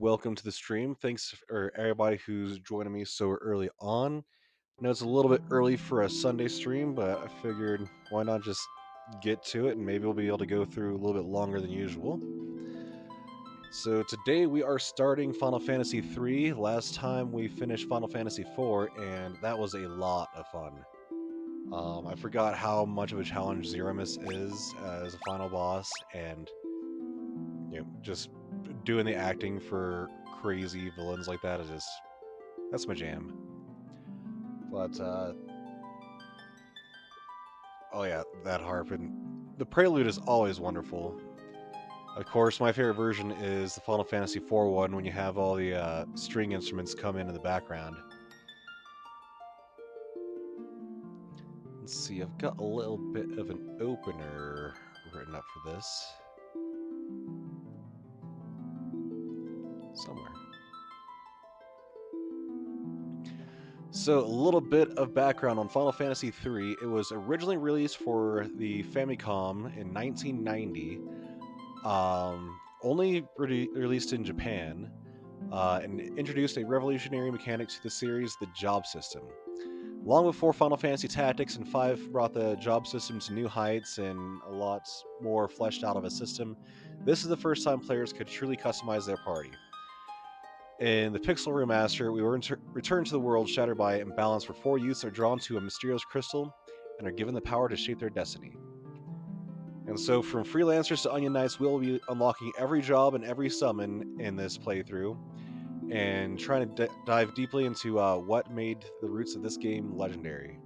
welcome to the stream. Thanks for everybody who's joining me so early on. I know it's a little bit early for a Sunday stream, but I figured why not just get to it and maybe we'll be able to go through a little bit longer than usual. So today we are starting Final Fantasy III. Last time we finished Final Fantasy IV, and that was a lot of fun. I forgot how much of a challenge Zeramis is as a final boss, and just doing the acting for crazy villains like that is just that's my jam. But oh yeah, that harp and the prelude is always wonderful. Of course, my favorite version is the Final Fantasy IV one when you have all the string instruments come in the background. Let's see, I've got a little bit of an opener written up for this somewhere. So, a little bit of background on Final Fantasy III. It was originally released for the Famicom in 1990, only released in Japan, and introduced a revolutionary mechanic to the series, the job system. Long before Final Fantasy Tactics and 5 brought the job system to new heights and a lot more fleshed out of a system, this is the first time players could truly customize their party. In the Pixel Remaster, we were returned to the world shattered by imbalance where 4 youths are drawn to a mysterious crystal and are given the power to shape their destiny. And so, from freelancers to Onion Knights, we'll be unlocking every job and every summon in this playthrough and trying to dive deeply into what made the roots of this game legendary.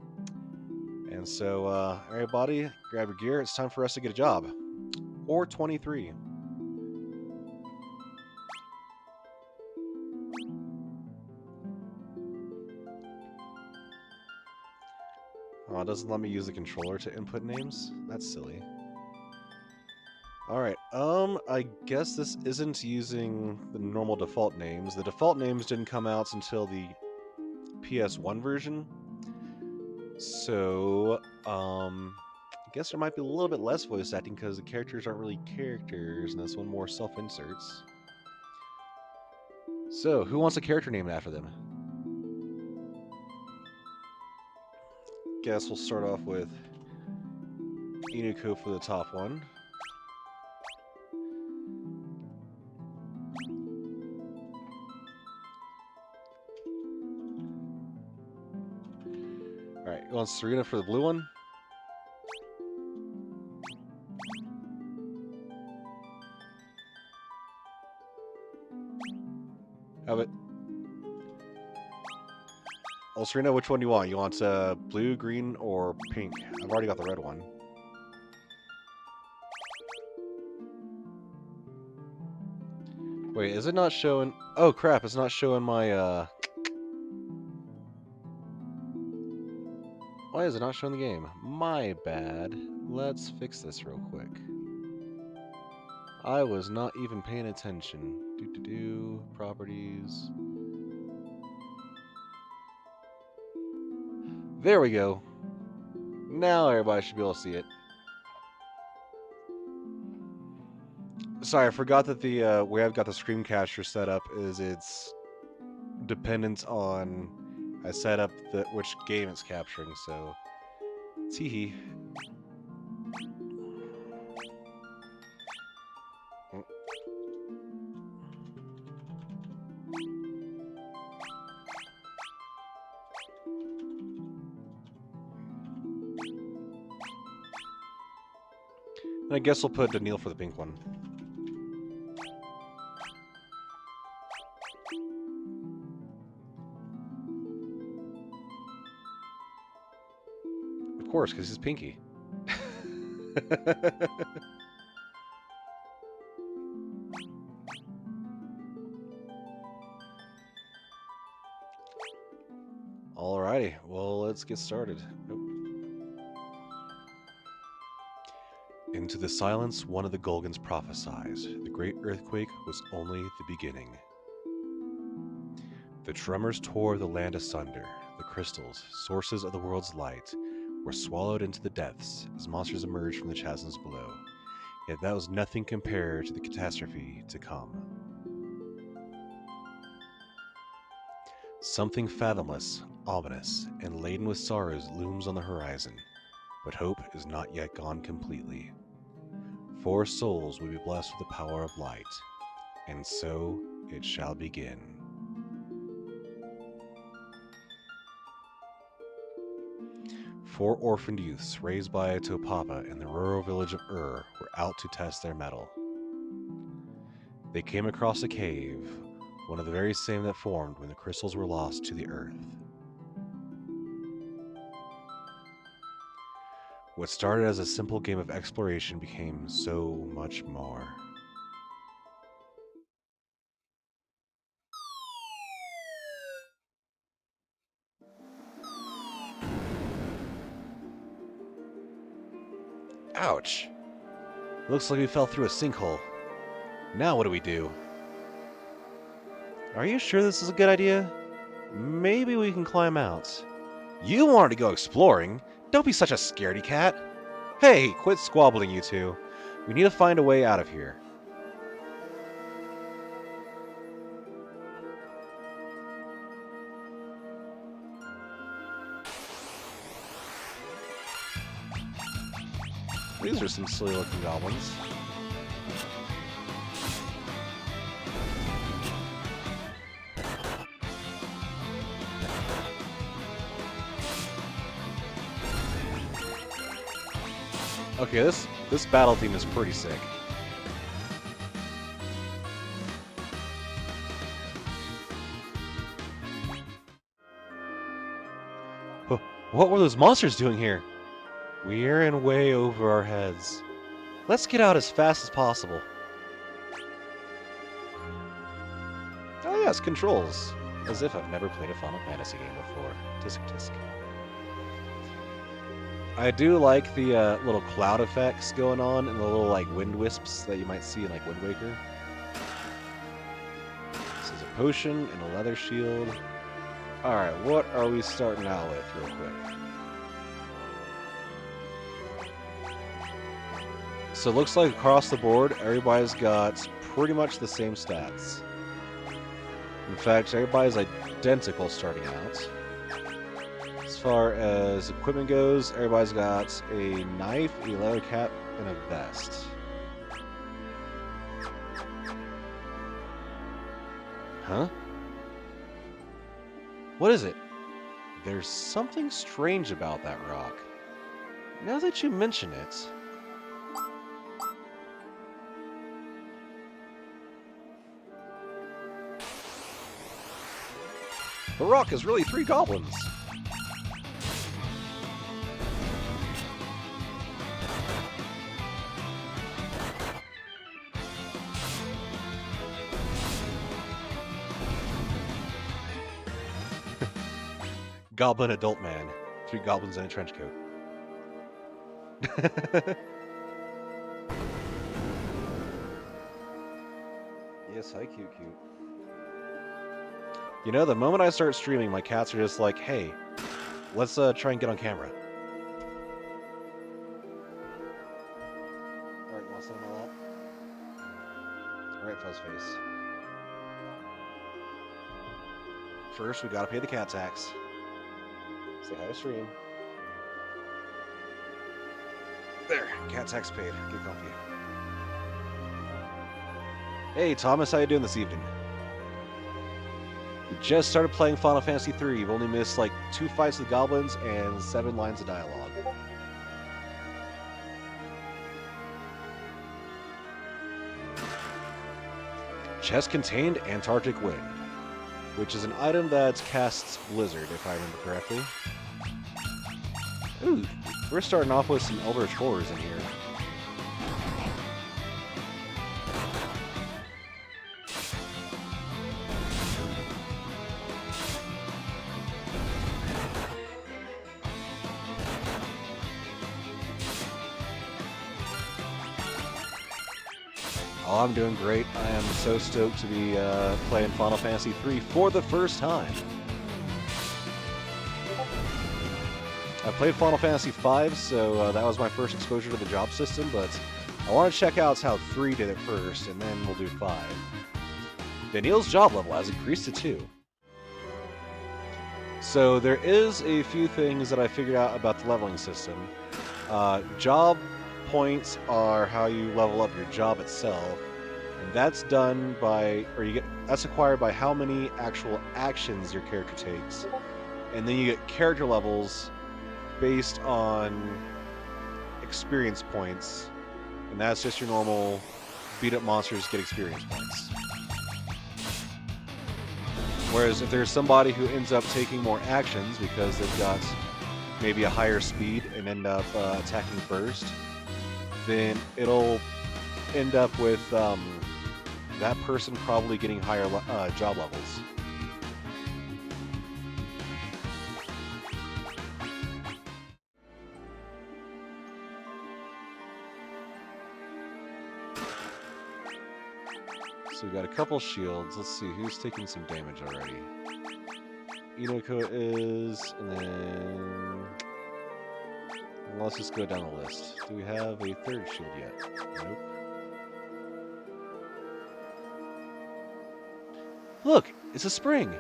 And so, everybody, grab your gear. It's time for us to get a job. Or 23. Oh, it doesn't let me use the controller to input names? That's silly. Alright, I guess this isn't using the normal default names. The default names didn't come out until the PS1 version. So, I guess there might be a little bit less voice acting because the characters aren't really characters, and this one more self-inserts. So, who wants a character named after them? Guess we'll start off with Inuko for the top one. Alright, you want Serena for the blue one? Have it. Oh, Serena, which one do you want? You want blue, green, or pink? I've already got the red one. Wait, is it not showing? Oh crap, it's not showing my Why is it not showing the game? My bad. Let's fix this real quick. I was not even paying attention. Properties. There we go. Now everybody should be able to see it. Sorry, I forgot that the way I've got the Screamcatcher set up is it's dependent on I set up which game it's capturing, so teehee. I guess we'll put Daniil for the pink one. Of course, because he's Pinky. Alrighty, well, let's get started. Nope. Into the silence, one of the Golgans prophesies. The great earthquake was only the beginning. The tremors tore the land asunder. The crystals, sources of the world's light, were swallowed into the depths as monsters emerged from the chasms below. Yet that was nothing compared to the catastrophe to come. Something fathomless, ominous, and laden with sorrows looms on the horizon, but hope is not yet gone completely. 4 souls will be blessed with the power of light, and so it shall begin. Four orphaned youths raised by Topapa in the rural village of Ur were out to test their mettle. They came across a cave, one of the very same that formed when the crystals were lost to the earth. What started as a simple game of exploration became so much more. Ouch! Looks like we fell through a sinkhole. Now what do we do? Are you sure this is a good idea? Maybe we can climb out. You wanted to go exploring? Don't be such a scaredy cat. Hey, quit squabbling, you two. We need to find a way out of here. These are some silly looking goblins. Okay, this battle theme is pretty sick. What were those monsters doing here? We're in way over our heads. Let's get out as fast as possible. Oh yes, controls. As if I've never played a Final Fantasy game before. Tisk tisk. I do like the little cloud effects going on and the little like wind wisps that you might see in like Wind Waker. This is a potion and a leather shield. Alright, what are we starting out with real quick? So it looks like across the board, everybody's got pretty much the same stats. In fact, everybody's identical starting out. As far as equipment goes, everybody's got a knife, a leather cap, and a vest. Huh? What is it? There's something strange about that rock. Now that you mention it... The rock is really 3 goblins! Goblin adult man. 3 goblins in a trench coat. Yes, hi, cute. You know, the moment I start streaming, my cats are just like, hey, let's try and get on camera. Alright, you want to sit on my lap? Alright, Fuzzface. First, we gotta pay the cat tax. Say hi to stream. There, cat tax paid. Get comfy. Hey, Thomas, how you doing this evening? You just started playing Final Fantasy III. You've only missed like 2 fights with goblins and 7 lines of dialogue. Chest contained Antarctic Wind, which is an item that casts Blizzard, if I remember correctly. Ooh, we're starting off with some Eldritch Horrors in here. Oh, I'm doing great. I am so stoked to be playing Final Fantasy III for the first time. I played Final Fantasy V, so that was my first exposure to the job system, but I want to check out how 3 did it first, and then we'll do 5. Daniel's job level has increased to 2. So there is a few things that I figured out about the leveling system. Job points are how you level up your job itself, and that's done by, or you get that's acquired by how many actual actions your character takes, and then you get character levels based on experience points, and that's just your normal beat up monsters get experience points. Whereas if there's somebody who ends up taking more actions because they've got maybe a higher speed and end up attacking first, then it'll end up with that person probably getting higher job levels. So we got a couple shields. Let's see who's taking some damage already. Inoko is, and then let's just go down the list. Do we have a third shield yet? Nope. Look, it's a spring.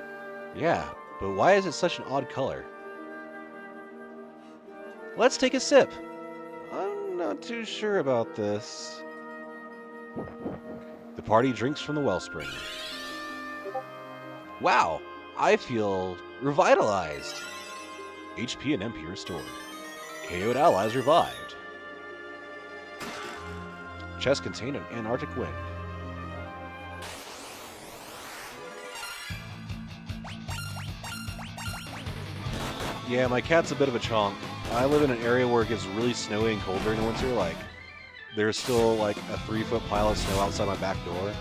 Yeah, but why is it such an odd color? Let's take a sip. I'm not too sure about this. The party drinks from the wellspring. Wow, I feel revitalized. HP and MP restored. KO'd allies revived. Chest contained an Antarctic wind. Yeah, my cat's a bit of a chonk. I live in an area where it gets really snowy and cold during the winter. Like, there's still like a 3-foot pile of snow outside my back door.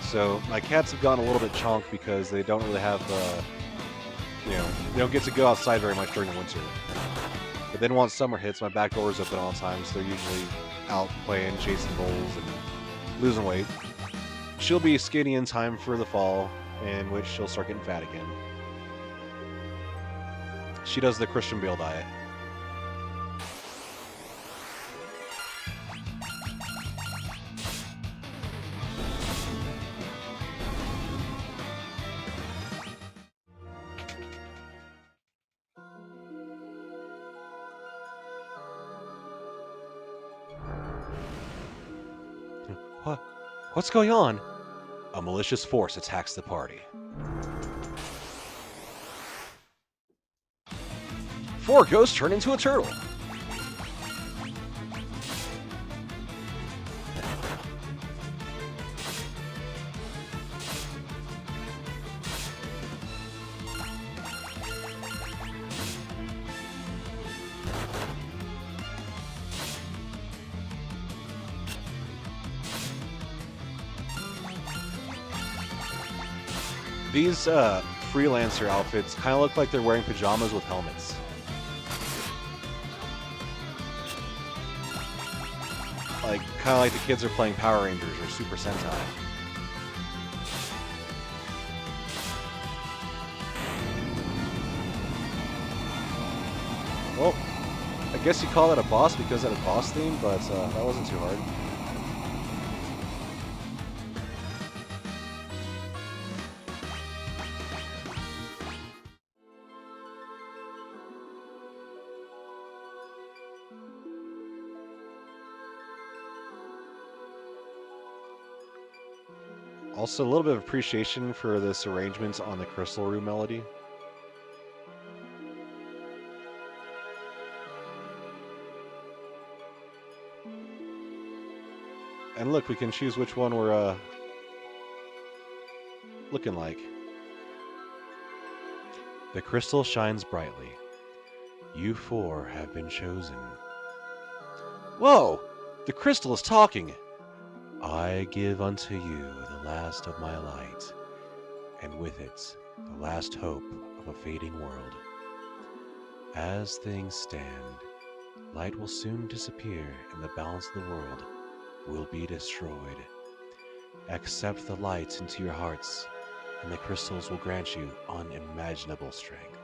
So my cats have gotten a little bit chonk because they don't really have they don't get to go outside very much during the winter. But then once summer hits, my back door is open all the time, so they're usually out playing, chasing bulls, and losing weight. She'll be skinny in time for the fall, in which she'll start getting fat again. She does the Christian Bale diet. What's going on? A malicious force attacks the party. 4 ghosts turn into a turtle. These freelancer outfits kind of look like they're wearing pajamas with helmets. Like, kind of like the kids are playing Power Rangers or Super Sentai. Well, I guess you call that a boss because it had a boss theme, but that wasn't too hard. Also, a little bit of appreciation for this arrangement on the Crystal Room melody. And look, we can choose which one we're looking like. The crystal shines brightly. You 4 have been chosen. Whoa! The crystal is talking! I give unto you the last of my light, and with it the last hope of a fading world. As things stand, light will soon disappear and the balance of the world will be destroyed. Accept the light into your hearts, and the crystals will grant you unimaginable strength.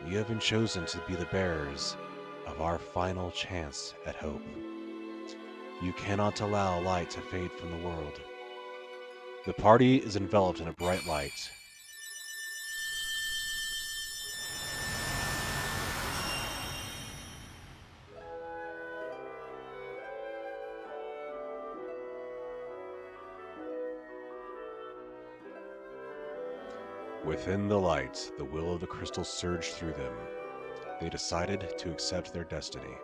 You have been chosen to be the bearers of our final chance at hope. You cannot allow light to fade from the world. The party is enveloped in a bright light. Within the light, the will of the crystal surged through them. They decided to accept their destiny.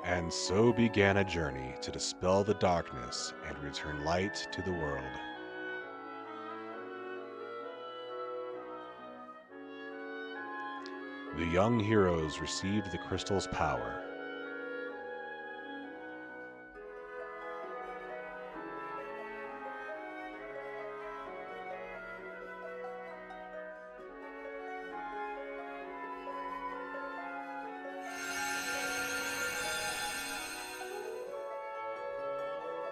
And so began a journey to dispel the darkness and return light to the world. The young heroes received the crystal's power.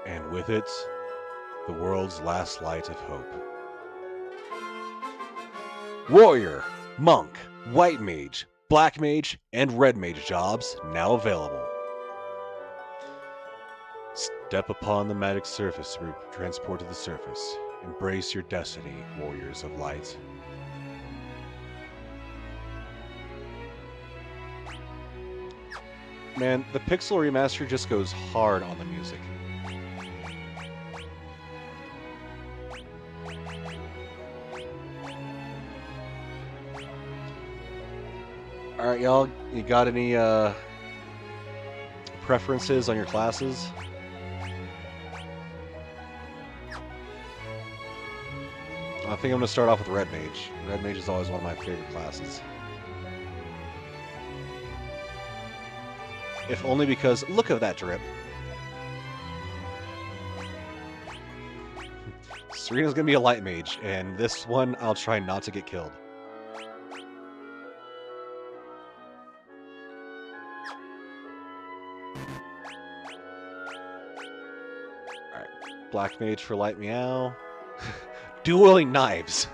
And with it, the world's last light of hope. Warrior, Monk, White Mage, Black Mage, and Red Mage jobs now available. Step upon the magic surface to be transported to the surface. Embrace your destiny, Warriors of Light. Man, the Pixel remaster just goes hard on the music. Alright, y'all, you got any preferences on your classes? I think I'm going to start off with Red Mage. Red Mage is always one of my favorite classes. If only because, look at that drip. Serena's going to be a Light Mage, and this one I'll try not to get killed. Alright, Black Mage for Light Meow. Dueling knives.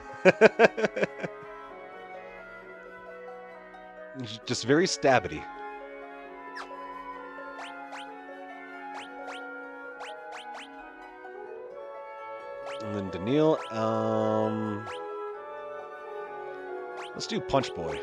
Just very stabby. And then Daniil, let's do Punch Boy.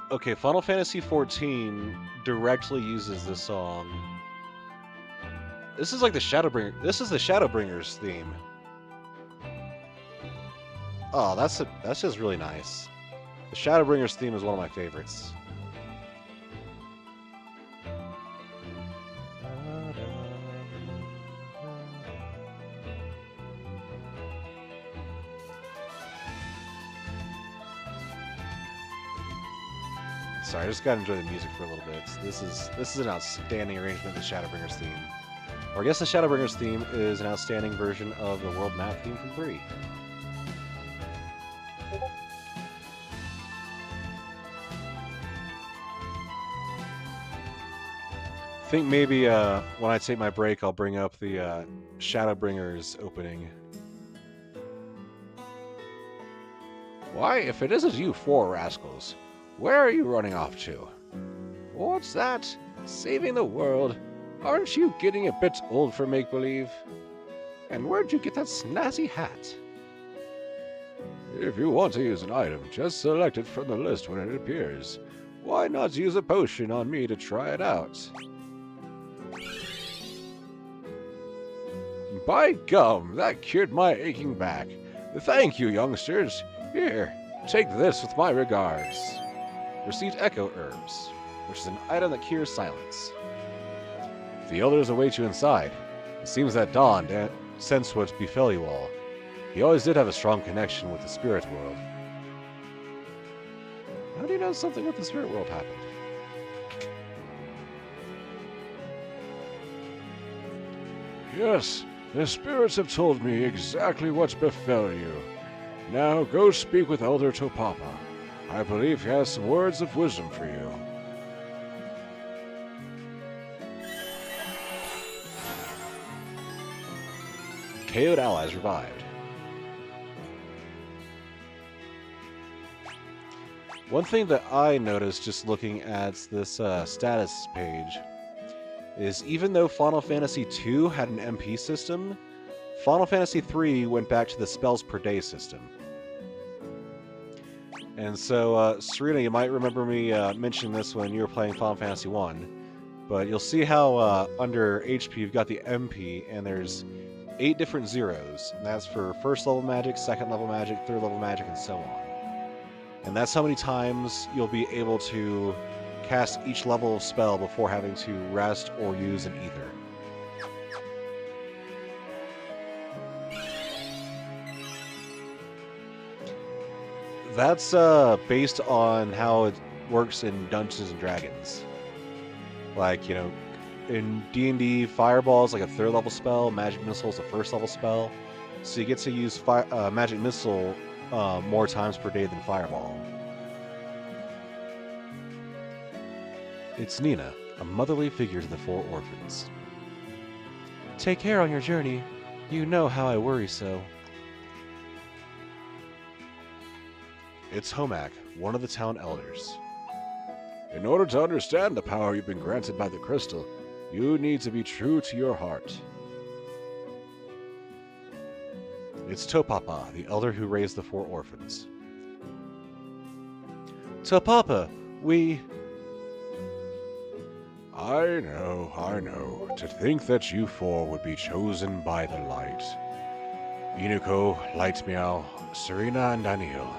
Okay, Final Fantasy XIV directly uses this song. This is like the Shadowbringer. This is the Shadowbringers theme. Oh, that's just really nice. The Shadowbringers theme is one of my favorites. Sorry, I just gotta enjoy the music for a little bit. This is an outstanding arrangement of the Shadowbringers theme. Or I guess the Shadowbringers theme is an outstanding version of the world map theme from 3. I think maybe when I take my break, I'll bring up the Shadowbringers opening. Why, if it isn't you 4 rascals, where are you running off to? What's that? Saving the world? Aren't you getting a bit old for make-believe? And where'd you get that snazzy hat? If you want to use an item, just select it from the list when it appears. Why not use a potion on me to try it out? By gum, that cured my aching back. Thank you, youngsters. Here, take this with my regards. Received Echo Herbs, which is an item that cures silence. The elders await you inside. It seems that Dawn sensed what befell you all. He always did have a strong connection with the spirit world. How do you know something with the spirit world happened? Yes, the spirits have told me exactly what befell you. Now go speak with Elder Topapa. I believe he has some words of wisdom for you. KO'd allies revived. One thing that I noticed just looking at this status page is even though Final Fantasy II had an MP system, Final Fantasy III went back to the spells per day system. And so, Serena, you might remember me mentioning this when you were playing Final Fantasy I, but you'll see how under HP you've got the MP, and there's 8 different zeros, and that's for first level magic, second level magic, third level magic, and so on. And that's how many times you'll be able to cast each level of spell before having to rest or use an ether. That's based on how it works in Dungeons and Dragons. Like, you know, in D&D, Fireball is like a third level spell, Magic Missile is a first level spell. So you get to use Magic Missile more times per day than Fireball. It's Nina, a motherly figure to the 4 orphans. Take care on your journey. You know how I worry so. It's Homak, one of the town elders. In order to understand the power you've been granted by the crystal, you need to be true to your heart. It's Topapa, the elder who raised the 4 orphans. Topapa, we... I know. To think that you 4 would be chosen by the light. Inuko, Lightmeow, Serena, and Daniel.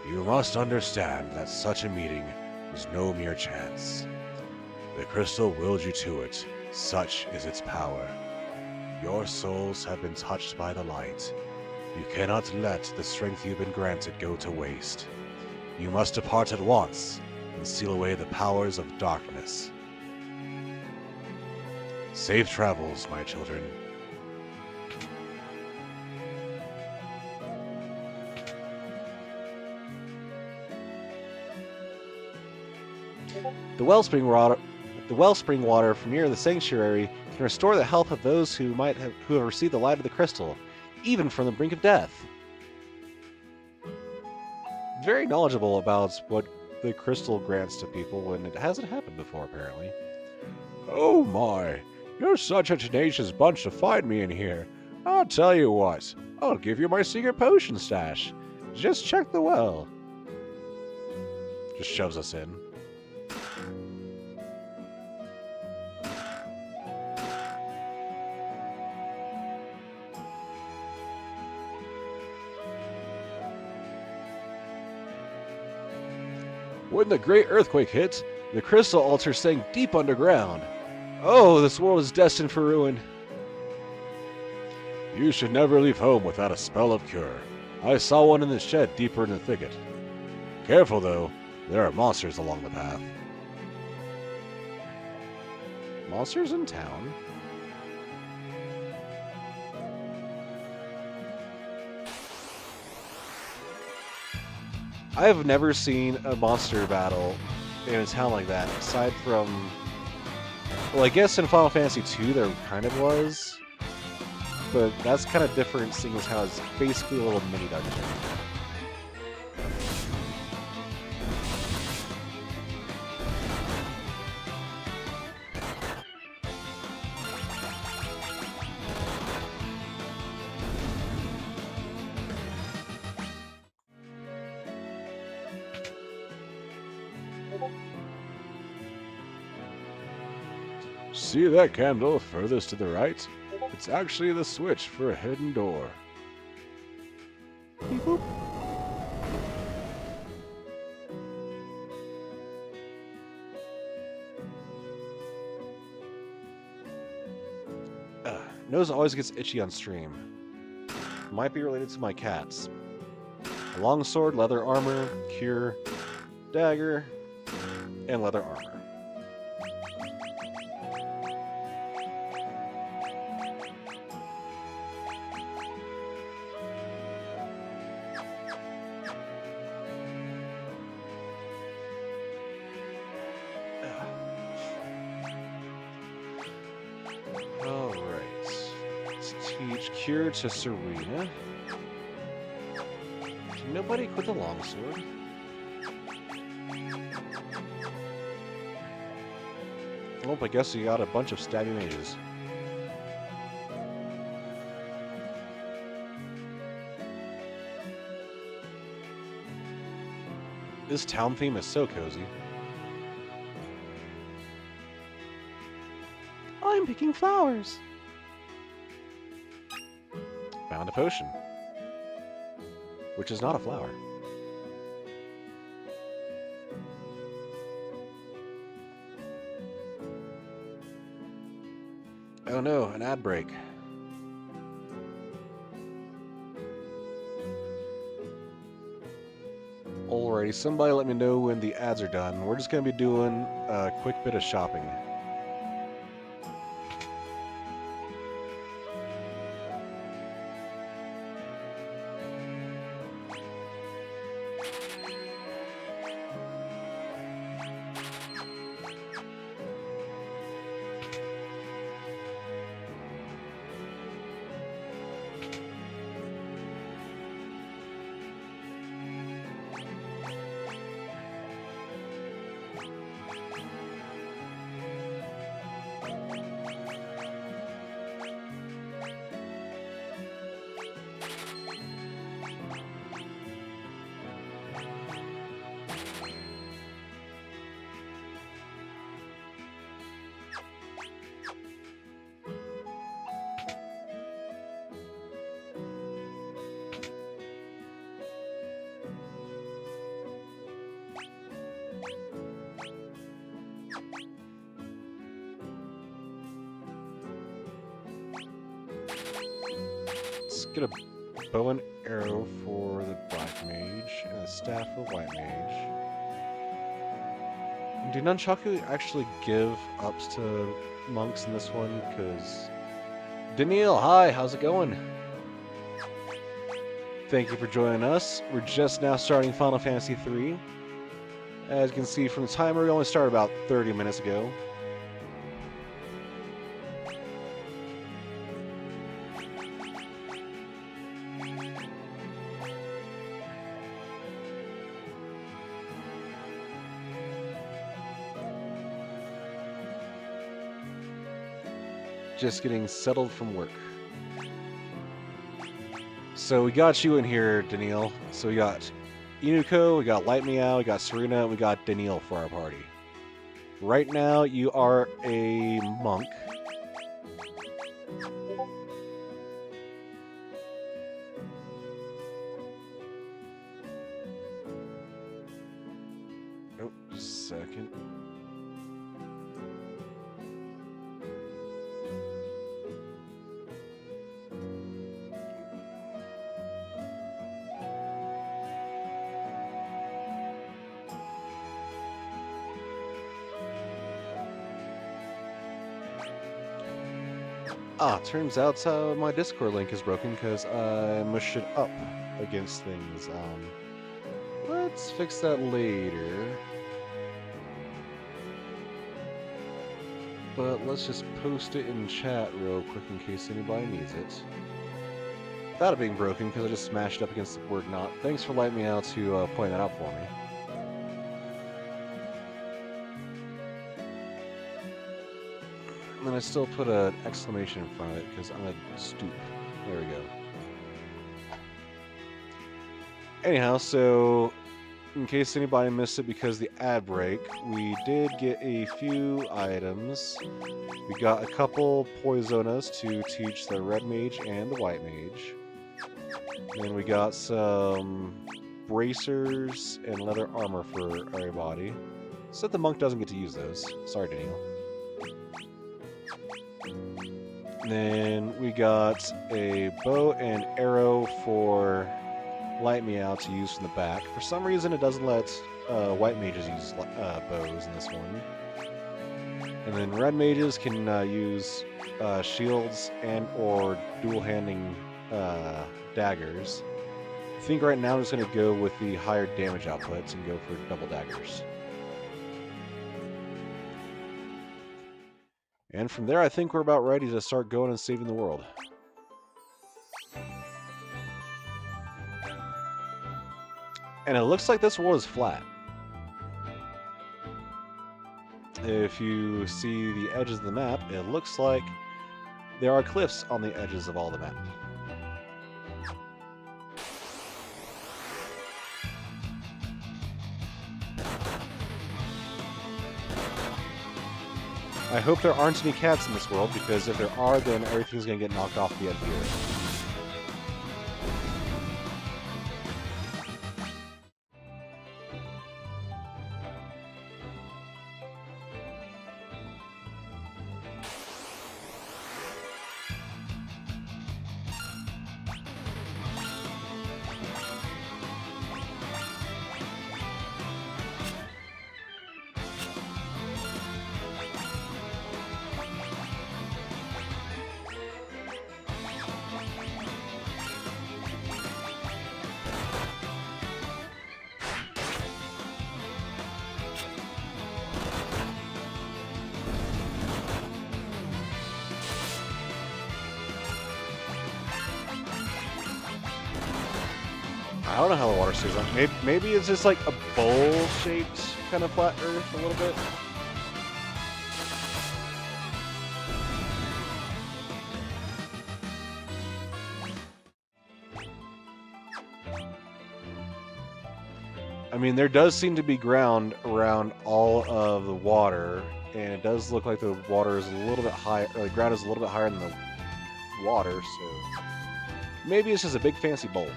You must understand that such a meeting is no mere chance. The crystal willed you to it. Such is its power. Your souls have been touched by the light. You cannot let the strength you've been granted go to waste. You must depart at once and seal away the powers of darkness. Safe travels, my children. The wellspring water from near the sanctuary can restore the health of those who have received the light of the crystal, even from the brink of death. Very knowledgeable about what the crystal grants to people when it hasn't happened before, apparently. Oh my, you're such a tenacious bunch to find me in here. I'll tell you what, I'll give you my secret potion stash. Just check the well. Just shoves us in. When the great earthquake hit, the crystal altar sank deep underground. Oh, this world is destined for ruin. You should never leave home without a spell of cure. I saw one in the shed deeper in the thicket. Careful though, there are monsters along the path. Monsters in town? I have never seen a monster battle in a town like that, aside from... Well, I guess in Final Fantasy II there kind of was, but that's kind of different seeing as how it's basically a little mini dungeon. See that candle furthest to the right? It's actually the switch for a hidden door. Beep boop. Nose always gets itchy on stream. Might be related to my cats. A long sword, leather armor, cure, dagger, and leather armor. Alright. Let's teach cure to Serena. Can nobody quit the longsword? Oh, I guess you got a bunch of stabby mages. This town theme is so cozy. I'm picking flowers. Found a potion. Which is not a flower. Oh no, an ad break. Alrighty, somebody let me know when the ads are done. We're just going to be doing a quick bit of shopping. Let's get a bow and arrow for the black mage and a staff for the white mage. Do nunchaku actually give ups to monks in this one? Because Daniil, hi, how's it going? Thank you for joining us. We're just now starting Final Fantasy III. As you can see from the timer, we only started about 30 minutes ago. Just getting settled from work. So we got you in here, Daniil. So we got Inuko, we got Light Meow, we got Serena, and we got Daniil for our party. Right now, you are a monk. Oh, just a second. Turns out my Discord link is broken because I mushed it up against things. Let's fix that later. But let's just post it in chat real quick in case anybody needs it. Without it being broken, because I just smashed up against the word not. Thanks for letting me out to point that out for me. And then I still put an exclamation in front of it because I'm a stoop. There we go. Anyhow, so in case anybody missed it because the ad break, we did get a few items. We got a couple Poisonas to teach the red mage and the white mage. Then we got some bracers and leather armor for everybody. So that the monk doesn't get to use those. Sorry, Daniil. Then we got a bow and arrow for Light Meow to use from the back. For some reason, it doesn't let white mages use bows in this one. And then red mages can use shields and or dual-handing daggers. I think right now I'm just going to go with the higher damage outputs and go for double daggers. And from there, I think we're about ready to start going and saving the world. And it looks like this world is flat. If you see the edges of the map, it looks like there are cliffs on the edges of all the map. I hope there aren't any cats in this world, because if there are, then everything's going to get knocked off the edge here. I don't know how the water stays on. Maybe it's just like a bowl-shaped kind of flat Earth a little bit. I mean, there does seem to be ground around all of the water, and it does look like the water is a little bit high, or the ground is a little bit higher than the water, so maybe it's just a big fancy bowl.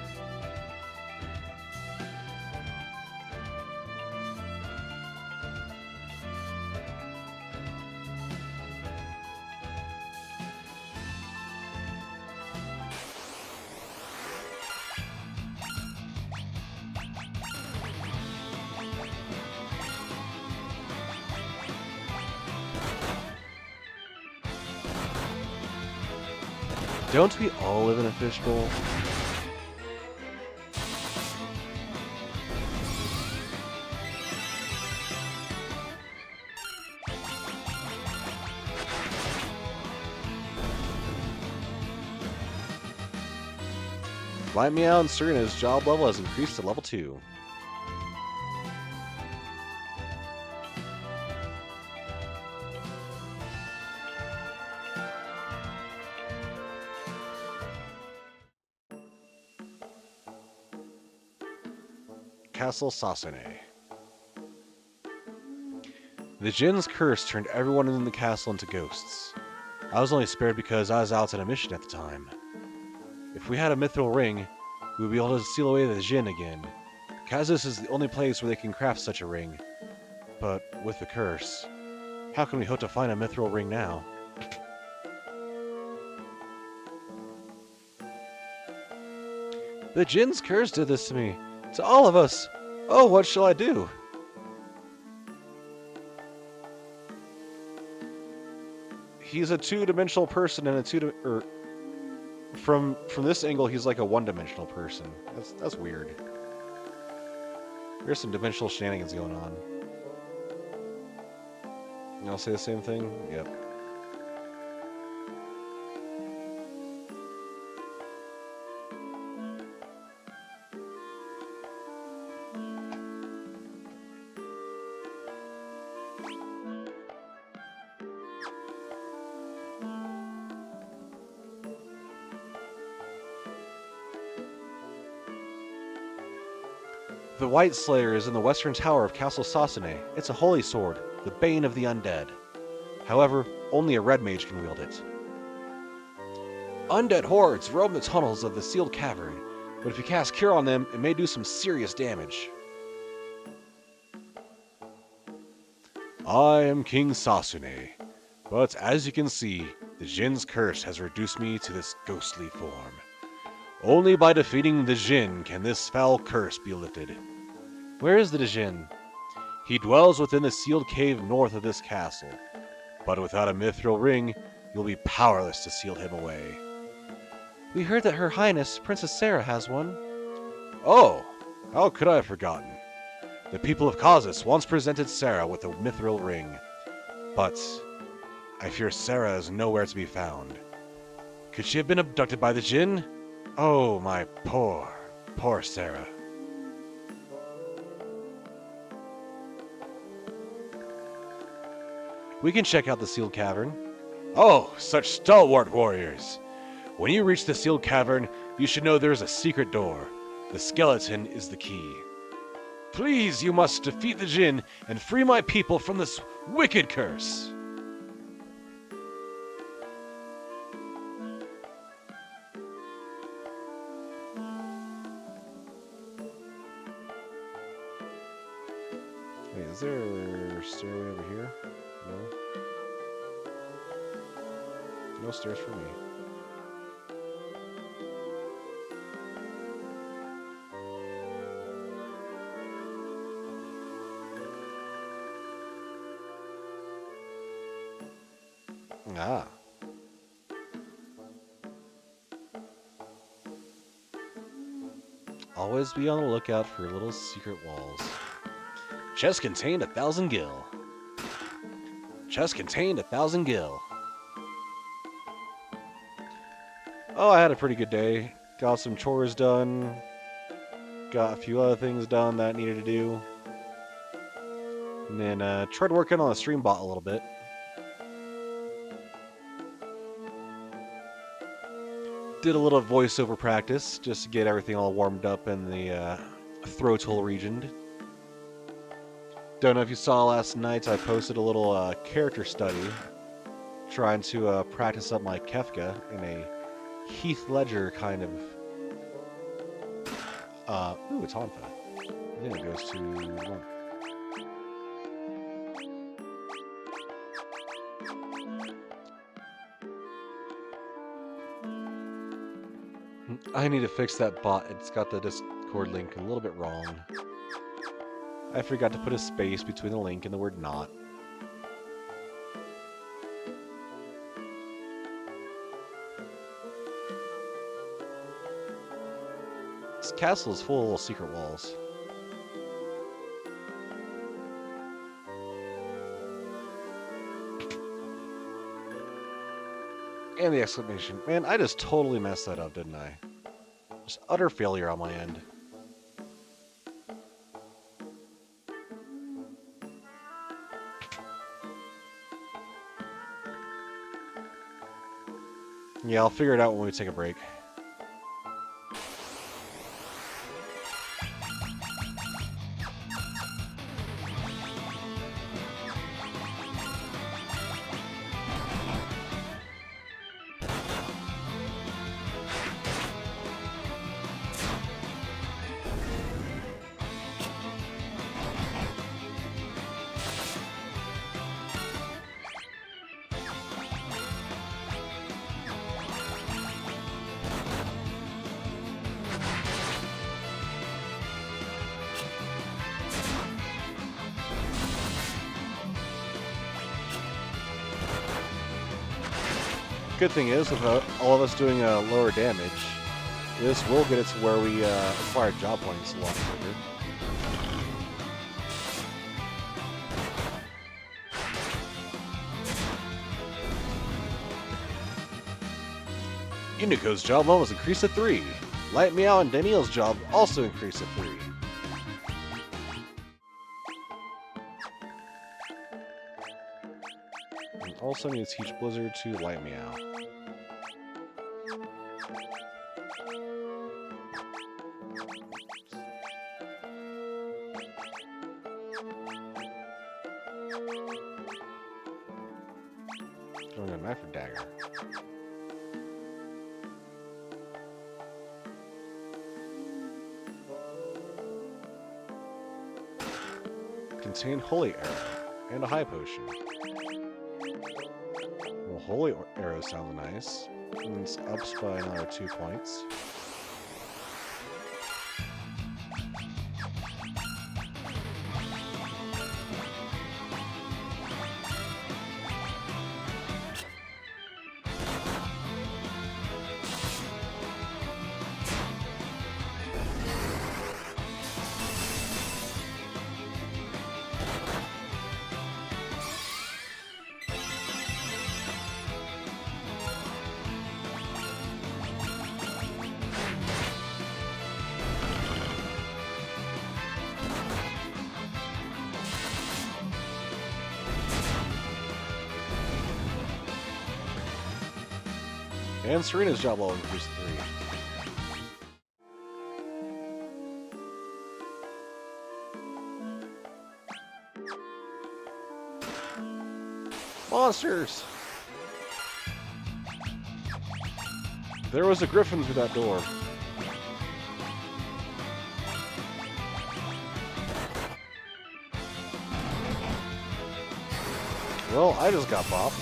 Don't we all live in a fishbowl? Light Meow and Serena's job level has increased to level 2. Castle Sasune. The Jin's curse turned everyone in the castle into ghosts. I was only spared because I was out on a mission at the time. If we had a mithril ring, we would be able to seal away the Jin again. Kazus is the only place where they can craft such a ring. But with the curse, how can we hope to find a mithril ring now? The Jin's curse did this to me. To all of us. Oh, what shall I do? He's a two-dimensional person and a from this angle, he's like a one-dimensional person. That's weird. There's some dimensional shenanigans going on. And I'll say the same thing? Yep. The White Slayer is in the western tower of Castle Sasune. It's a holy sword, the bane of the undead. However, only a red mage can wield it. Undead hordes roam the tunnels of the sealed cavern, but if you cast Cure on them, it may do some serious damage. I am King Sasune, but as you can see, the Jin's curse has reduced me to this ghostly form. Only by defeating the Jin can this foul curse be lifted. Where is the Jin? He dwells within the sealed cave north of this castle, but without a mithril ring, you'll be powerless to seal him away. We heard that Her Highness, Princess Sarah, has one. Oh, how could I have forgotten? The people of Kazus once presented Sarah with a mithril ring, but I fear Sarah is nowhere to be found. Could she have been abducted by the Jin? Oh, my poor, poor Sarah. We can check out the sealed cavern. Oh, such stalwart warriors! When you reach the sealed cavern, you should know there is a secret door. The skeleton is the key. Please, you must defeat the Jinn and free my people from this wicked curse. Wait, is there a stairway over here? No. No stairs for me. Ah. Always be on the lookout for little secret walls. Chest contained 1,000 gil. Chest contained 1,000 gil. Oh, I had a pretty good day. Got some chores done. Got a few other things done that I needed to do. And then tried working on the stream bot a little bit. Did a little voiceover practice just to get everything all warmed up in the throat hole region. Don't know if you saw last night, I posted a little character study trying to practice up my Kefka in a Heath Ledger kind of... ooh, it's Hanfa. I think it goes to 1. I need to fix that bot. It's got the Discord link a little bit wrong. I forgot to put a space between the link and the word not. This castle is full of little secret walls. And the exclamation. Man, I just totally messed that up, didn't I? Just utter failure on my end. Yeah, I'll figure it out when we take a break. Good thing is, with all of us doing lower damage, this will get us where we acquire job points a lot quicker. Unico's job level was increased to 3. Light Meow and Daniel's job also increased to 3. And also need to teach Blizzard to Light Meow. Going to knife or dagger. Contain Holy Arrow and a High Potion. Well, Holy Arrow sounds nice. And it's ups by another 2 points. And Serena's job level increased to 3. Monsters! There was a griffin through that door. Well, I just got popped.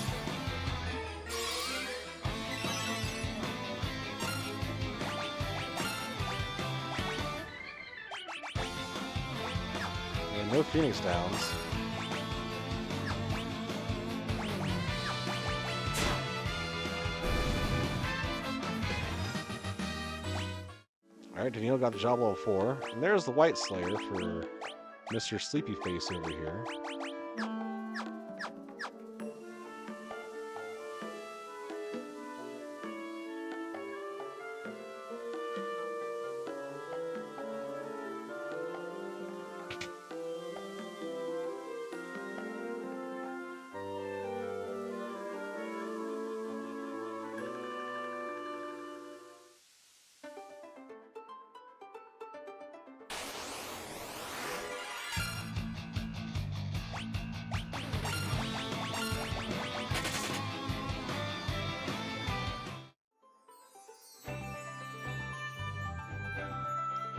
And no Phoenix Downs. Alright, Daniil got job level 4. And there's the White Slayer for Mr. Sleepy Face over here.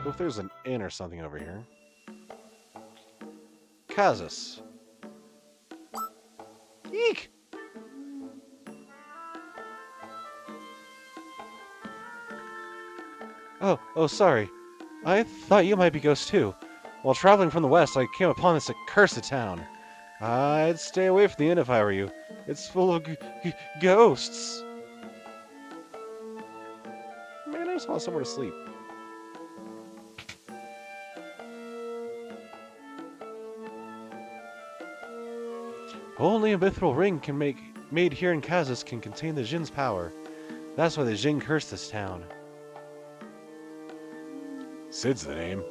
What if there's an inn or something over here? Kazus. Eek! Oh, sorry. I thought you might be ghosts too. While traveling from the west, I came upon this accursed town. I'd stay away from the inn if I were you. It's full of ghosts. Man, I just want somewhere to sleep. Only a mithril ring made here in Kazus can contain the Jin's power. That's why the Jin cursed this town. Sid's the name.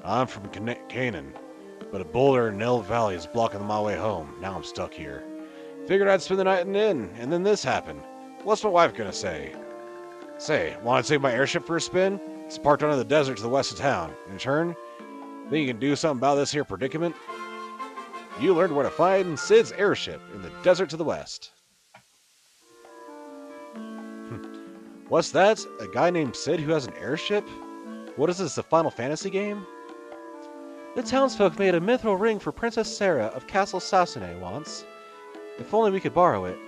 I'm from Canaan, but a boulder in Nell Valley is blocking my way home. Now I'm stuck here. Figured I'd spend the night in an inn, and then this happened. What's my wife gonna say? Say, want to take my airship for a spin? It's parked under the desert to the west of town. In turn, think you can do something about this here predicament? You learned where to find Sid's airship in the desert to the west. What's that? A guy named Sid who has an airship? What is this, a Final Fantasy game? The townsfolk made a mithril ring for Princess Sarah of Castle Sasune once. If only we could borrow it.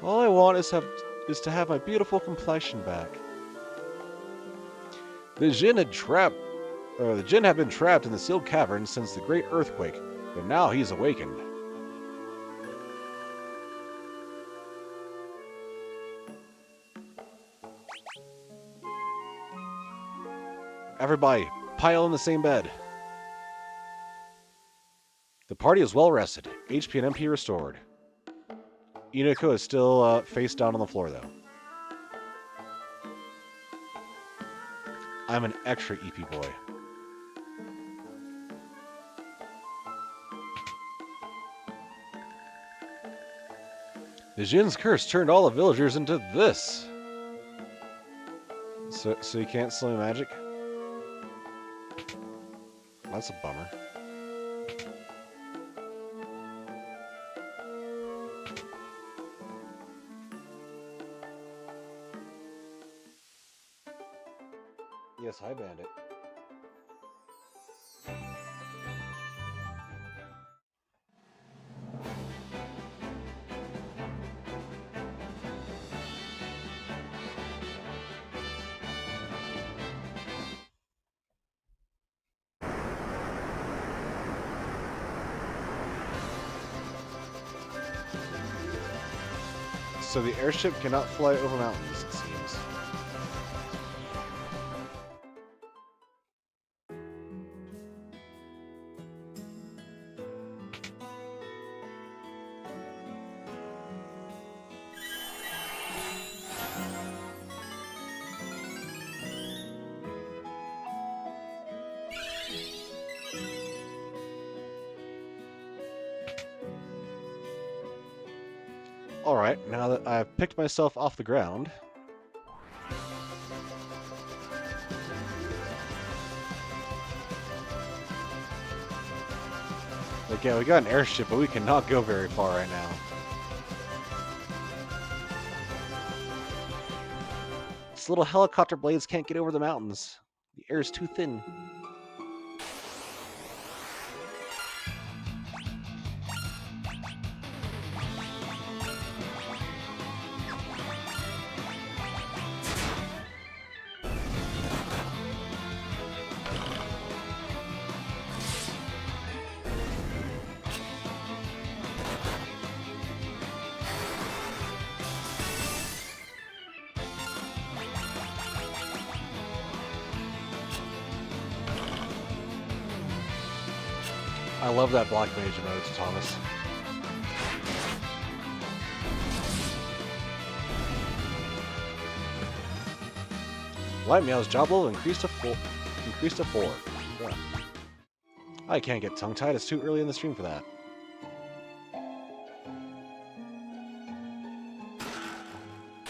All I want is to have my beautiful complexion back. The Jin had been trapped in the sealed cavern since the great earthquake, but now he's awakened. Everybody, pile in the same bed. The party is well rested. HP and MP restored. Inoko is still face down on the floor, though. I'm an extra EP boy. The Jin's curse turned all the villagers into this. So you can't slay magic? That's a bummer. Yes, hi, Bandit. So the airship cannot fly over mountains, it seems. Alright, now that I've picked myself off the ground... Okay, we got an airship, but we cannot go very far right now. These little helicopter blades can't get over the mountains. The air is too thin. I love that Black Mage emote, Thomas. Light Meow's job level increased to 4. Yeah. I can't get tongue-tied, it's too early in the stream for that.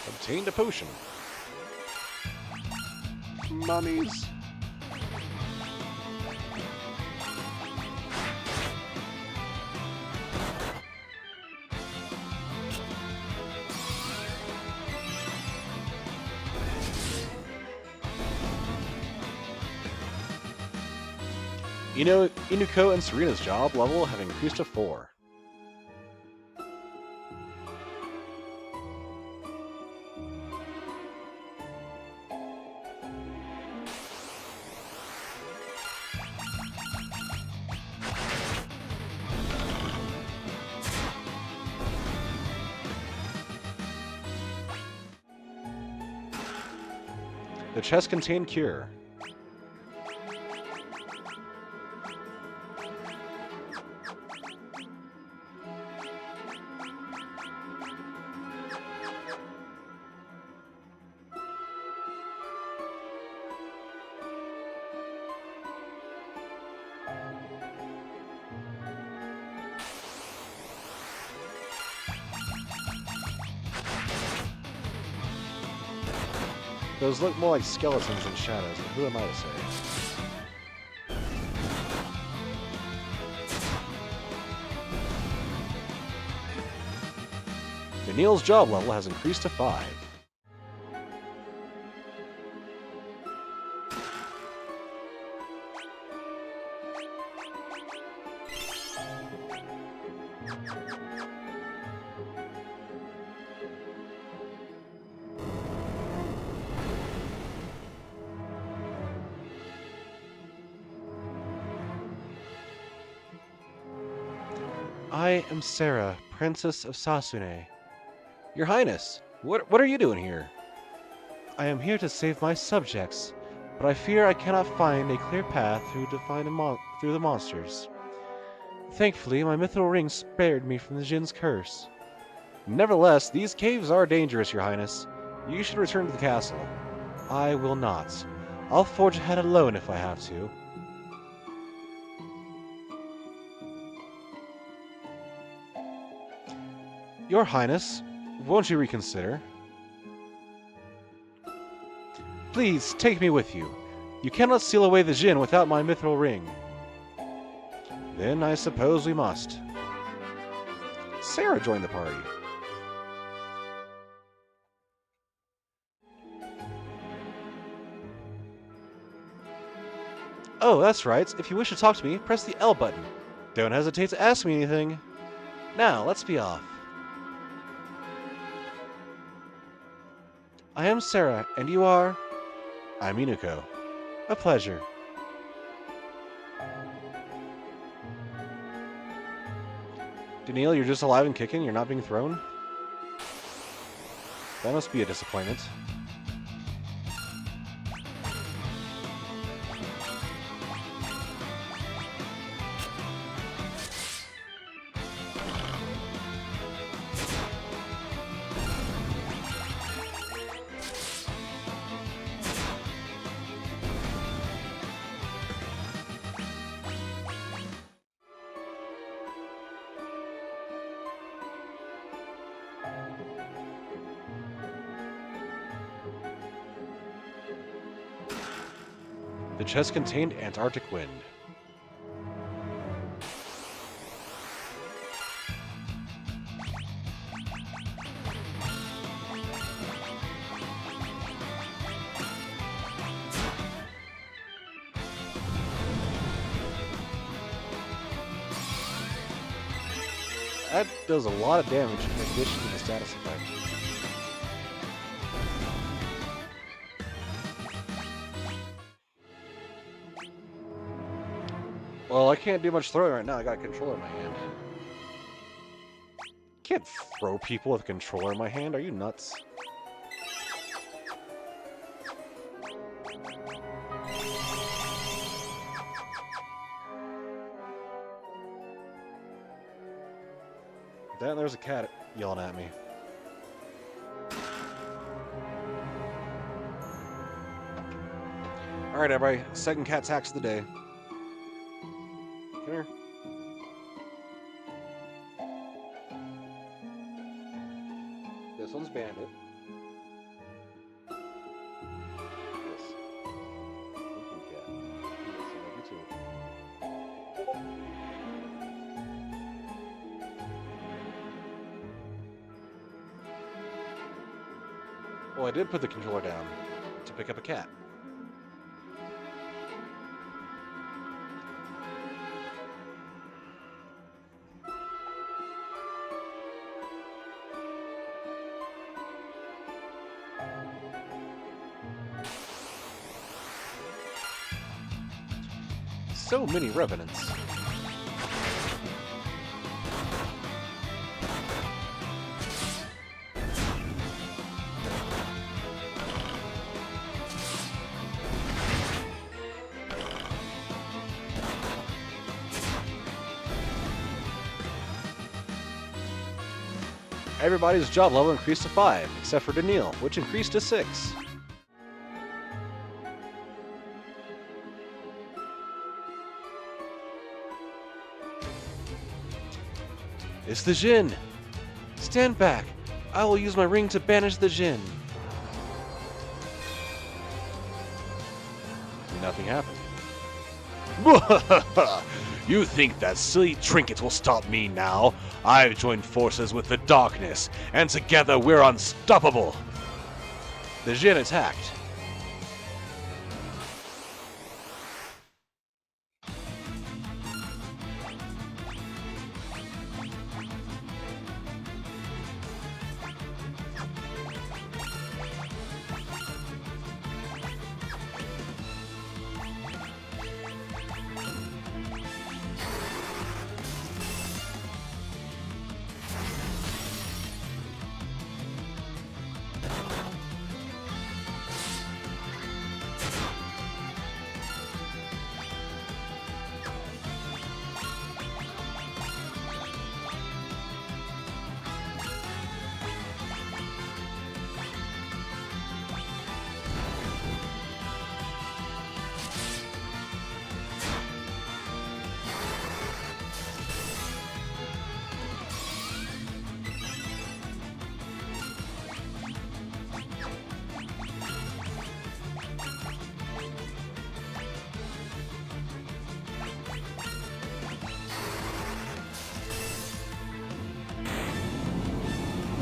Obtained a potion. Mummies. Inuko and Serena's job level have increased to 4. The chest contained cure. Those look more like skeletons than shadows, but who am I to say? Daniil's job level has increased to 5. I am Sarah, Princess of Sasune. Your Highness, what are you doing here? I am here to save my subjects, but I fear I cannot find a clear path through the monsters. Thankfully, my mithril ring spared me from the Jin's curse. Nevertheless, these caves are dangerous, Your Highness. You should return to the castle. I will not. I'll forge ahead alone if I have to. Your Highness, won't you reconsider? Please, take me with you. You cannot seal away the Jin without my mithril ring. Then I suppose we must. Sarah joined the party. Oh, that's right. If you wish to talk to me, press the L button. Don't hesitate to ask me anything. Now, let's be off. I am Sarah, and you are? I'm Inuko. A pleasure. Daniil, you're just alive and kicking? You're not being thrown? That must be a disappointment. The chest contained Antarctic wind. That does a lot of damage in addition to the status effect. Well, I can't do much throwing right now. I got a controller in my hand. Can't throw people with a controller in my hand. Are you nuts? Then there's a cat yelling at me. Alright, everybody. Second cat tax of the day. Come here. This one's Bandit. This. Thinking cat. Yes, I love you too. Well, I did put the controller down to pick up a cat. So many revenants. Everybody's job level increased to 5, except for Daniil, which increased to 6. It's the Djinn! Stand back! I will use my ring to banish the Djinn. Nothing happened. You think that silly trinkets will stop me now? I've joined forces with the darkness, and together we're unstoppable! The Djinn attacked.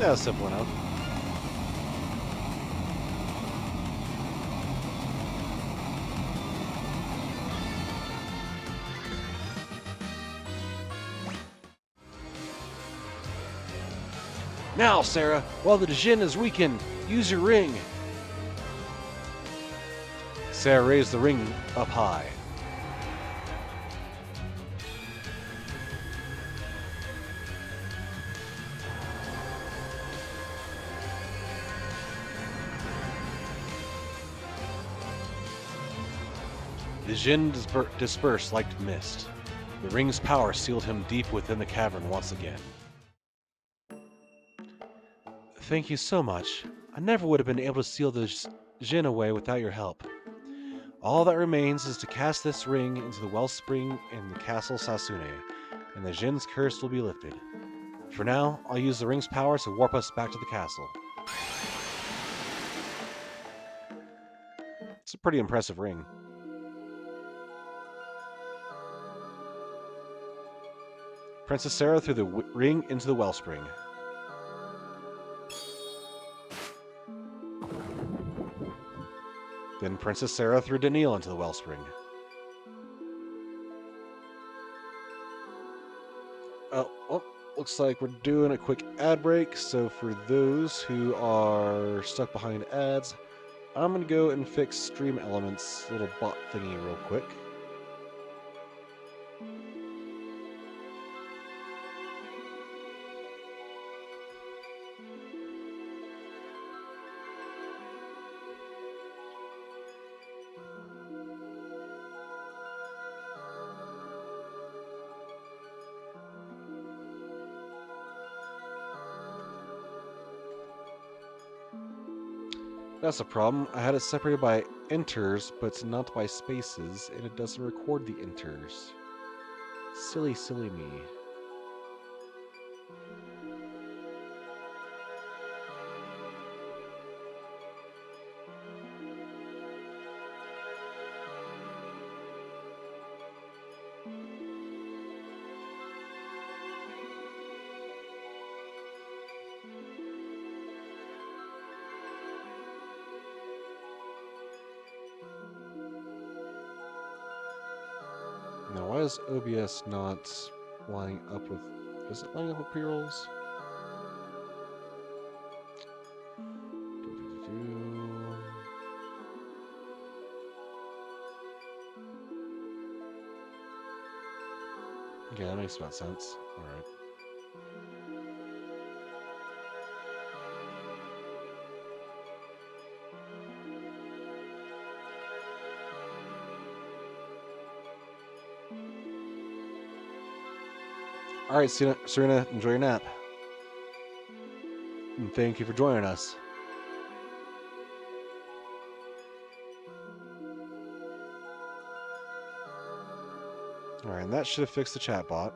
That was simple enough. Now, Sarah, while the Djinn is weakened, use your ring. Sarah raised the ring up high. The Djinn dispersed like mist. The ring's power sealed him deep within the cavern once again. Thank you so much. I never would have been able to seal the Djinn away without your help. All that remains is to cast this ring into the wellspring in the castle Sasune, and the Djinn's curse will be lifted. For now, I'll use the ring's power to warp us back to the castle. It's a pretty impressive ring. Princess Sarah threw the ring into the wellspring. Then Princess Sarah threw Daniil into the wellspring. Oh, well, looks like we're doing a quick ad break, so for those who are stuck behind ads, I'm going to go and fix Stream Elements' little bot thingy real quick. That's a problem. I had it separated by enters, but not by spaces, and it doesn't record the enters. Silly, silly me. Now, why is OBS not lining up with... Is it lining up with pre-rolls? Okay, that makes about sense. Alright. Alright, Serena, enjoy your nap. And thank you for joining us. Alright, and that should have fixed the chat bot.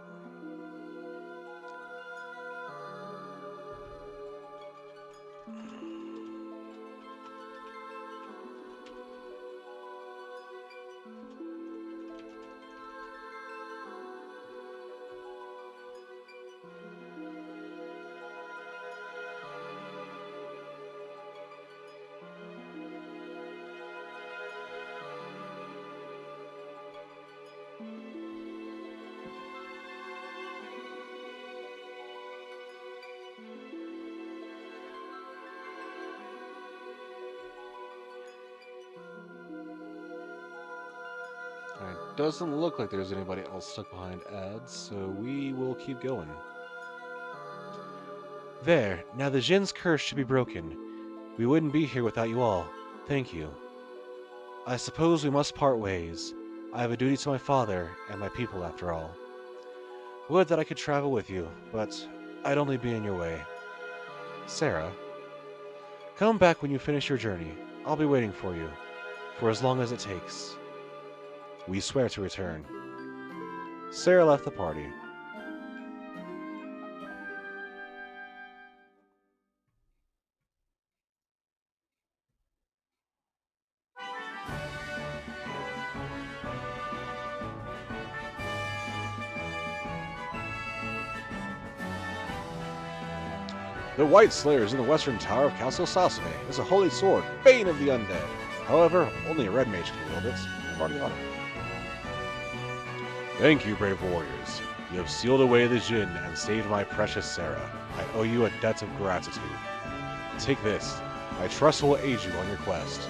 It doesn't look like there's anybody else stuck behind ads, so we will keep going. There, now the Jin's curse should be broken. We wouldn't be here without you all. Thank you. I suppose we must part ways. I have a duty to my father and my people after all. Would that I could travel with you, but I'd only be in your way. Sarah, come back when you finish your journey. I'll be waiting for you, for as long as it takes. We swear to return. Sarah left the party. The White Slayer is in the western tower of Castle Sasune. It's a holy sword, bane of the undead. However, only a red mage can wield it. Party on it. Thank you, brave warriors. You have sealed away the Jin and saved my precious Sarah. I owe you a debt of gratitude. Take this. I trust it will aid you on your quest.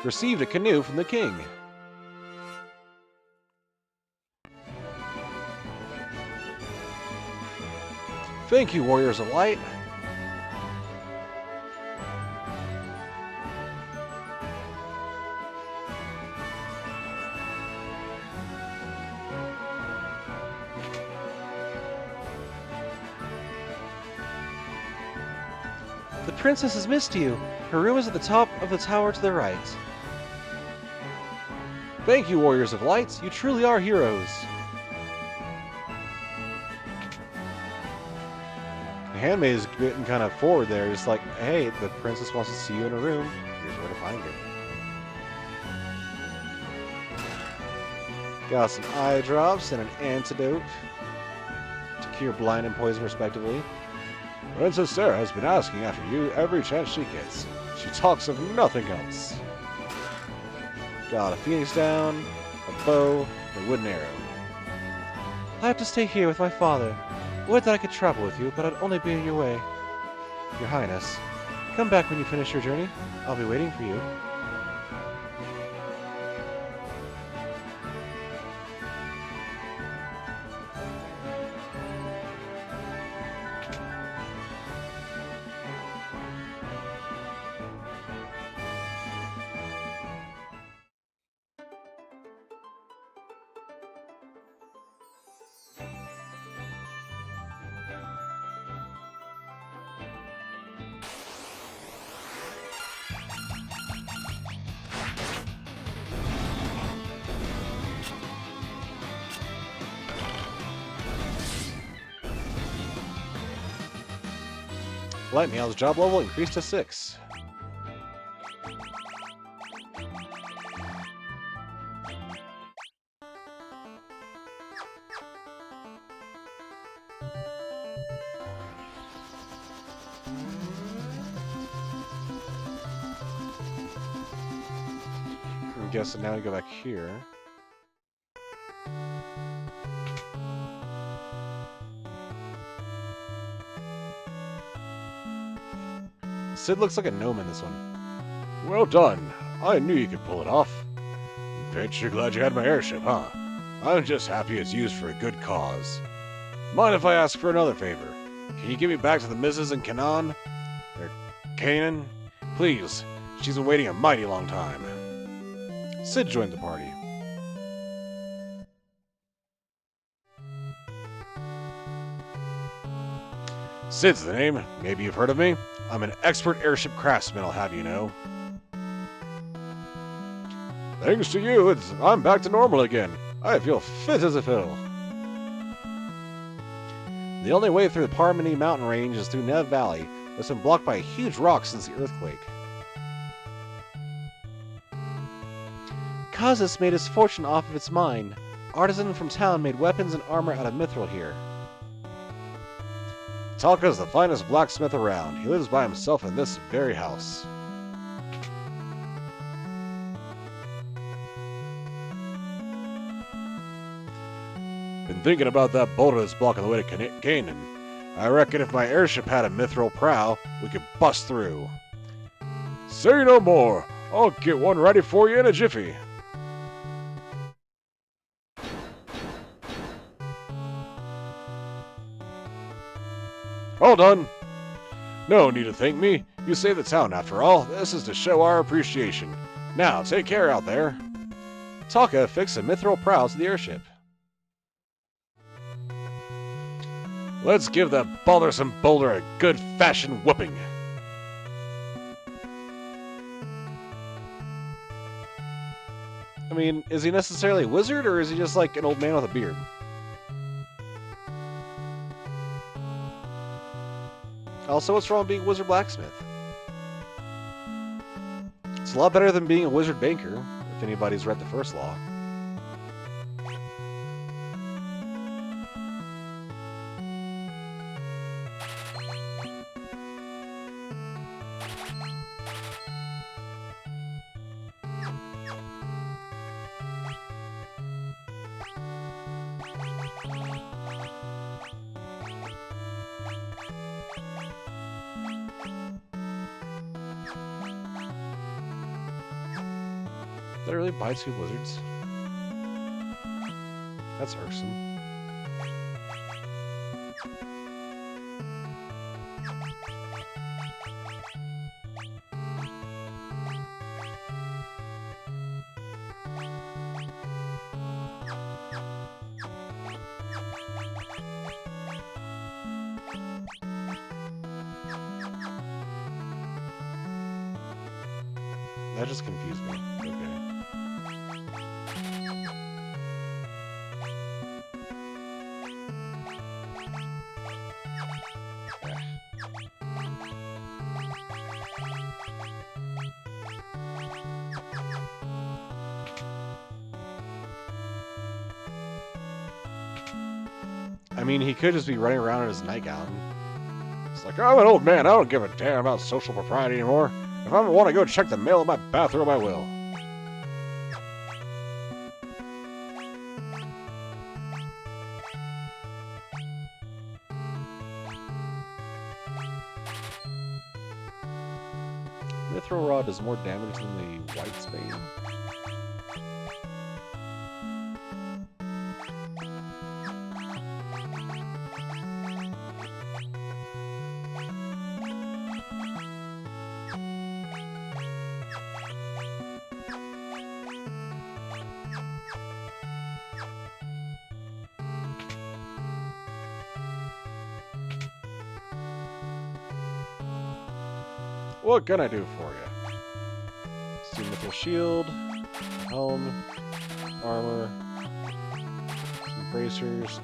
Received a canoe from the king. Thank you, Warriors of Light. The princess has missed you. Her room is at the top of the tower to the right. Thank you, Warriors of Light. You truly are heroes. The handmaid is getting kind of forward there. It's like, hey, the princess wants to see you in a room. Here's where to find her. Got some eye drops and an antidote. cure blind and poison respectively. Princess Sarah has been asking after you every chance she gets. She talks of nothing else. Got a phoenix down, a bow, and a wooden arrow. I have to stay here with my father. Would that I could travel with you, but I'd only be in your way. Your Highness, come back when you finish your journey. I'll be waiting for you. Light Meow's job level increased to 6. I'm guessing now we go back here. Sid looks like a gnome in this one. Well done. I knew you could pull it off. Bet you're glad you had my airship, huh? I'm just happy it's used for a good cause. Mind if I ask for another favor? Can you get me back to the Missus in Canaan? Or Canaan? Please. She's been waiting a mighty long time. Sid joined the party. Sid's the name. Maybe you've heard of me. I'm an expert airship craftsman, I'll have you know. Thanks to you, I'm back to normal again. I feel fit as a fiddle. The only way through the Parmini mountain range is through Nev Valley, that's been blocked by a huge rock since the earthquake. Kazis made his fortune off of its mine. Artisan from town made weapons and armor out of mithril here. Talka's the finest blacksmith around. He lives by himself in this very house. Been thinking about that boulder that's blocking the way to Canaan. I reckon if my airship had a mithril prow, we could bust through. Say no more. I'll get one ready for you in a jiffy. All done. No need to thank me. You saved the town after all. This is to show our appreciation. Now, take care out there. Taka fixed a mithril prow to the airship. Let's give that bothersome boulder a good-fashioned whooping. I mean, is he necessarily a wizard, or is he just like an old man with a beard? Also, what's wrong with being a wizard blacksmith? It's a lot better than being a wizard banker, if anybody's read the first law. Did I really buy 2 wizards? That's irksome. That just confused me. Okay. I mean, he could just be running around in his nightgown. It's like, I'm an old man. I don't give a damn about social propriety anymore. If I want to go check the mail in my bathroom, I will. Mithril Rod does more damage than the White Spade. What can I do for you? Steam Mithril Shield, Helm, Armor, some bracers.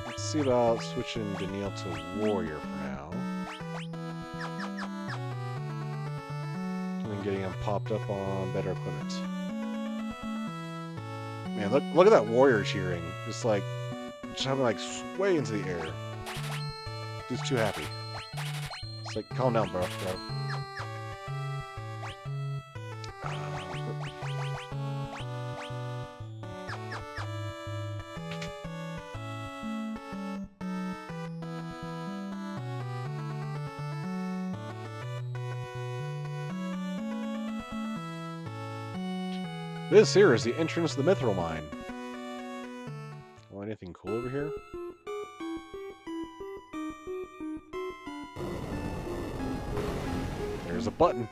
Let's see about switching Danielle to Warrior for now. And then getting him popped up on better equipment. Man, look at that Warrior cheering. Just like, having like sway into the air. Dude's too happy. It's like, calm down, bro. This here is the entrance to the Mithril Mine. Oh, anything cool over here? There's a button.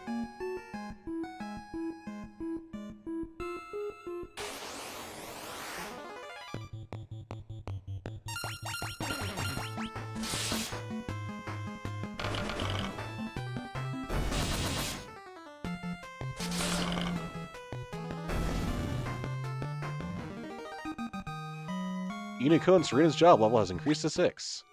Unico and Serena's job level has increased to 6.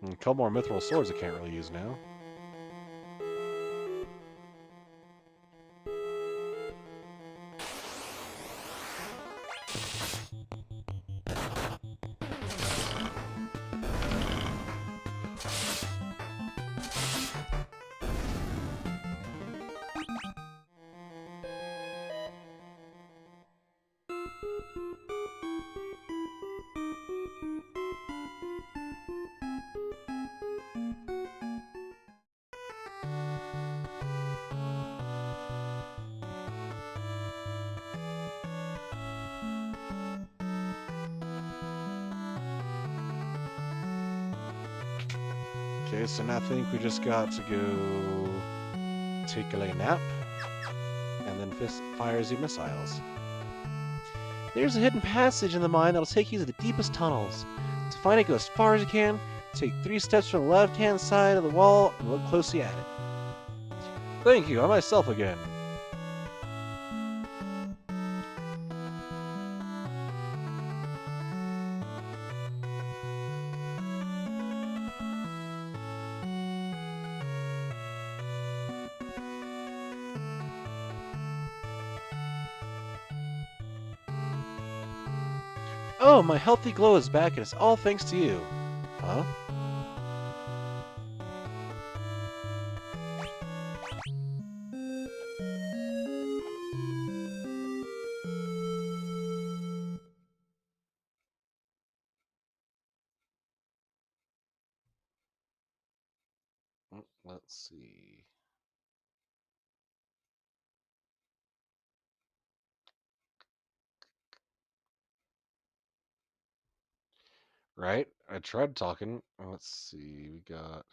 And a couple more Mithril swords I can't really use now. Okay, so now I think we just got to go take a late nap, and then fire the missiles. There's a hidden passage in the mine that'll take you to the deepest tunnels. To find it, go as far as you can, take 3 steps from the left-hand side of the wall, and look closely at it. Thank you, I'm myself again. Oh, my healthy glow is back, and it's all thanks to you. Huh? Let's see. Right? I tried talking. Let's see. We got.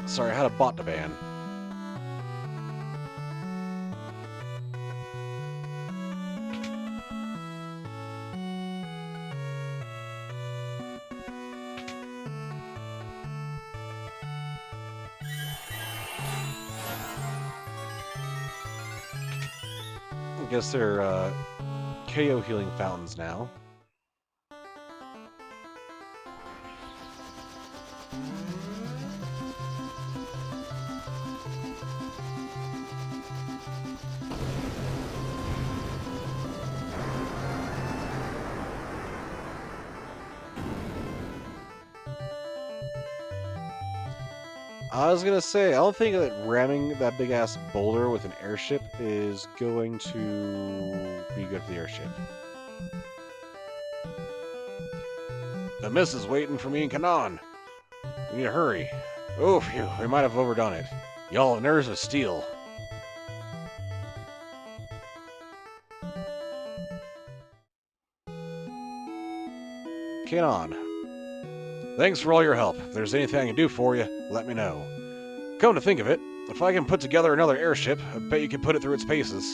Sorry, I had a bot to ban. I guess they're KO healing fountains now. I was gonna say, I don't think that ramming that big ass boulder with an airship is going to be good for the airship. The miss is waiting for me in Kanan. We need to hurry. Oh, phew, we might have overdone it. Y'all have nerves of steel. Kanan, thanks for all your help. If there's anything I can do for you, let me know. Come to think of it, if I can put together another airship, I bet you can put it through its paces.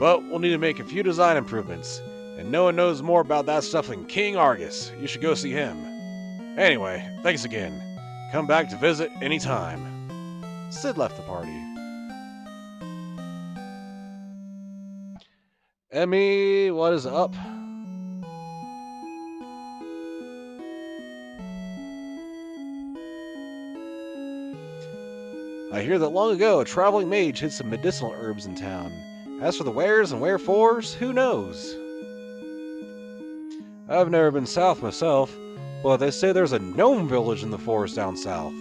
But we'll need to make a few design improvements, and no one knows more about that stuff than King Argus. You should go see him. Anyway, thanks again. Come back to visit anytime. Sid left the party. Emmy, what is up? I hear that long ago a traveling mage hid some medicinal herbs in town. As for the wheres and wherefores, who knows? I've never been south myself, but they say there's a gnome village in the forest down south.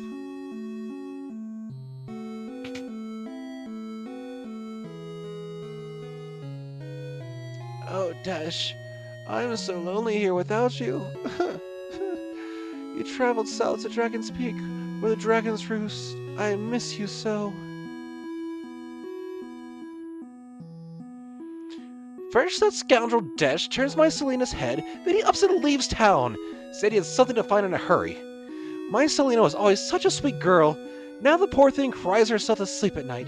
Oh, Dash, I'm so lonely here without you. You traveled south to Dragon's Peak, where the dragons roost. I miss you so. First, that scoundrel Dash turns my Selena's head, then he ups and leaves town. Said he had something to find in a hurry. My Selena was always such a sweet girl. Now the poor thing cries herself to sleep at night.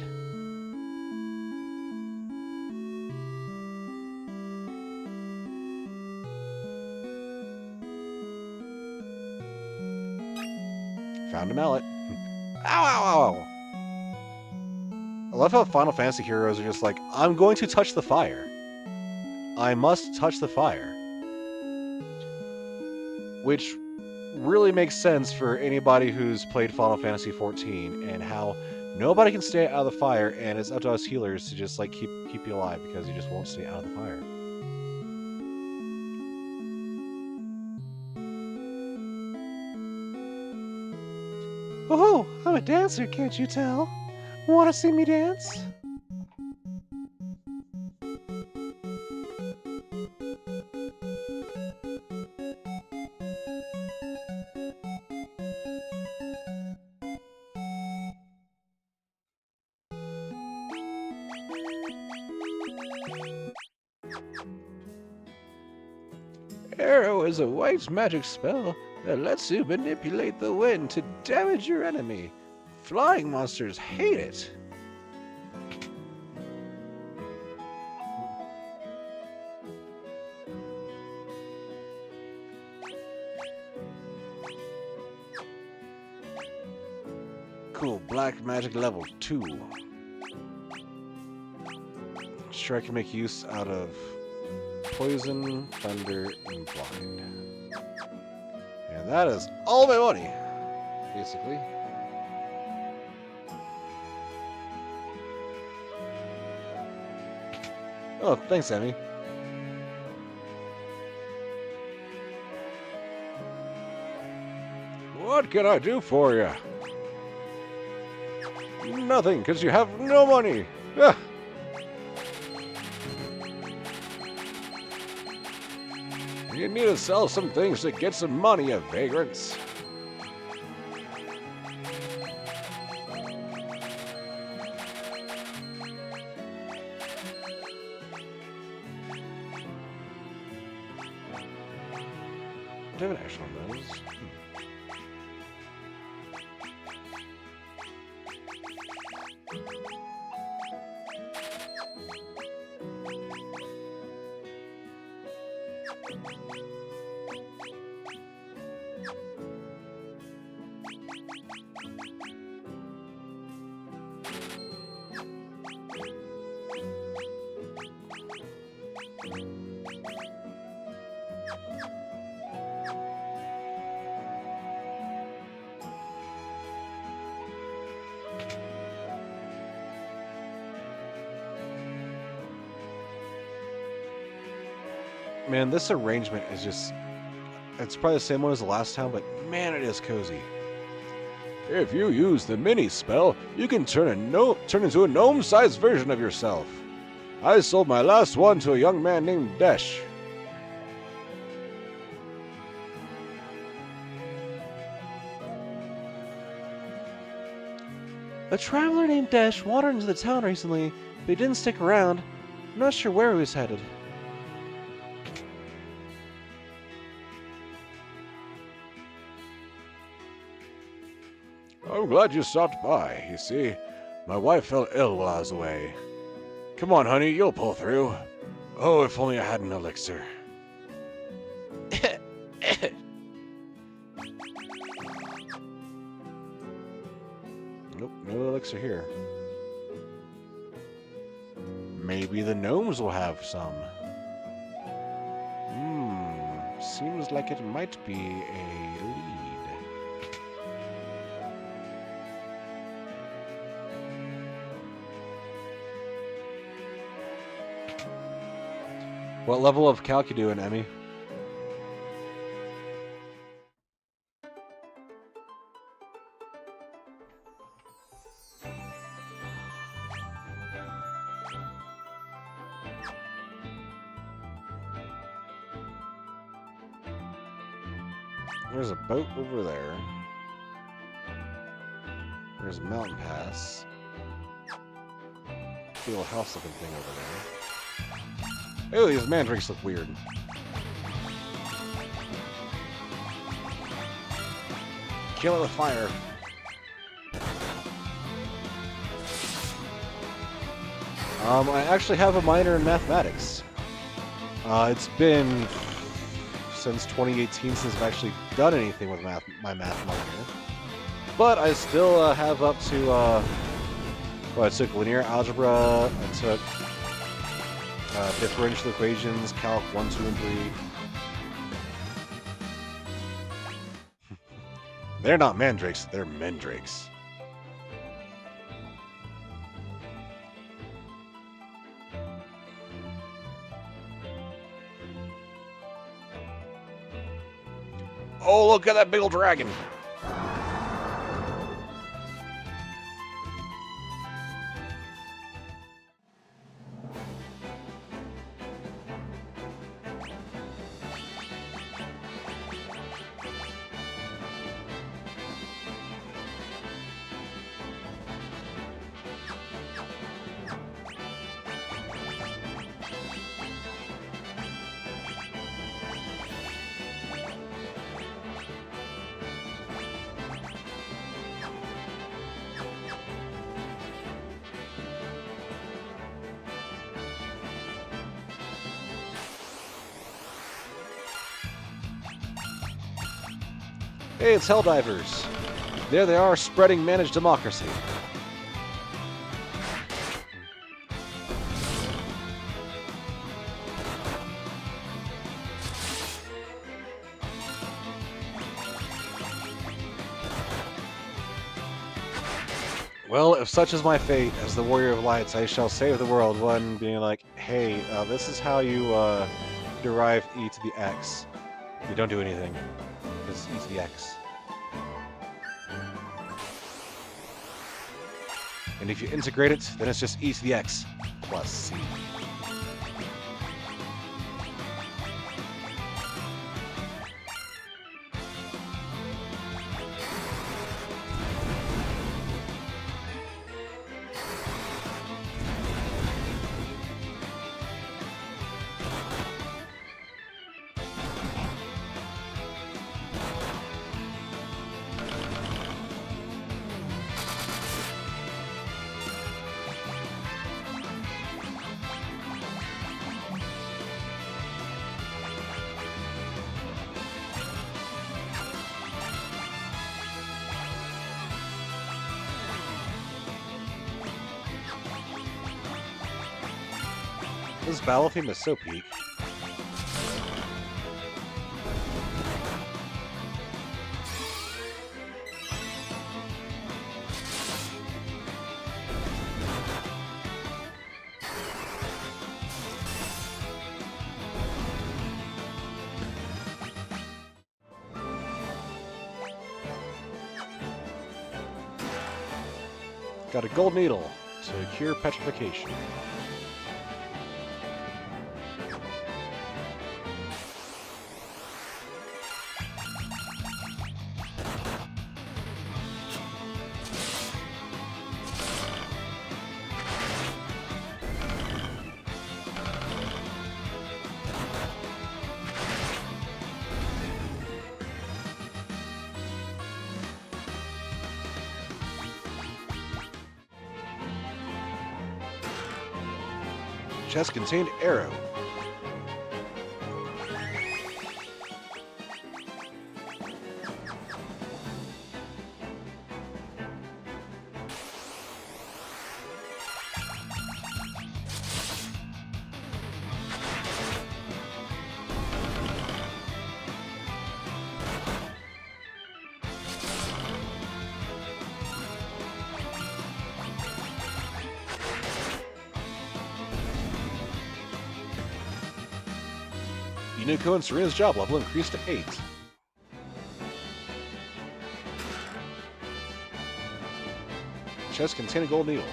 Found a mallet. Ow, ow, ow, ow. I love how Final Fantasy heroes are just like, I'm going to touch the fire. I must touch the fire. Which really makes sense for anybody who's played Final Fantasy XIV and how nobody can stay out of the fire, and it's up to us healers to just like keep you alive because you just won't stay out of the fire. Oh, I'm a dancer, can't you tell? Want to see me dance? Arrow is a white magic spell that lets you manipulate the wind to damage your enemy. Flying monsters hate it. Cool, black magic level 2. Sure, I can make use out of poison, thunder, and blind. And that is all my money, basically. Oh, thanks, Emmy. What can I do for you? Nothing, because you have no money. Ah. You need to sell some things to get some money, you vagrants. Do I have an action on those? Man, this arrangement is just... It's probably the same one as the last time, but man, it is cozy. If you use the mini spell, you can turn into a gnome-sized version of yourself. I sold my last one to a young man named Desh. A traveler named Desh wandered into the town recently, but he didn't stick around. I'm not sure where he was headed. I'm glad you stopped by. You see, my wife fell ill while I was away. Come on, honey, you'll pull through. Oh, if only I had an elixir. Nope, no elixir here. Maybe the gnomes will have some. Seems like it might be a lead. What level of calc you doing, Emmy? There's a boat over there. There's a mountain pass. Big little house looking thing over there. Oh, these mandrakes look weird. Kill it with fire. I actually have a minor in mathematics. It's been since 2018 since I've actually done anything with my math minor. But I still have up to, well, I took linear algebra, I took differential equations, calc 1, 2, and 3. They're not mandrakes, they're mendrakes. Oh, look at that big old dragon. Hey, it's Helldivers. There they are, spreading managed democracy. Well, if such is my fate as the Warrior of Lights, I shall save the world. One being like, hey, this is how you derive e to the x. You don't do anything, because e to the x. And if you integrate it, then it's just e to the x plus c. This battle theme is so peak. Got a gold needle to cure petrification. Chest contained arrow. Unico and Serina's job level increased to 8. Chest containing gold needle.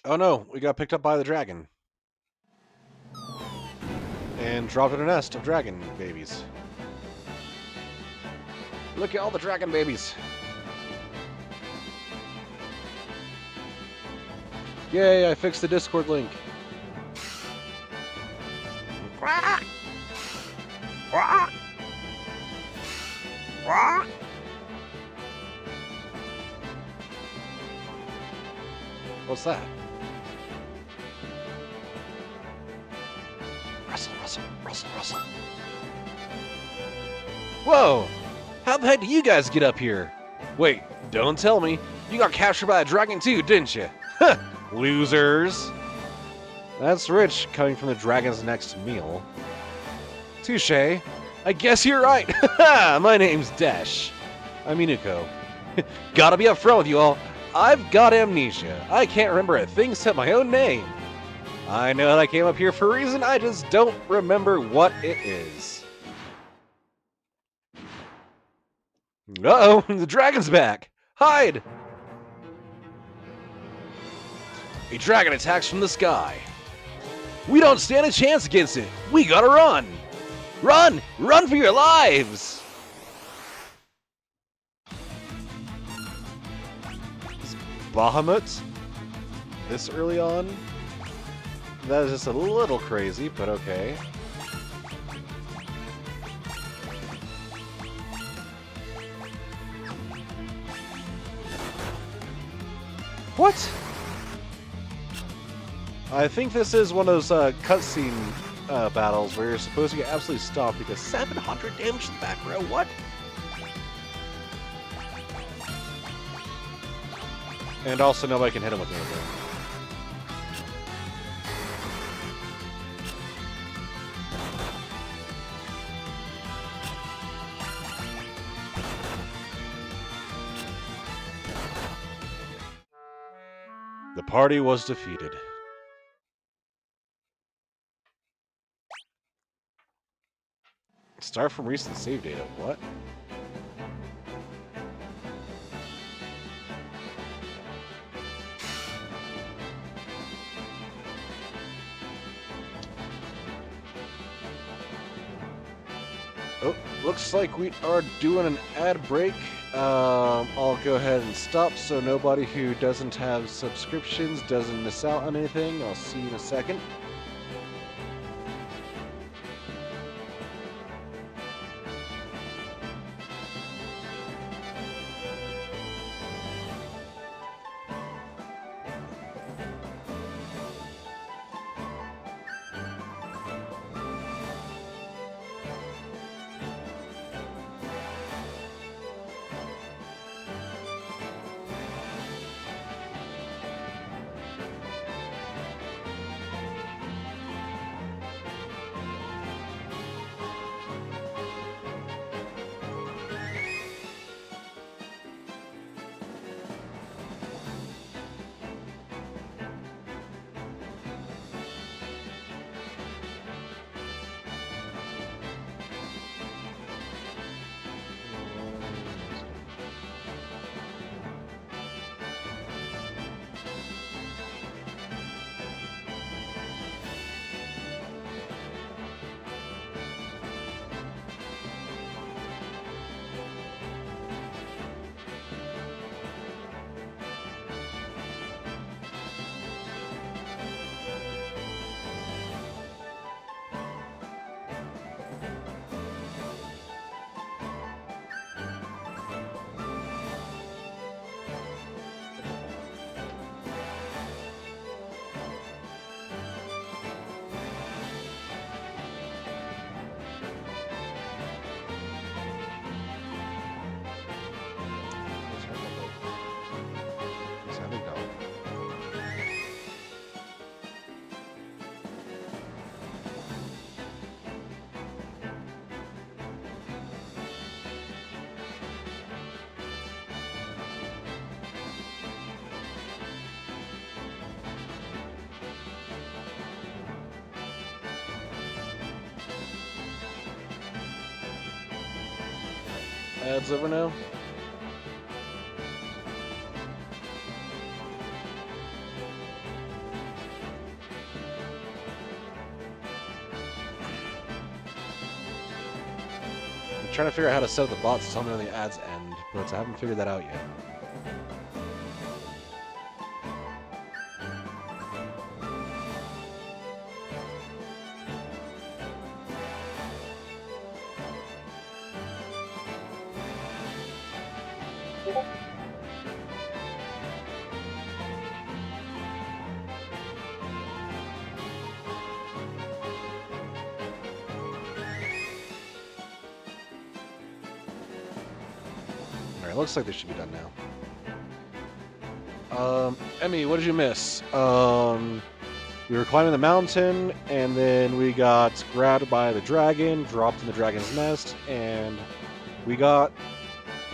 Oh no, we got picked up by the dragon. And dropped in a nest of dragon babies. Look at all the dragon babies. Yay, I fixed the Discord link. Quack! Quack! Quack! What's that? Russell. Whoa! How the heck did you guys get up here? Wait, don't tell me. You got captured by a dragon too, didn't you? Huh! Losers! That's rich, coming from the dragon's next meal. Touché. I guess you're right. My name's Dash. I'm Inuko. Gotta be upfront with you all. I've got amnesia. I can't remember a thing except my own name. I know that I came up here for a reason, I just don't remember what it is. Uh-oh, the dragon's back! Hide! A dragon attacks from the sky. We don't stand a chance against it! We gotta run! Run! Run for your lives! Is Bahamut this early on? That is just a little crazy, but okay. What? I think this is one of those cutscene battles where you're supposed to get absolutely stopped because 700 damage in the back row. What? And also nobody can hit him with anything. The party was defeated. Start from recent save data. What? Oh, looks like we are doing an ad break. I'll go ahead and stop so nobody who doesn't have subscriptions doesn't miss out on anything. I'll see you in a second. Ads over now. I'm trying to figure out how to set up the bots to tell me when the ads end, but I haven't figured that out yet. Alright, looks like they should be done now. Emmy, what did you miss? We were climbing the mountain, and then we got grabbed by the dragon, dropped in the dragon's nest, and we got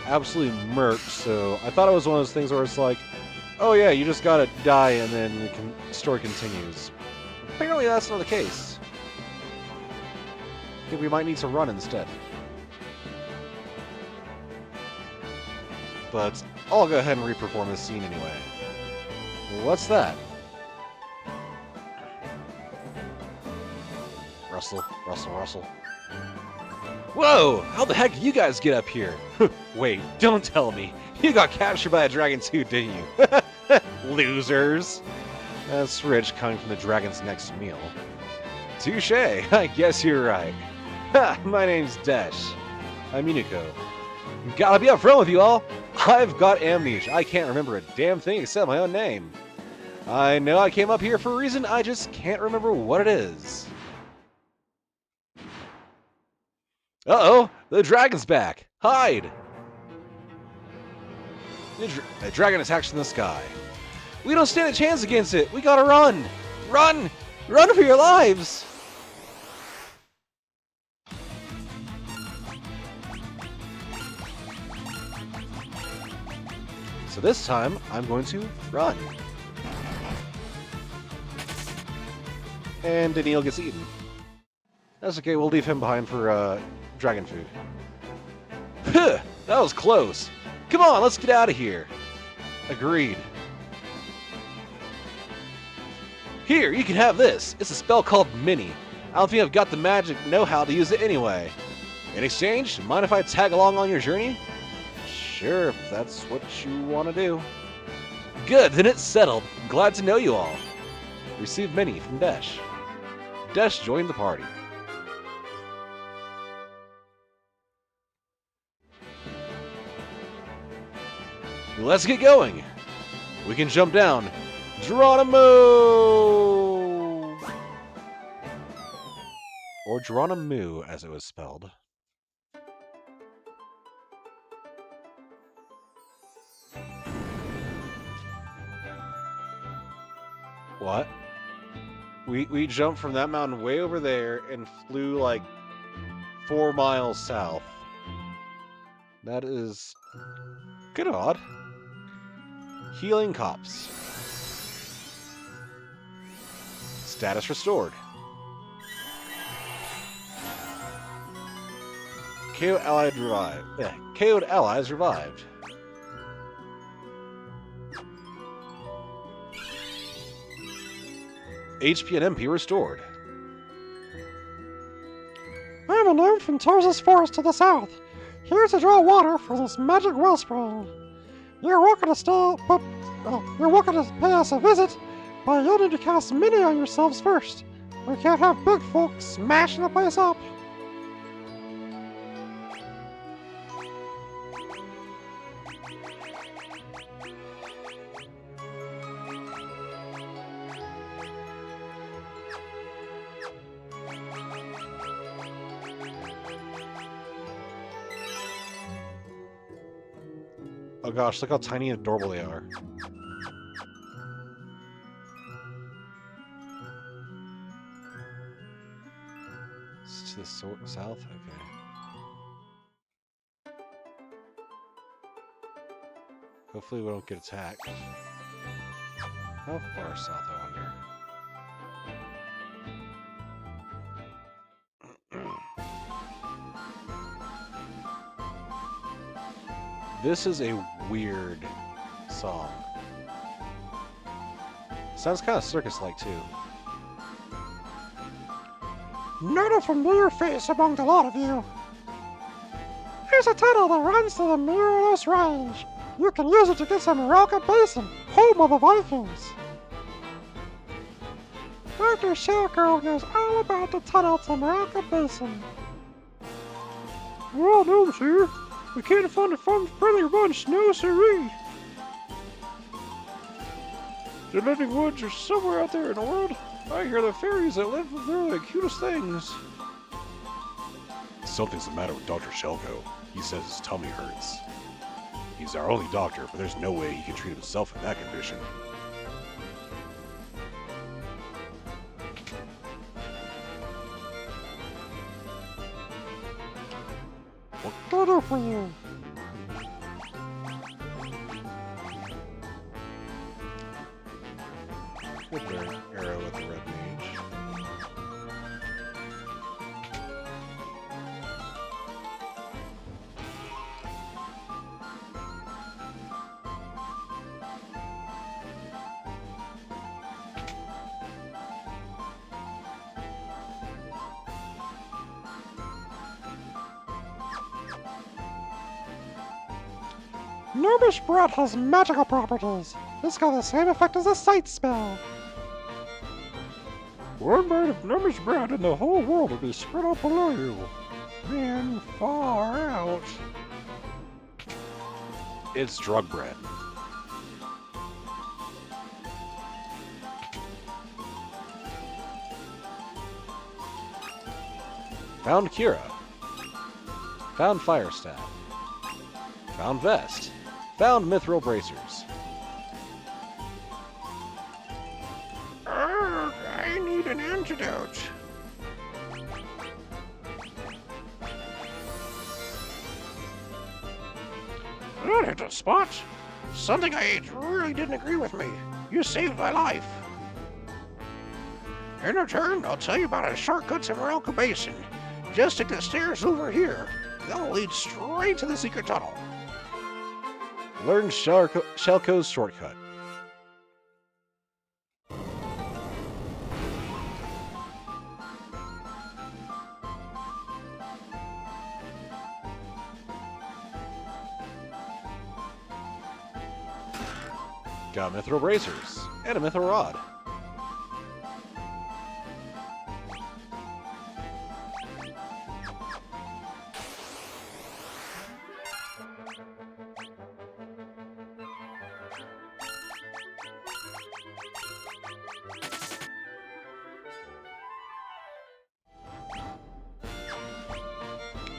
absolutely murked. So I thought it was one of those things where it's like, oh yeah, you just gotta die, and then the story continues. Apparently that's not the case. I think we might need to run instead. But I'll go ahead and reperform this scene anyway. What's that? Rustle, rustle, rustle. Whoa! How the heck did you guys get up here? Wait, don't tell me. You got captured by a dragon too, didn't you? Losers! That's rich coming from the dragon's next meal. Touche! I guess you're right. Ha! My name's Desh. I'm Unico. Gotta be upfront with you all. I've got amnesia. I can't remember a damn thing except my own name. I know I came up here for a reason, I just can't remember what it is. Uh-oh! The dragon's back! Hide! A dragon attacks from the sky. We don't stand a chance against it! We gotta run! Run! Run for your lives! So this time, I'm going to run. And Daniil gets eaten. That's okay, we'll leave him behind for dragon food. Huh, that was close. Come on, let's get out of here. Agreed. Here, you can have this. It's a spell called Mini. I don't think I've got the magic know-how to use it anyway. In exchange, mind if I tag along on your journey? Sure, if that's what you want to do. Good, then it's settled. Glad to know you all. Receive Mini from Desh. Desh joined the party. Let's get going. We can jump down. Geronimo! Or Geronimo, as it was spelled. What? We jumped from that mountain way over there and flew like 4 miles south. That is kind of odd. Healing Cops. Status restored. KO allied revived. KO'd allies revived. HP and MP restored. I'm a gnome from Tarsus Forest to the south, here to draw water for this magic wellspring. You're welcome to pay us a visit, but you'll need to cast Mini on yourselves first. We can't have big folk smashing the place up. Oh gosh, look how tiny and adorable they are. It's to the south? Okay. Hopefully we don't get attacked. How far south, I wonder? This is a weird song. Sounds kind of circus-like, too. Not a familiar face among the lot of you. There's a tunnel that runs to the Miros Range. You can use it to get to Meralka Basin, home of the Vikings. Dr. Shelko knows all about the tunnel to Meralka Basin. Well, no, sir. We can't find a friendly bunch, no siree. The living woods are somewhere out there in the world. I hear the fairies that live there are the cutest things. Something's the matter with Dr. Shelko. He says his tummy hurts. He's our only doctor, but there's no way he can treat himself in that condition. What can I do for you? Good arrow with the red mage. Gnomish bread has magical properties. It's got the same effect as a sight spell. One bite of Gnomish bread and the whole world will be spread out below you. Then far out. It's drug bread. Found Kira. Found Fire Staff. Found Vest. Found Mithril Bracers. I need an antidote. That hit the spot. Something I ate really didn't agree with me. You saved my life. In return, I'll tell you about a shortcut to Meralka Basin. Just take the stairs over here. They'll lead straight to the secret tunnel. Learn Shelko's shortcut. Got Mithril Bracers and a Mithril Rod.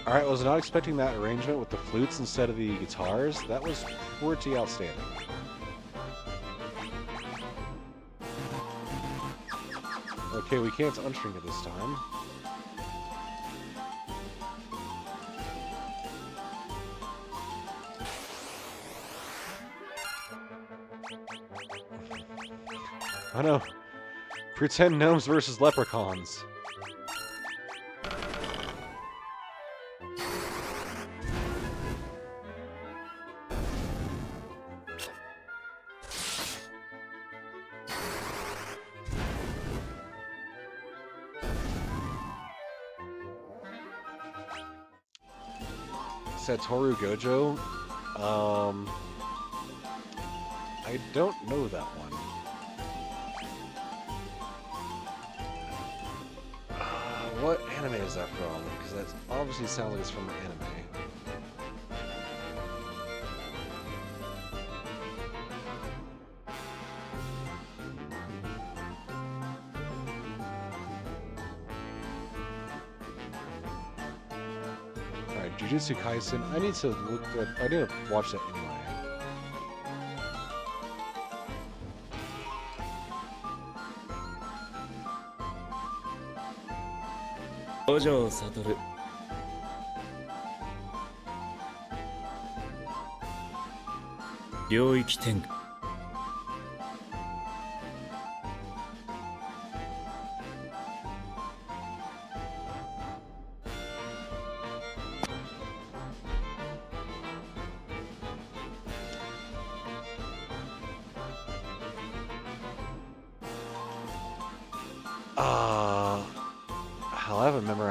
Alright, was not expecting that arrangement with the flutes instead of the guitars. That was pretty outstanding. Okay, we can't unstring it this time. Oh no. Pretend gnomes versus leprechauns. Satoru Gojo? I don't know that one. What anime is that from? Because that obviously sounds like it's from an anime. Alright, Jujutsu Kaisen. I need to look at, I need to watch that anyway. Gojo Satoru. 領域展開 Alright,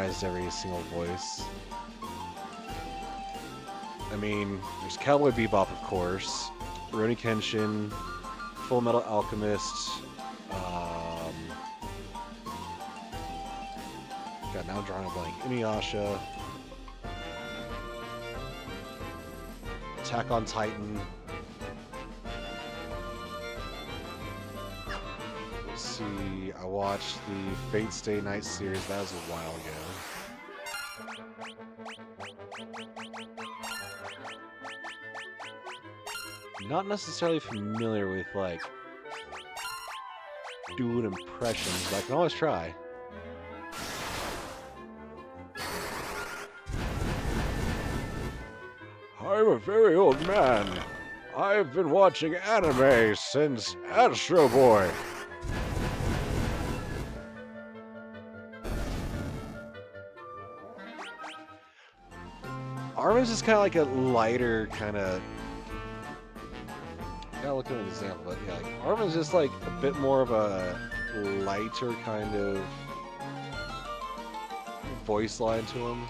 recognized every single voice. I mean, there's Cowboy Bebop, of course, Rurouni Kenshin, Full Metal Alchemist, God, now I'm drawing a blank. Inuyasha, Attack on Titan. Let's see, I watched the Fate Stay Night series, that was a while ago. Not necessarily familiar with, like, doing impressions, but I can always try. I'm a very old man. I've been watching anime since Astro Boy. Armin's is kind of like a lighter kind of. Gotta look at an example, but yeah, like Armin's just like a bit more of a lighter kind of voice line to him.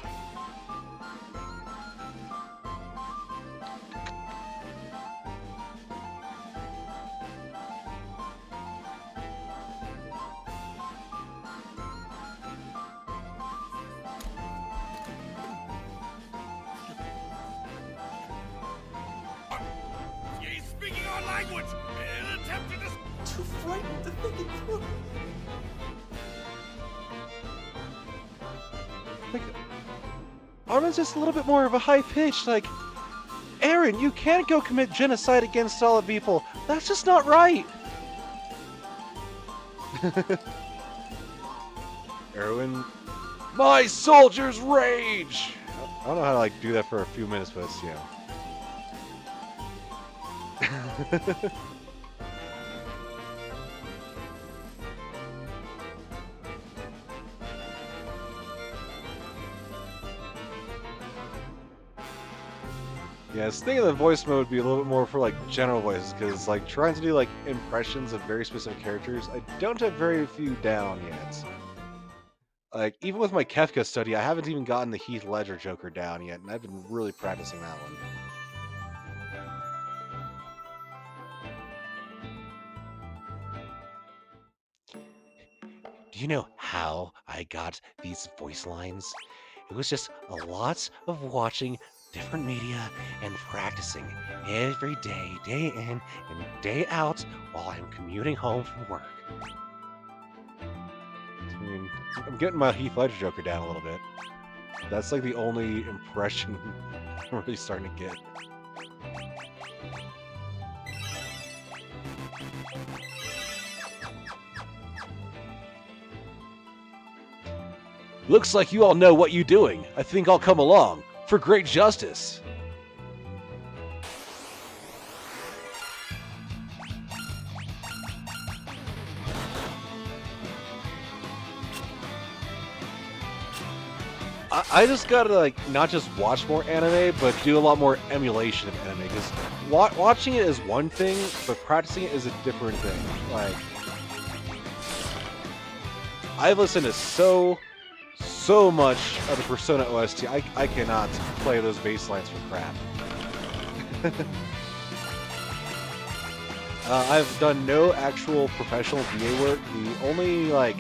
He's speaking our language in an attempt to frighten the thing. Like, Armin's just a little bit more of a high pitch, like, Eren, you can't go commit genocide against all the people. That's just not right. Erwin, my soldiers rage. I don't know how to like do that for a few minutes, but it's, you know. Yeah, I was thinking the voice mode would be a little bit more for like general voices, because like trying to do like impressions of very specific characters, I don't have very few down yet. Like even with my Kefka study, I haven't even gotten the Heath Ledger Joker down yet, and I've been really practicing that one. Do you know how I got these voice lines? It was just a lot of watching different media and practicing every day, day in and day out, while I'm commuting home from work. I mean, I'm getting my Heath Ledger Joker down a little bit. That's like the only impression I'm really starting to get. Looks like you all know what you're doing. I think I'll come along for great justice. I just gotta like not just watch more anime, but do a lot more emulation of anime. Because watching it is one thing, but practicing it is a different thing. Like I've listened to so much of the Persona OST, I cannot play those bass lines for crap. I've done no actual professional VA work. The only like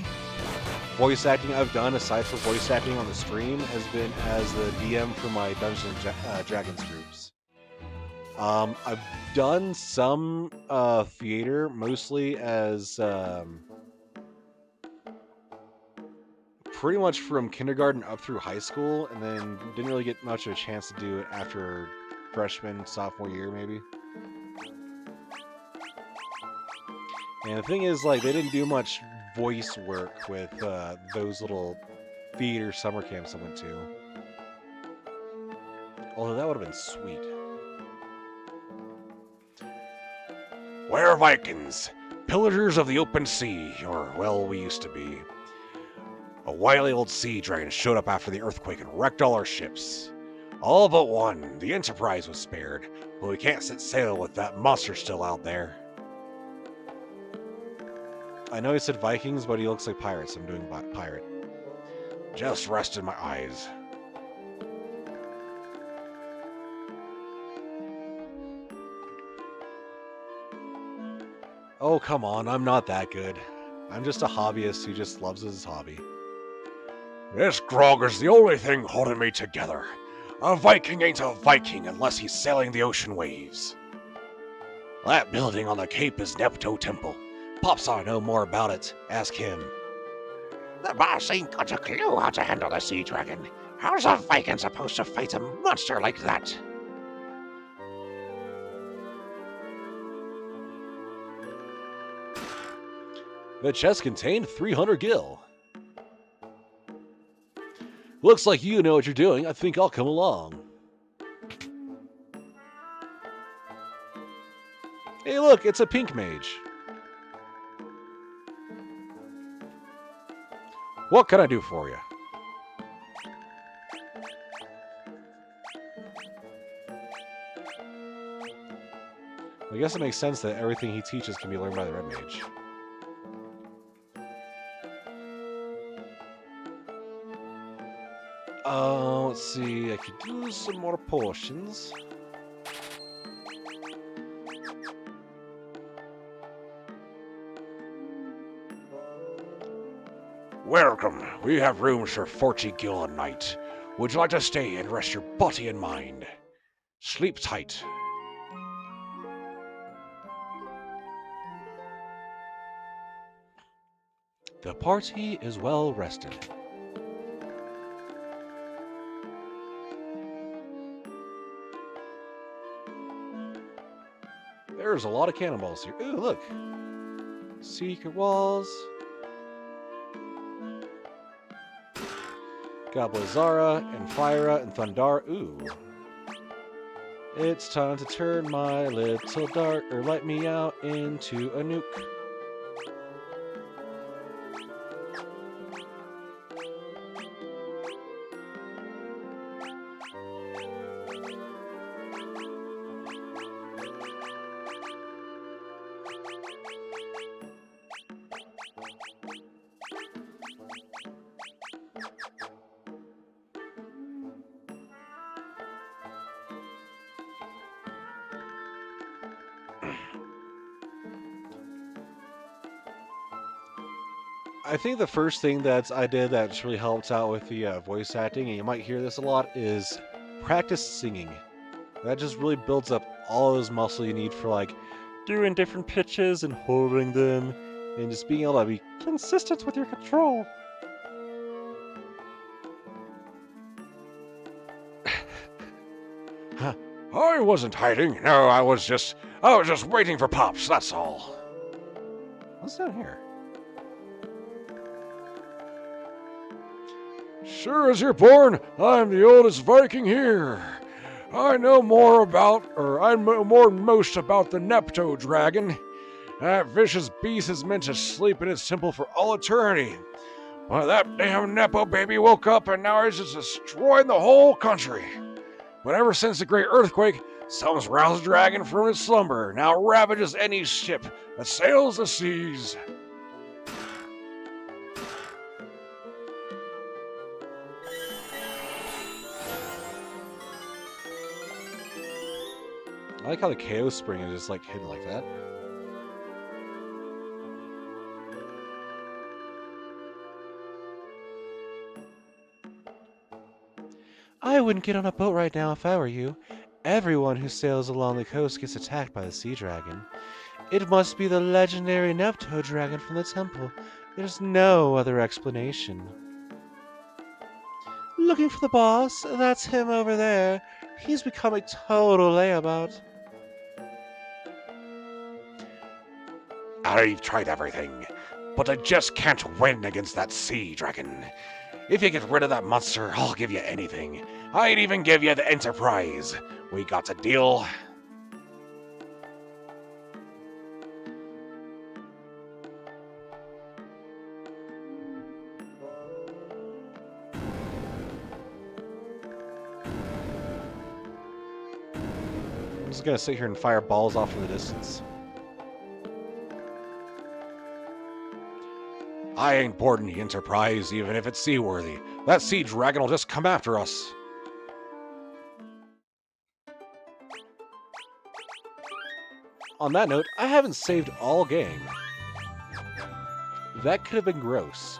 voice acting I've done, aside from voice acting on the stream, has been as the DM for my Dungeons and Dragons groups. I've done some theater, mostly as pretty much from kindergarten up through high school, and then didn't really get much of a chance to do it after freshman, sophomore year, maybe. And the thing is, like, they didn't do much voice work with those little theater summer camps I went to. Although that would have been sweet. We're Vikings, pillagers of the open sea, or, well, we used to be. A wily old sea dragon showed up after the earthquake and wrecked all our ships. All but one, the Enterprise, was spared, but we can't set sail with that monster still out there. I know he said Vikings, but he looks like pirates. I'm doing pirate. Just rested my eyes. Oh, come on, I'm not that good. I'm just a hobbyist who just loves his hobby. This grog is the only thing holding me together. A Viking ain't a Viking unless he's sailing the ocean waves. That building on the cape is Nepto Temple. Pops ought to know more about it. Ask him. The boss ain't got a clue how to handle the sea dragon. How's a Viking supposed to fight a monster like that? The chest contained 300 gil. Looks like you know what you're doing. I think I'll come along. Hey, look, it's a pink mage. What can I do for you? I guess it makes sense that everything he teaches can be learned by the red mage. Let's see, I could do some more potions. Welcome. We have rooms for 40 gil a night. Would you like to stay and rest your body and mind? Sleep tight. The party is well rested. There's a lot of cannonballs here. Ooh, look. Secret walls. Got Blazara and Fyra and Thundar. Ooh. It's time to turn my little dart or light me out into a nuke. I think the first thing that I did that's really helped out with the voice acting, and you might hear this a lot, is practice singing. That just really builds up all those muscle you need for like doing different pitches and holding them, and just being able to be Consistent with your control. I wasn't hiding. No, I was just waiting for Pops, that's all. What's down here? Sure as you're born, I'm the oldest Viking here. I know more than most about the Nepto dragon. That vicious beast is meant to sleep in its temple for all eternity. But that damn Nepo baby woke up and now he's just destroying the whole country. But ever since the great earthquake, someone's roused the dragon from its slumber, now ravages any ship that sails the seas. I like how the Chaos Spring is just like hidden like that. I wouldn't get on a boat right now if I were you. Everyone who sails along the coast gets attacked by the sea dragon. It must be the legendary Nepto dragon from the temple. There's no other explanation. Looking for the boss? That's him over there. He's become a total layabout. I've tried everything, but I just can't win against that sea dragon. If you get rid of that monster, I'll give you anything. I'd even give you the Enterprise. We got a deal. I'm just gonna sit here and fire balls off in the distance. I ain't boarding the Enterprise, even if it's seaworthy. That sea dragon will just come after us. On that note, I haven't saved all game. That could have been gross.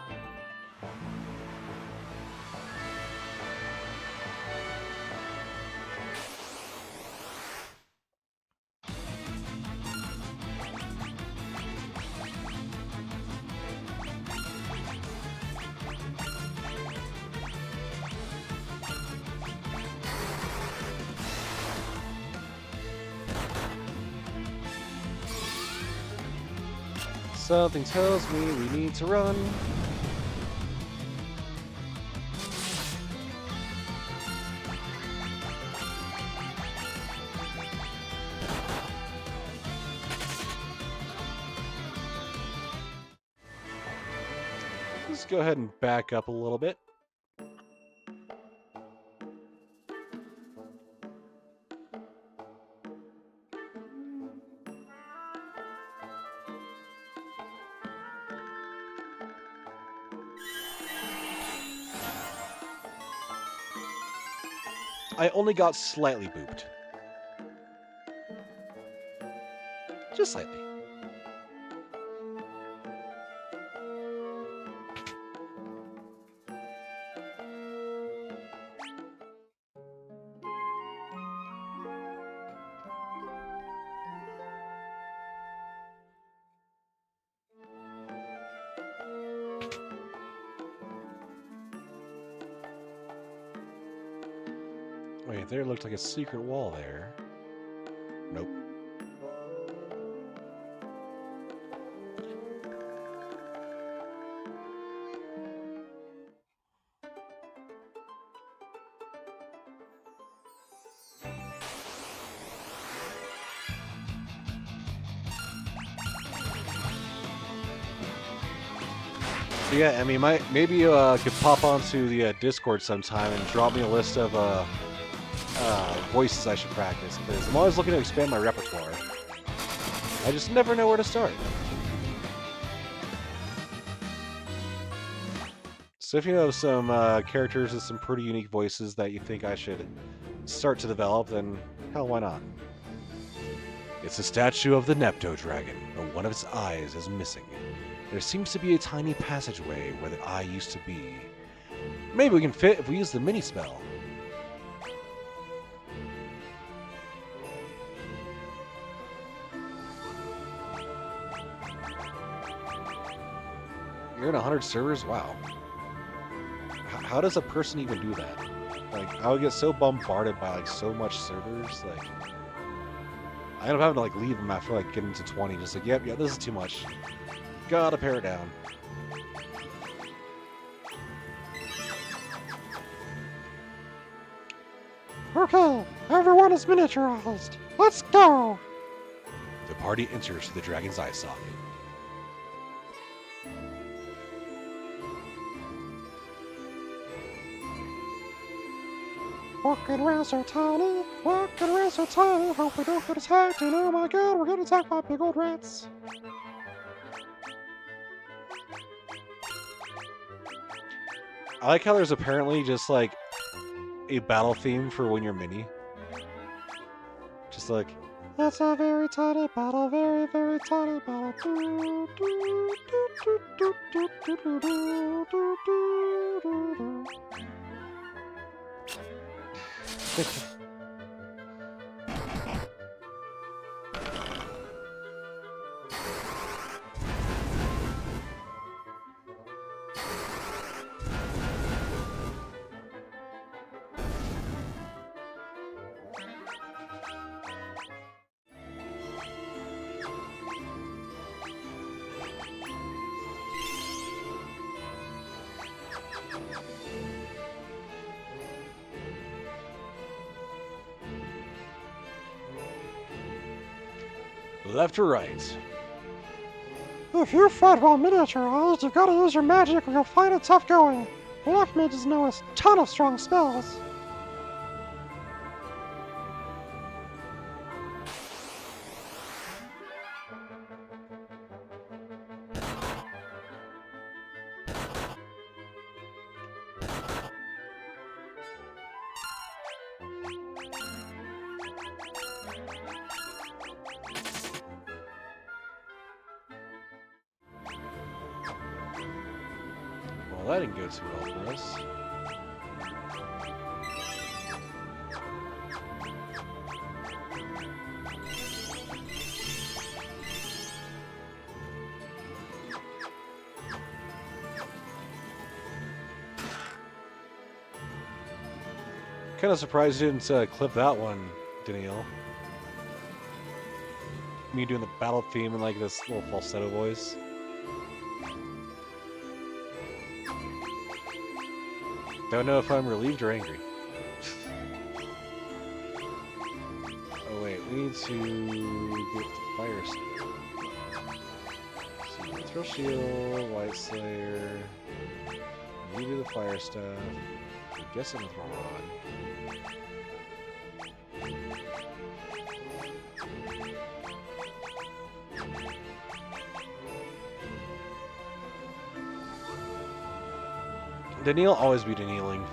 Something tells me we need to run. Let's go ahead and back up a little bit. I only got slightly booped. Just slightly. Wait, there looked like a secret wall there. Nope. So yeah, I mean, maybe you could pop onto the Discord sometime and drop me a list of voices I should practice, because I'm always looking to expand my repertoire. I just never know where to start. So if you know some characters with some pretty unique voices that you think I should start to develop, then hell, why not? It's a statue of the Nepto dragon, but one of its eyes is missing. There seems to be a tiny passageway where the eye used to be. Maybe we can fit if we use the mini spell. You're in 100 servers? Wow. How does a person even do that? Like, I would get so bombarded by, like, so much servers, like... I end up having to, like, leave them after, like, getting to 20, just like, yep, this is too much. Gotta pare it down. Okay, everyone is miniaturized. Let's go! The party enters the dragon's eye socket. Walking around so tiny, hope we don't get attacked, and oh my god, we're getting attacked by big old rats. I like how there's apparently just, like, a battle theme for when you're mini. Just like... It's a very tiny battle, very, very tiny battle. Left or right? If you fight while miniaturized, you've got to use your magic or you'll find it tough going. Black mages know a ton of strong spells. that didn't go too well for us. Kind of surprised you didn't clip that one, Danielle. Me doing the battle theme in like this little falsetto voice. Don't know if I'm relieved or angry. Oh wait, we need to get the fire stuff. So throw shield, white slayer. You do the fire stuff. I guess I'm gonna throw rod. Danielle always be Danieling.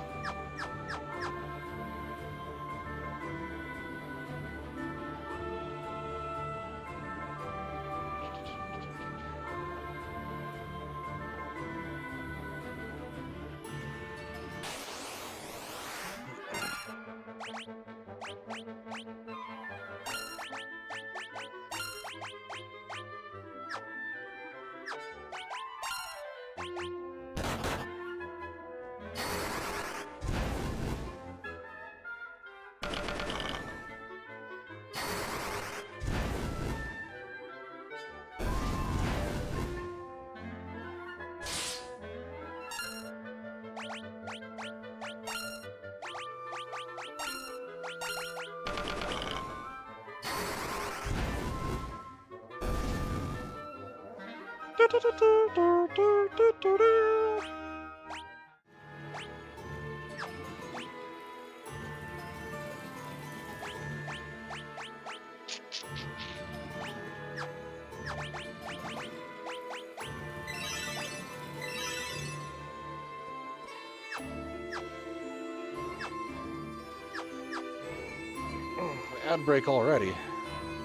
Ad break already.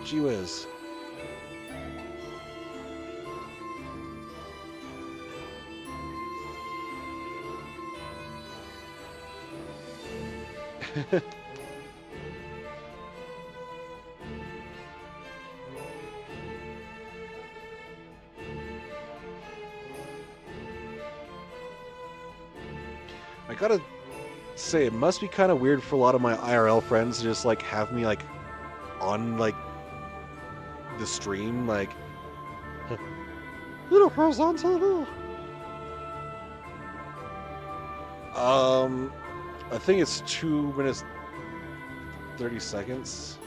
Gee whiz. I gotta say, it must be kind of weird for a lot of my IRL friends to just like have me like on like the stream, like Unicorns on TV. I think it's 2 minutes 30 seconds.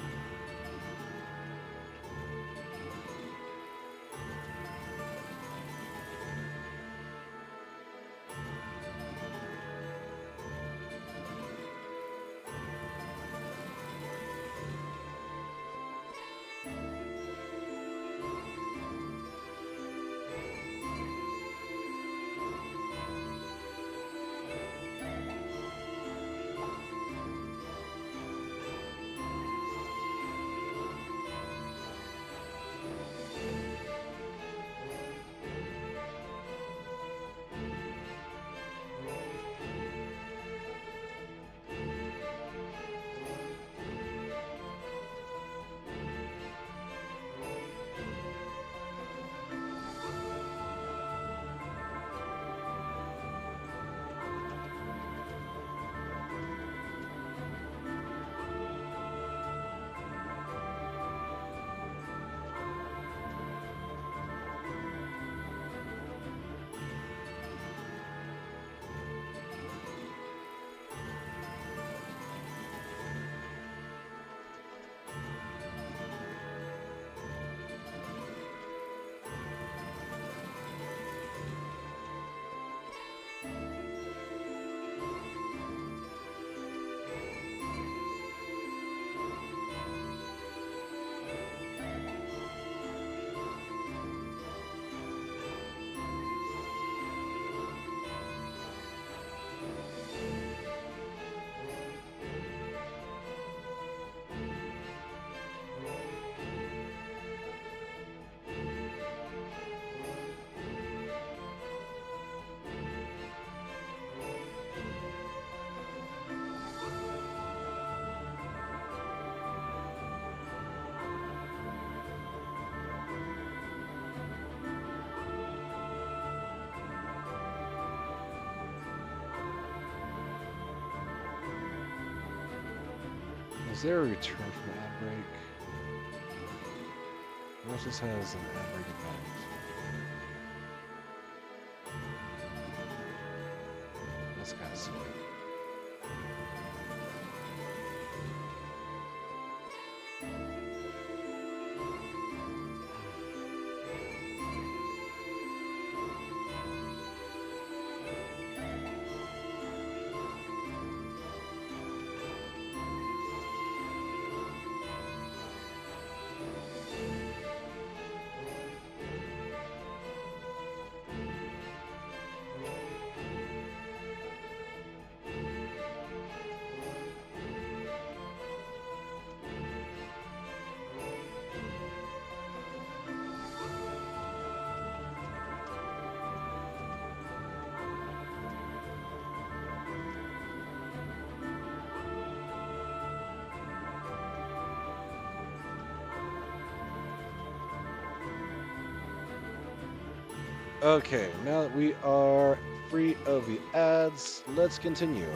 Is there a return from ad break? What else has an ad break event? That's kind of silly. Okay, now that we are free of the ads, let's continue.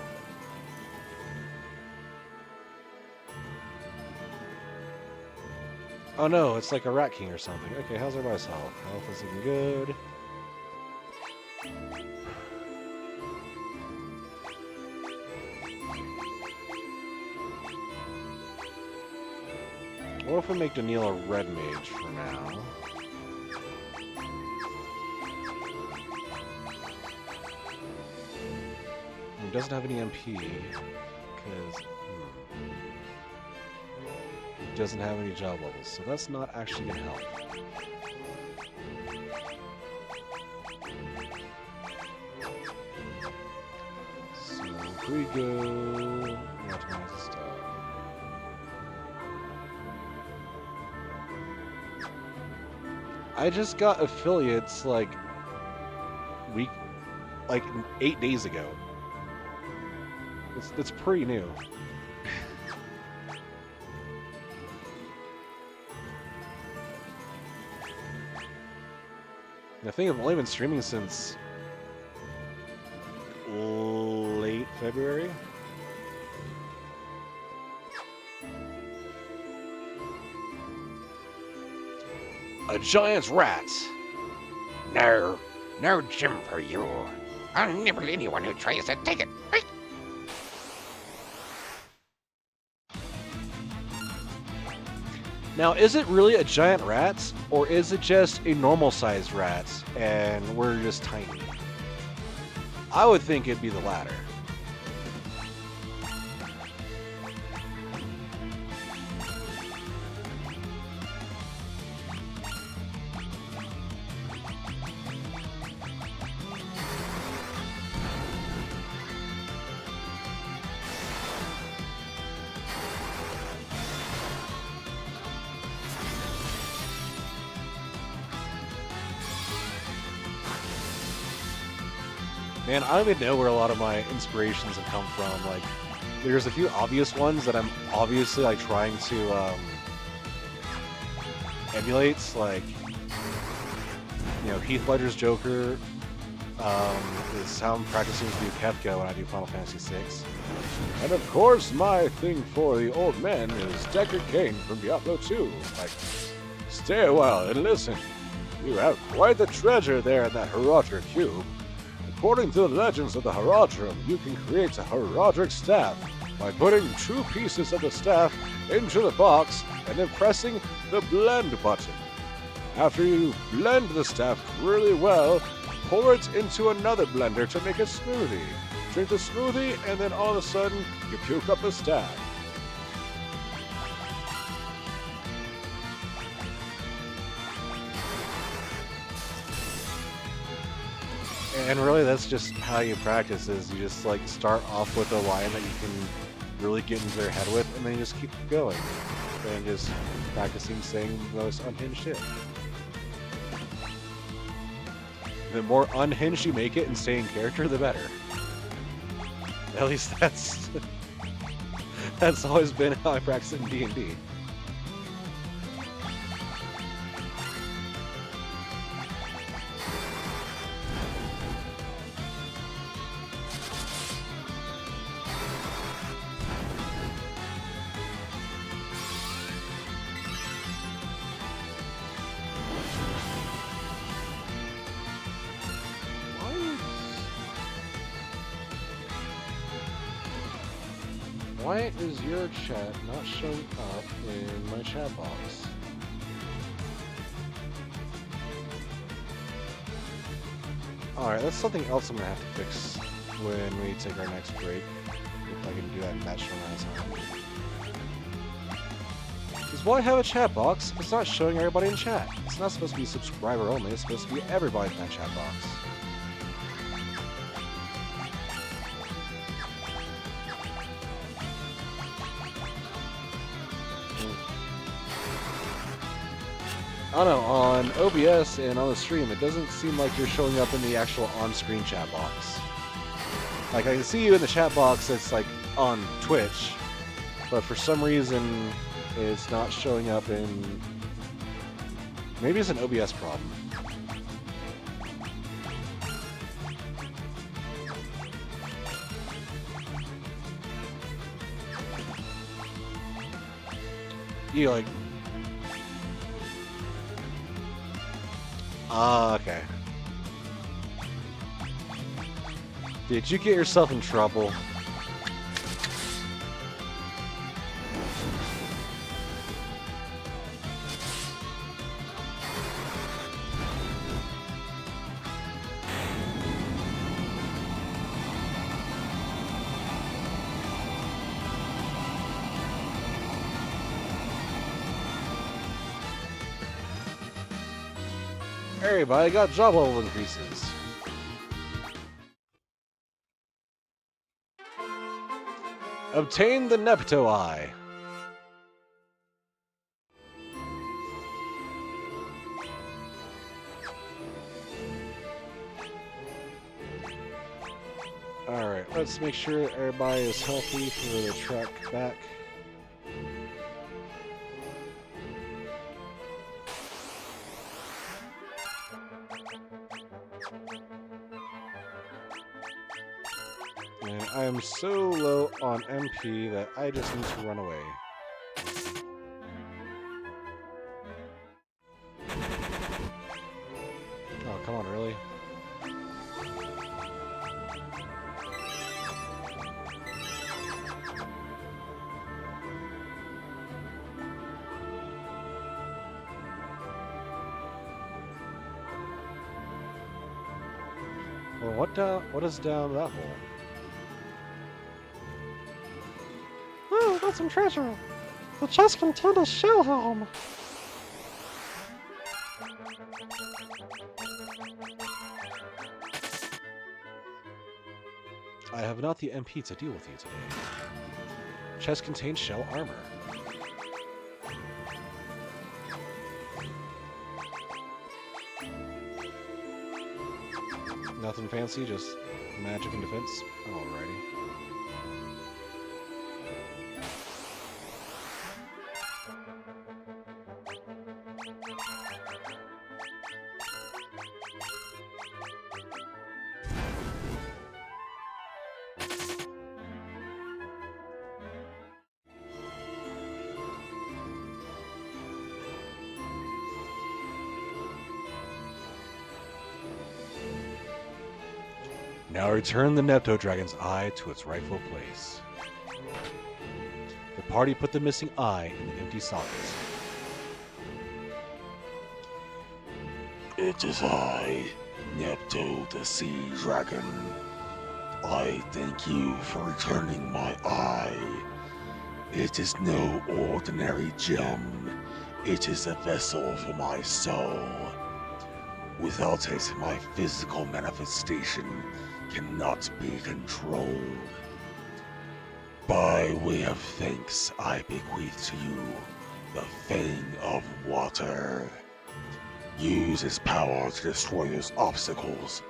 Oh no, it's like a Rat King or something. Okay, how's everybody's health? Health is looking good. What if we make Daniil a red mage for now? He doesn't have any MP, because he doesn't have any job levels, so that's not actually going to help. So if we go optimize the stuff. I just got affiliates like 8 days ago. It's pretty new. I think I've only been streaming since late February. A giant rat. No, no gem for you. I'll nibble anyone who tries to take it. Right? Now, is it really a giant rat, or is it just a normal-sized rat, and we're just tiny? I would think it'd be the latter. Man, I don't even know where a lot of my inspirations have come from. Like, there's a few obvious ones that I'm obviously like trying to emulate, like, you know, Heath Ledger's Joker is how I'm practicing to do Kefka when I do Final Fantasy VI. And of course, my thing for the old men is Deckard Cain from Diablo 2. Like, stay a while and listen. You have quite the treasure there in that Haradrim cube. According to the legends of the Haradrim, you can create a Haradrim staff by putting 2 pieces of the staff into the box and then pressing the blend button. After you blend the staff really well, pour it into another blender to make a smoothie. Drink the smoothie, and then all of a sudden, you puke up the staff. And really, that's just how you practice, is you just like start off with a line that you can really get into their head with, and then you just keep going. And just practicing saying the most unhinged shit. The more unhinged you make it and stay in character, the better. At least that's always been how I practice in D&D. Why is your chat not showing up in my chat box? Alright, that's something else I'm gonna have to fix when we take our next break. If I can do that in that short amount of time. Because why have a chat box if it's not showing everybody in chat? It's not supposed to be subscriber only, it's supposed to be everybody in that chat box. I don't know, on OBS and on the stream, it doesn't seem like you're showing up in the actual on-screen chat box. Like, I can see you in the chat box that's, like, on Twitch, but for some reason, it's not showing up in... Maybe it's an OBS problem. You, like... Ah, okay. Did you get yourself in trouble? Everybody got job level increases. Obtain the Nepto Eye. Alright, let's make sure everybody is healthy for the trek back. And I am so low on MP that I just need to run away. Oh, come on, really? Well, what is down that hole? Oh, got some treasure. The chest contained a shell helm. I have not the MP to deal with you today. Chest contains shell armor. Nothing fancy, just magic and defense. Alrighty. Now return the Nepto Dragon's eye to its rightful place. The party put the missing eye in the empty socket. It is I, Nepto the Sea Dragon. I thank you for returning my eye. It is no ordinary gem. It is a vessel for my soul. Without it, my physical manifestation cannot be controlled. By way of thanks, I bequeath to you the Fang of Water. Use its power to destroy those obstacles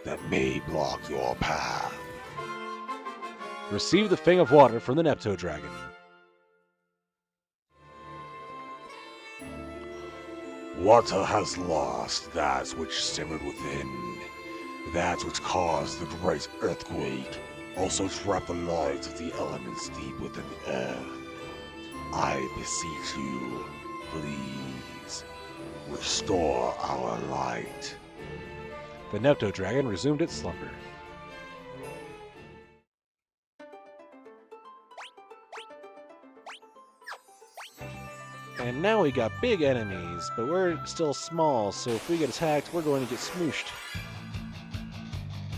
that may block your path. Receive the Fang of Water from the Nepto Dragon. Water has lost that which simmered within, that which caused the great earthquake, also trapped the light of the elements deep within the earth. I beseech you, please, restore our light. The Nepto Dragon resumed its slumber. And now we got big enemies, but we're still small, so if we get attacked, we're going to get smooshed.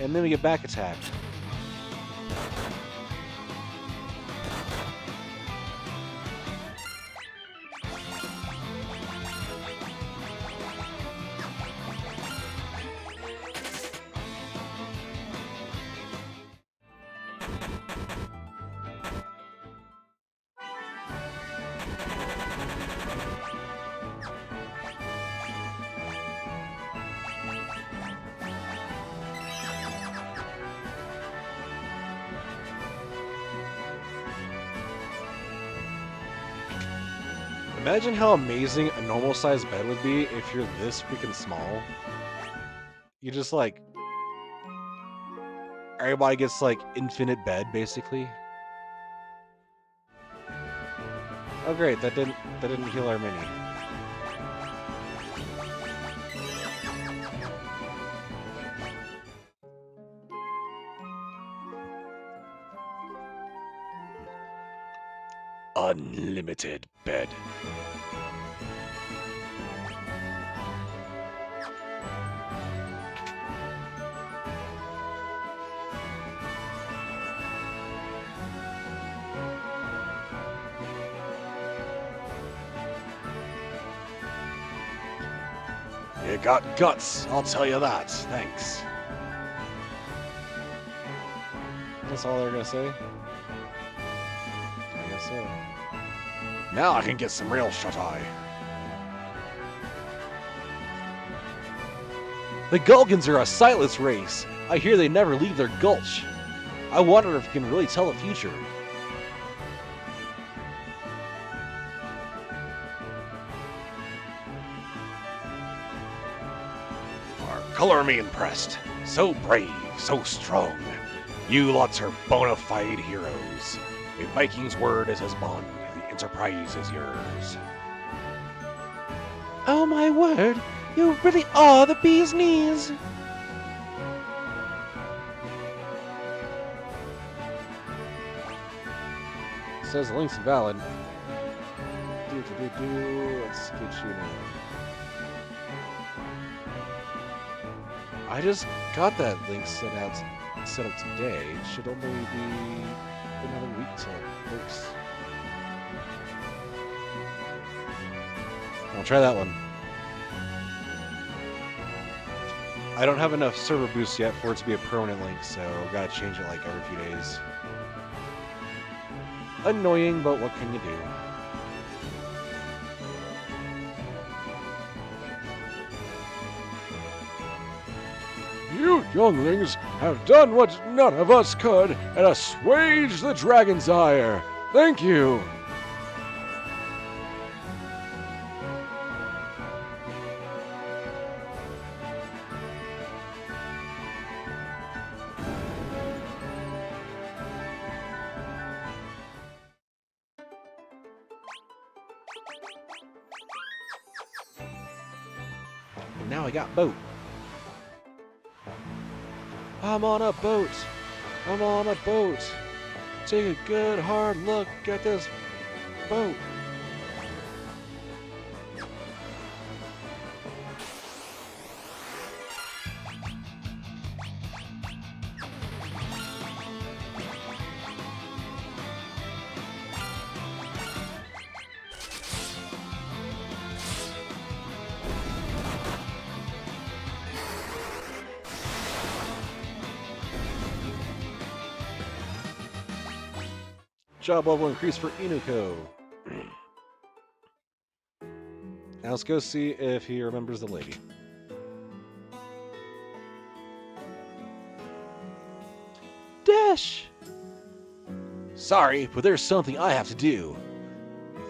And then we get back attacked. Imagine how amazing a normal sized bed would be if you're this freaking small. You just like everybody gets like infinite bed basically. Oh great, that didn't heal our mini. Unlimited bed. You got guts, I'll tell you that. Thanks. That's all they're gonna say? I guess so. Now I can get some real shut-eye. The Gulgans are a sightless race. I hear they never leave their gulch. I wonder if you can really tell the future. Color me impressed. So brave, so strong. You lots are bona fide heroes. A Viking's word is his bond. The Enterprise is yours. Oh my word, you really are the bee's knees. Says the link's invalid. Let's get you in. I just got that link set up today. It should only be another week till it works. I'll try that one. I don't have enough server boosts yet for it to be a permanent link, so I've got to change it like every few days. Annoying, but what can you do? You younglings have done what none of us could and assuaged the dragon's ire. Thank you. And now I got boat. I'm on a boat. I'm on a boat. Take a good hard look at this boat. Job level increase for Inuko. Now let's go see if he remembers the lady. Dash! Sorry, but there's something I have to do.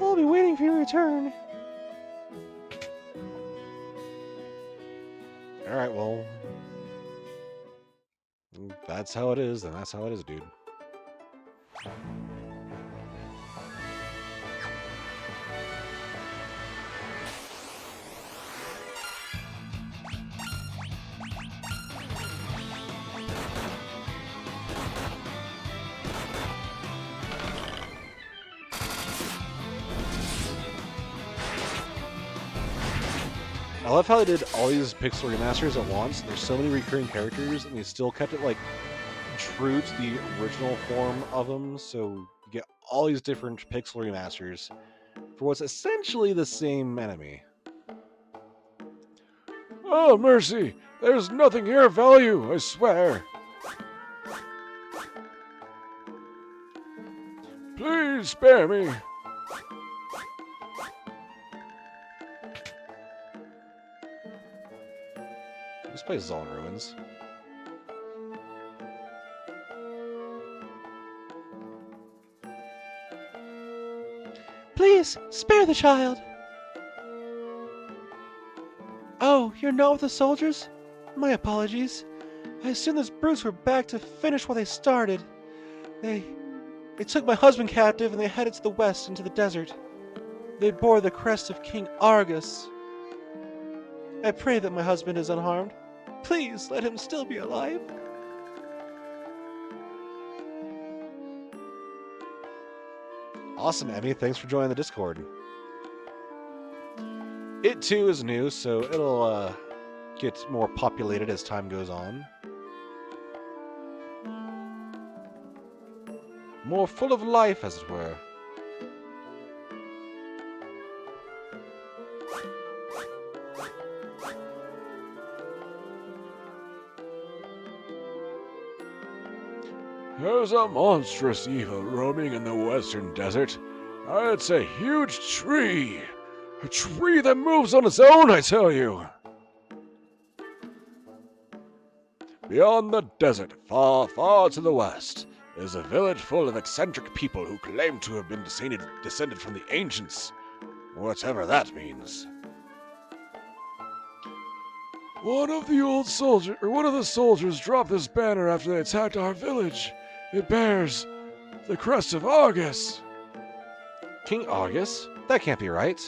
I'll be waiting for your return. Alright, well. That's how it is, then that's how it is, dude. I love how they did all these pixel remasters at once. There's so many recurring characters, and they still kept it like true to the original form of them. So you get all these different pixel remasters for what's essentially the same enemy. Oh, mercy! There's nothing here of value, I swear. Please spare me. This place is all in ruins. Please, spare the child. Oh, you're not with the soldiers? My apologies. I assumed those brutes were back to finish what they started. They took my husband captive and they headed to the west into the desert. They bore the crest of King Argus. I pray that my husband is unharmed. Please let him still be alive. Awesome, Emmy. Thanks for joining the Discord. It too is new, so it'll get more populated as time goes on. More full of life, as it were. There's a monstrous evil roaming in the western desert. It's a huge tree. A tree that moves on its own, I tell you. Beyond the desert, far, far to the west, is a village full of eccentric people who claim to have been descended from the ancients, whatever that means. One of the soldiers dropped this banner after they attacked our village. It bears the crest of Argus. King Argus? That can't be right.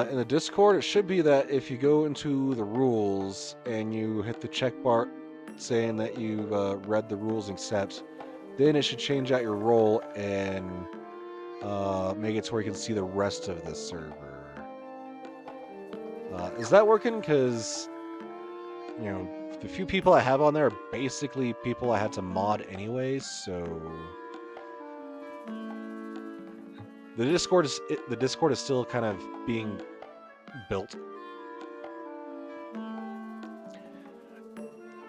In the Discord, it should be that if you go into the rules and you hit the check bar saying that you've read the rules and accept, then it should change out your role and make it to where you can see the rest of the server. Is that working? Because, you know, the few people I have on there are basically people I had to mod anyway, so... The Discord is still kind of being built.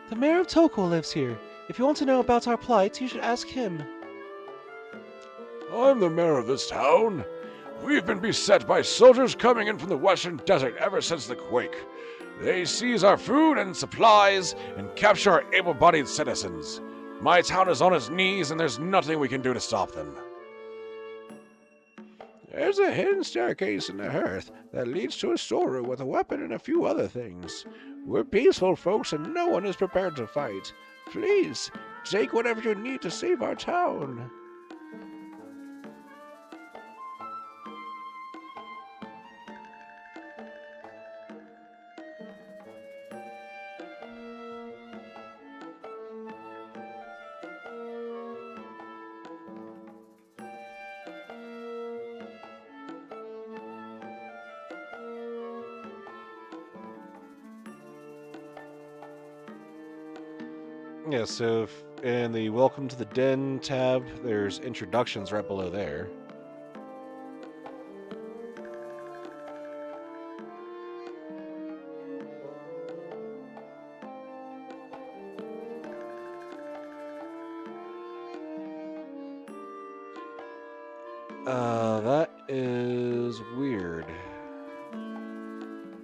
The mayor of Toko lives here. If you want to know about our plight, you should ask him. I'm the mayor of this town. We've been beset by soldiers coming in from the western desert ever since the quake. They seize our food and supplies and capture our able-bodied citizens. My town is on its knees and there's nothing we can do to stop them. There's a hidden staircase in the hearth that leads to a storeroom with a weapon and a few other things. We're peaceful folks and no one is prepared to fight. Please, take whatever you need to save our town. Yeah, so in the Welcome to the Den tab, there's introductions right below there. That is weird.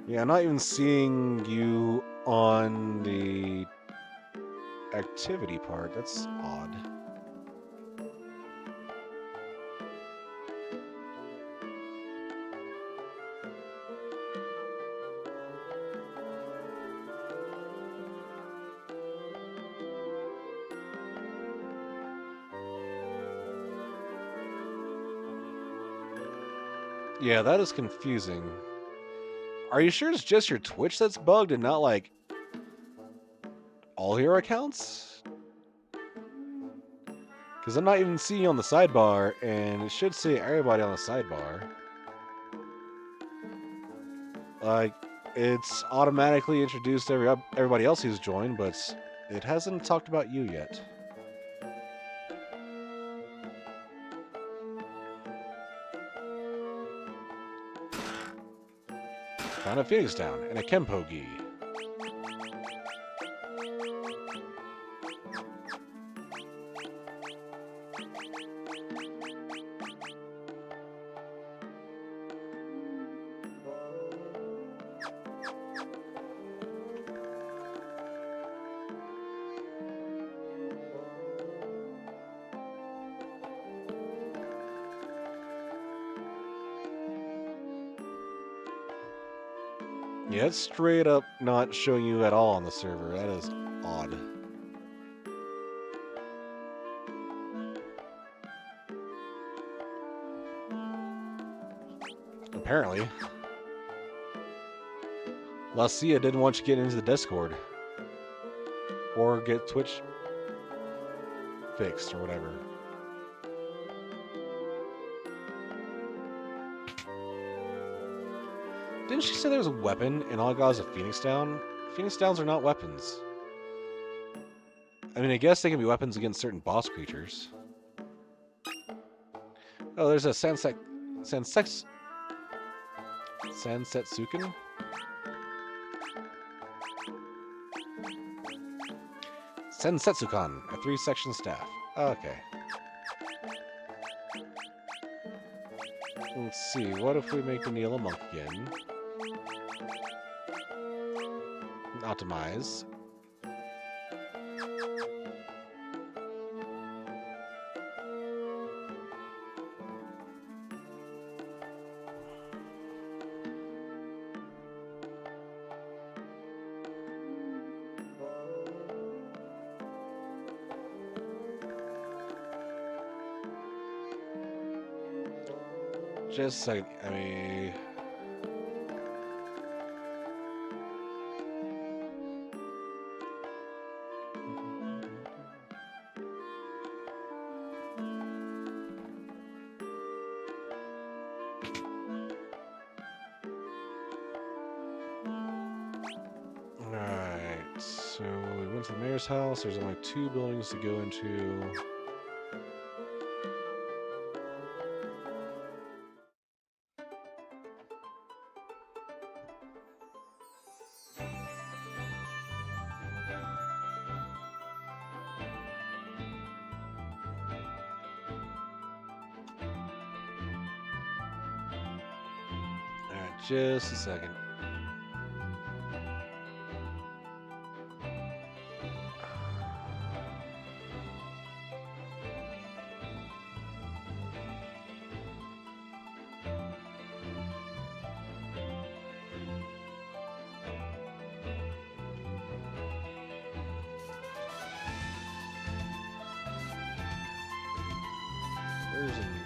Yeah, I'm not even seeing you on the activity part. That's odd. Yeah, that is confusing. Are you sure it's just your Twitch that's bugged and not like all your accounts? Because I'm not even seeing you on the sidebar, and it should say everybody on the sidebar. Like, it's automatically introduced everybody else who's joined, but it hasn't talked about you yet. Found a Phoenix Down and a Kempo Gi. Yeah, it's straight up not showing you at all on the server. That is odd. Apparently. Lacia didn't want you to get into the Discord. Or get Twitch fixed or whatever. Didn't she say there was a weapon and all I got was a Phoenix Down? Phoenix Downs are not weapons. I mean, I guess they can be weapons against certain boss creatures. Oh, there's a Sansetsuken? Sensetsukan, a 3-section staff. Okay. Let's see, what if we make Neil a monk again? Optimize. Just a second. I mean, alright, so we went to the mayor's house. There's only 2 buildings to go into. Just a second. Where's a new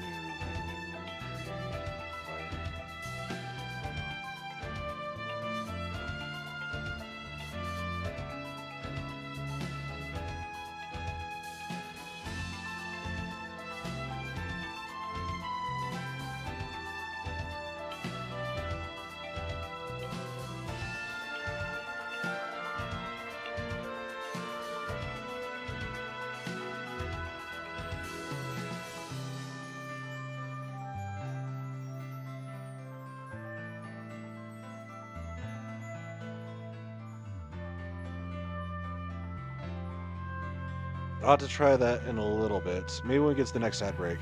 I'll have to try that in a little bit. Maybe when we get to the next ad break.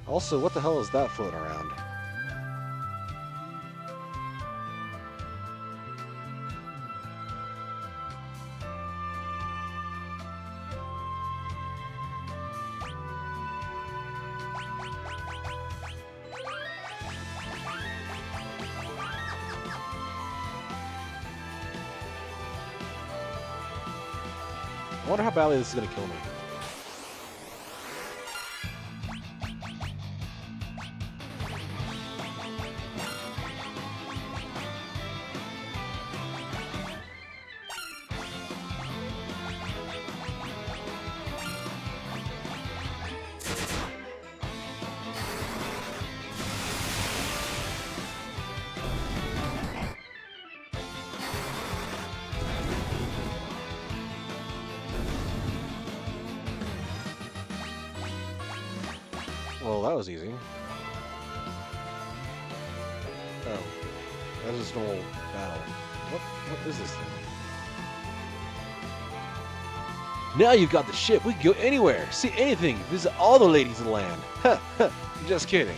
Also, what the hell is that floating around? I wonder how badly this is going to kill me. Well, that was easy. Oh, that's just normal battle. What is this thing? Now you've got the ship. We can go anywhere, see anything, visit all the ladies of the land. Ha ha. Just kidding.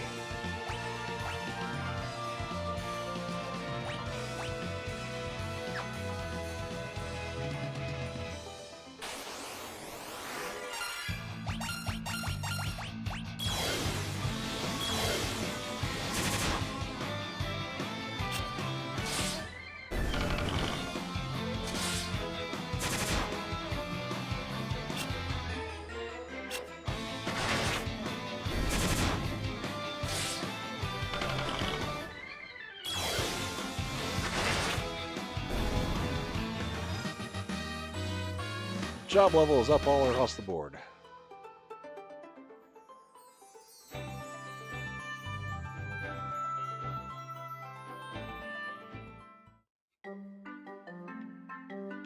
Job level is up all across the board.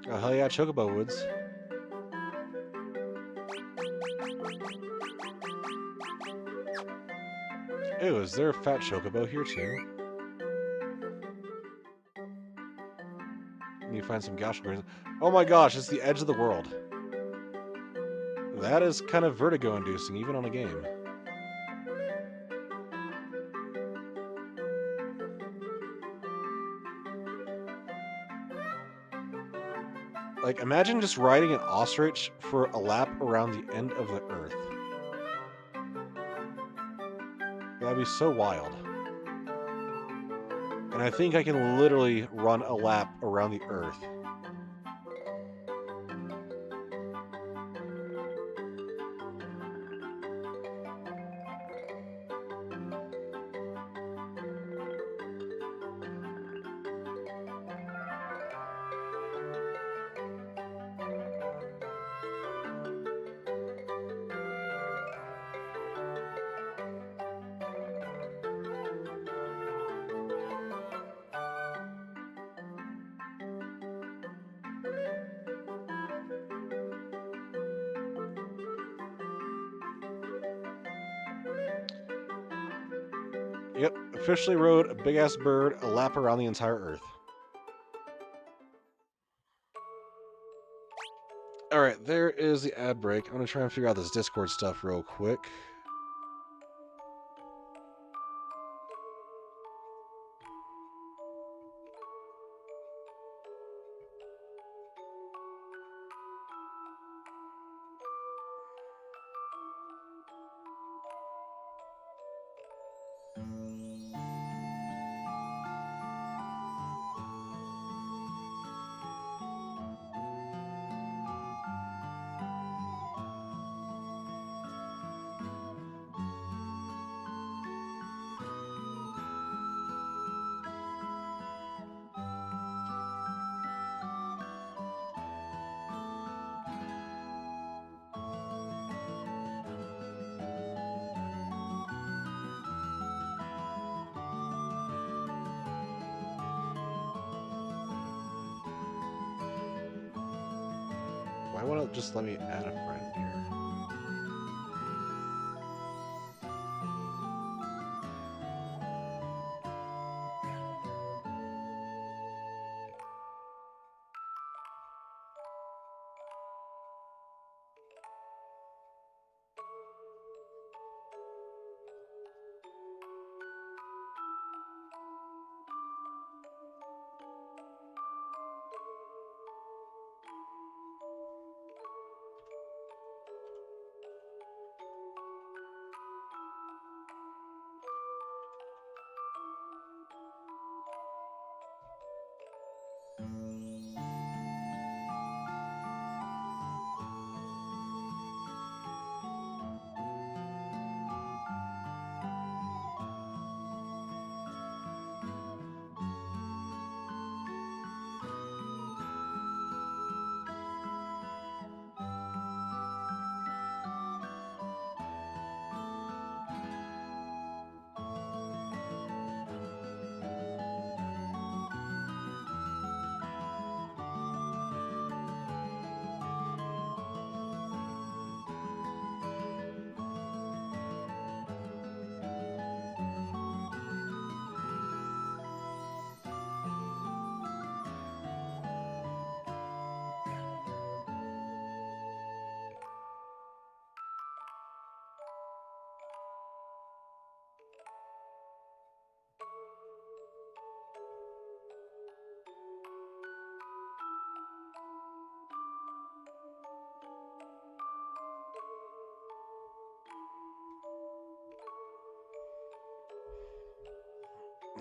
Oh, hell yeah, Chocobo Woods. Ew, is there a fat Chocobo here too? Need to find some Gaucho Greens. Oh my gosh, it's the edge of the world. That is kind of vertigo-inducing, even on a game. Like, imagine just riding an ostrich for a lap around the end of the Earth. That'd be so wild. And I think I can literally run a lap around the Earth. Yep, officially rode a big-ass bird a lap around the entire Earth. Alright, there is the ad break. I'm gonna try and figure out this Discord stuff real quick. Why won't it just let me add a friend here?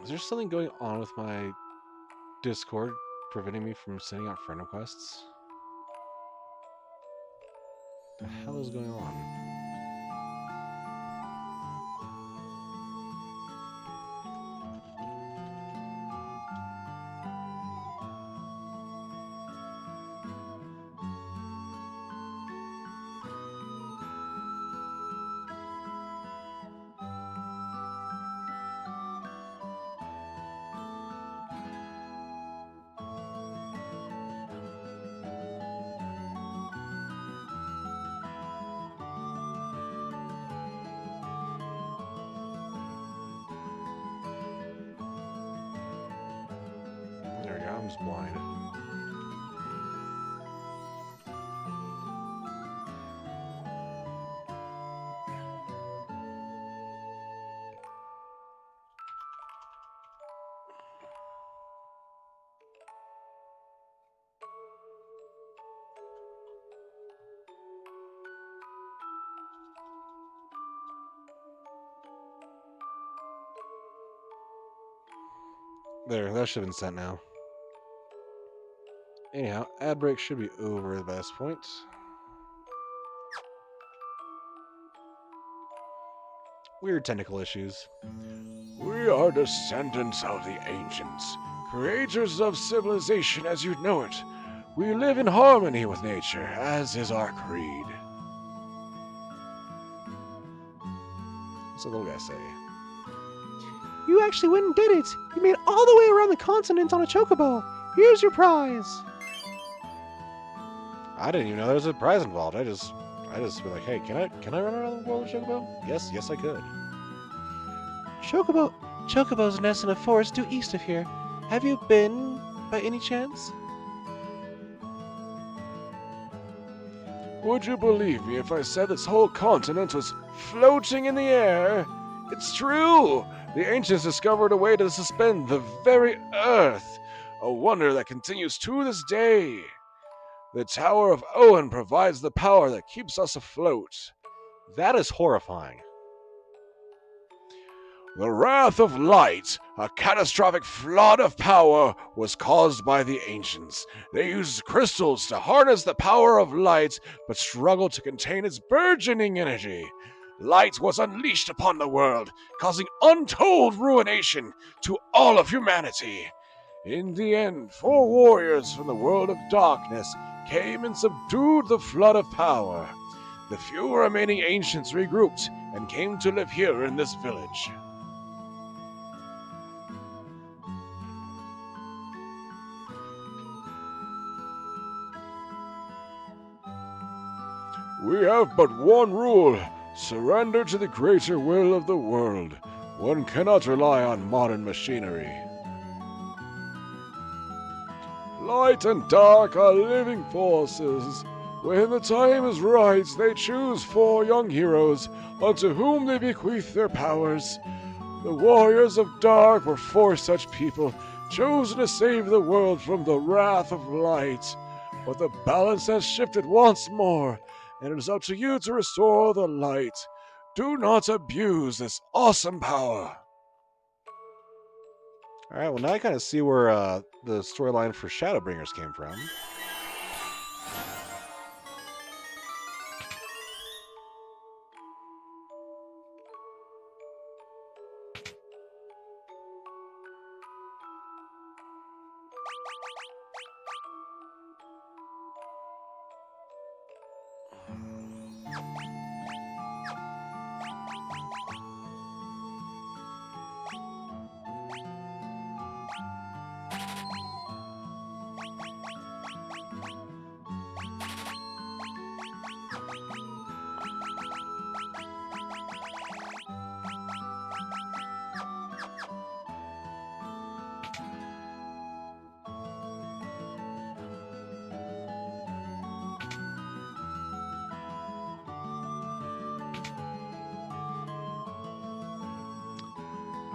Is there something going on with my Discord preventing me from sending out friend requests? What the hell is going on? There we go, I'm just blind. There, that should have been sent now. Anyhow, ad break should be over by this point. Weird technical issues. We are descendants of the ancients, creators of civilization as you know it. We live in harmony with nature, as is our creed. What's the little guy say? You actually went and did it! You made it all the way around the continent on a chocobo! Here's your prize! I didn't even know there was a prize involved. I just be like, hey, can I run around the world with Chocobo? Yes, I could. Chocobos nest in a forest due east of here. Have you been, by any chance? Would you believe me if I said this whole continent was floating in the air? It's true! The ancients discovered a way to suspend the very earth, a wonder that continues to this day. The Tower of Owen provides the power that keeps us afloat. That is horrifying. The Wrath of Light, a catastrophic flood of power, was caused by the ancients. They used crystals to harness the power of light, but struggled to contain its burgeoning energy. Light was unleashed upon the world, causing untold ruination to all of humanity. In the end, 4 warriors from the world of darkness came and subdued the flood of power. The few remaining ancients regrouped and came to live here in this village. We have but one rule: surrender to the greater will of the world. One cannot rely on modern machinery. Light and dark are living forces. When the time is right, they choose 4 young heroes, unto whom they bequeath their powers. The warriors of dark were 4 such people, chosen to save the world from the wrath of light. But the balance has shifted once more, and it is up to you to restore the light. Do not abuse this awesome power. Alright, well now I kind of see where the storyline for Shadowbringers came from.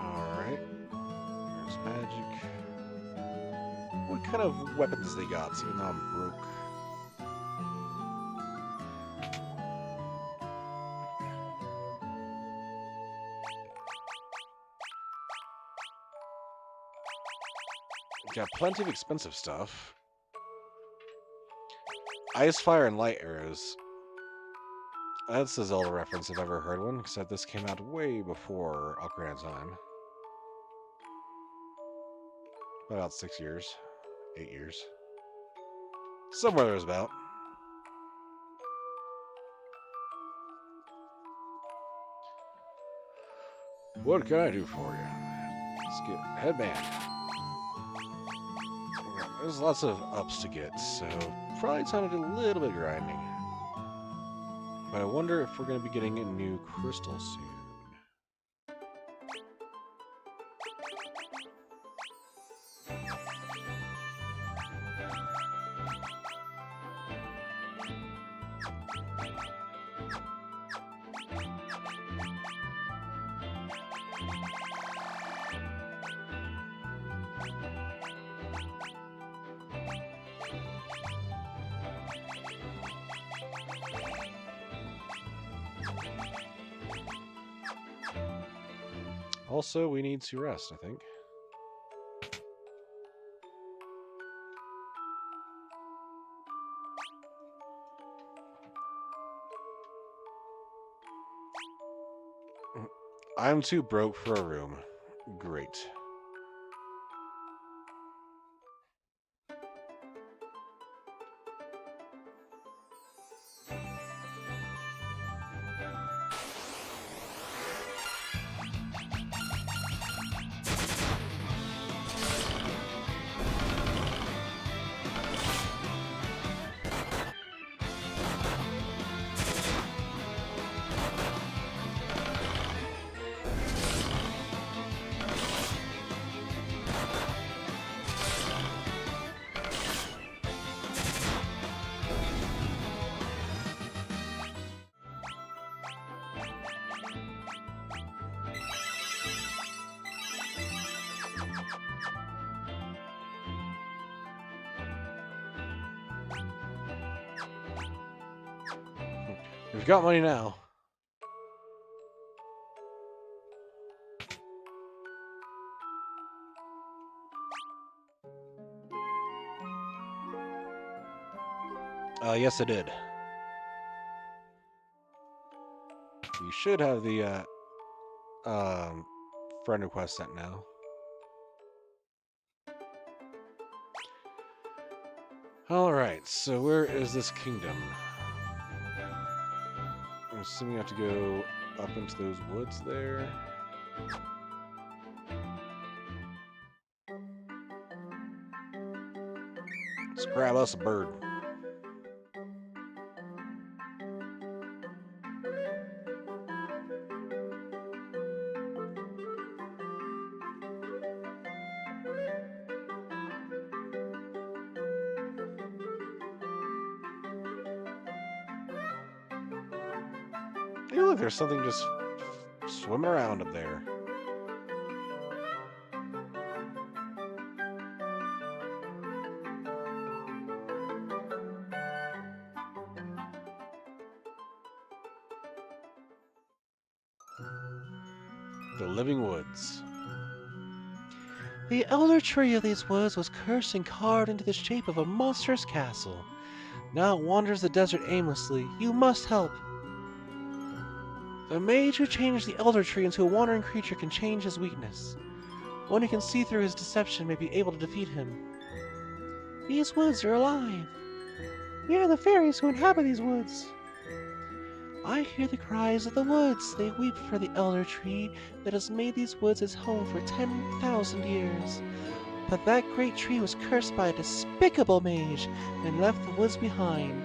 Alright. There's magic. What kind of weapons they got, even though I'm broke? Got plenty of expensive stuff. Ice, fire, and light arrows. That's a Zelda reference if I've ever heard one, except this came out way before Ocarina of Time. About 6 years. 8 years. Somewhere there's about. What can I do for you? Let's get headband. There's lots of ups to get, so probably time to do a little bit of grinding. But I wonder if we're going to be getting a new crystal soon. Also, we need to rest, I think. I'm too broke for a room. Great. We've got money now. Yes, I did. We should have the friend request sent now. Alright, so where is this kingdom? I'm assuming you have to go up into those woods there. Let's grab us a bird. Hey, look, there's something just swimming around up there. The Living Woods. The elder tree of these woods was cursed and carved into the shape of a monstrous castle. Now it wanders the desert aimlessly. You must help. The mage who changed the elder tree into a wandering creature can change his weakness. One who can see through his deception may be able to defeat him. These woods are alive. We are the fairies who inhabit these woods. I hear the cries of the woods. They weep for the elder tree that has made these woods its home for 10,000 years. But that great tree was cursed by a despicable mage and left the woods behind.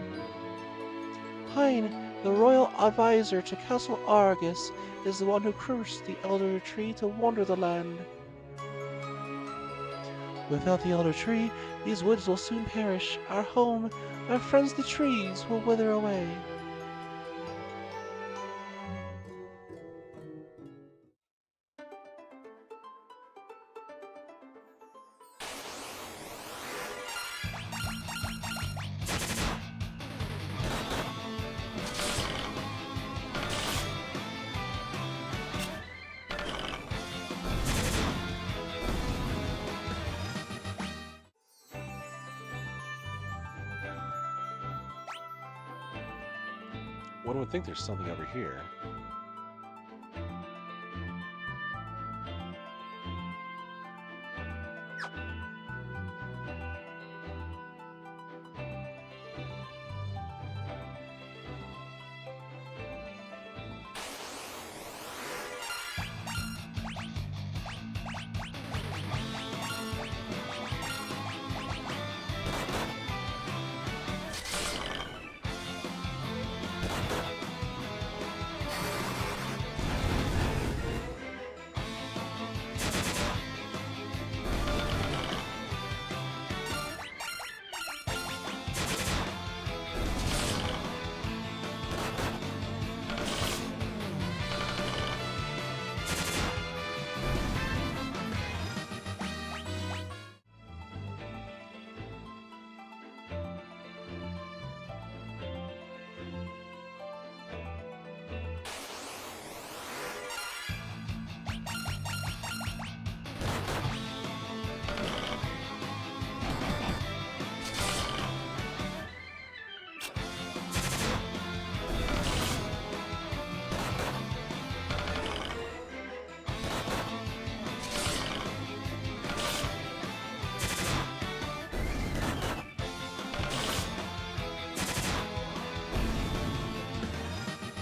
Hein, the royal advisor to Castle Argus, is the one who cursed the elder tree to wander the land. Without the elder tree, these woods will soon perish. Our home, our friends the trees, will wither away. one would think there's something over here.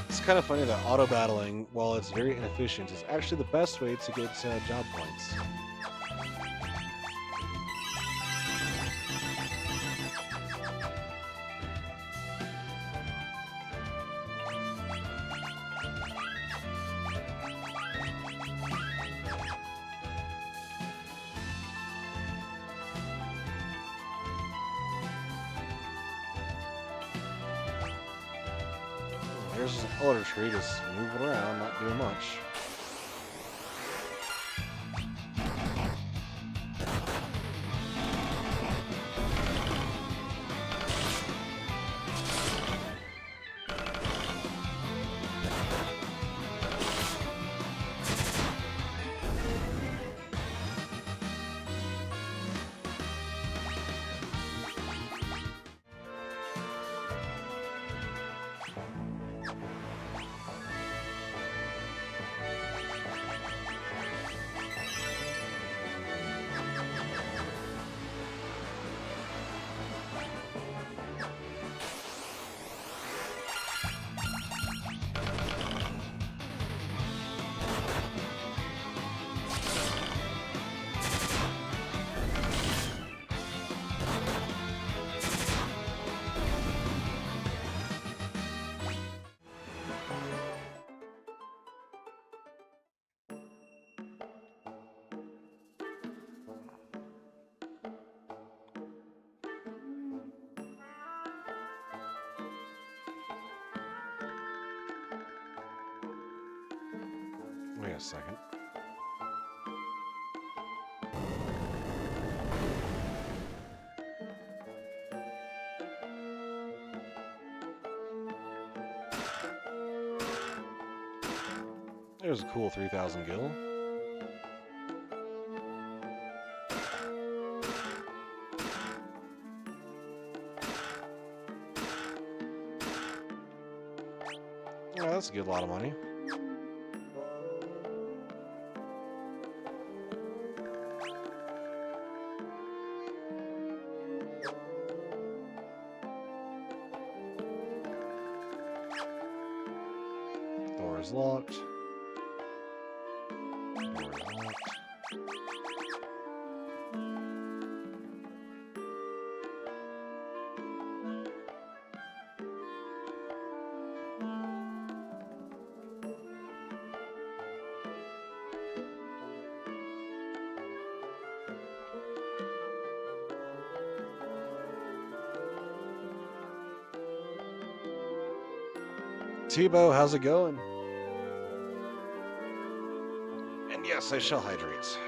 It's kind of funny that auto battling, while it's very inefficient, is actually the best way to get job points. There's an elder tree just moving around, not doing much. Wait a second. There's a cool 3,000 gil. Yeah, that's a good lot of money. Door is locked. Door is locked. Tebow, how's it going? And yes, I shall hydrate.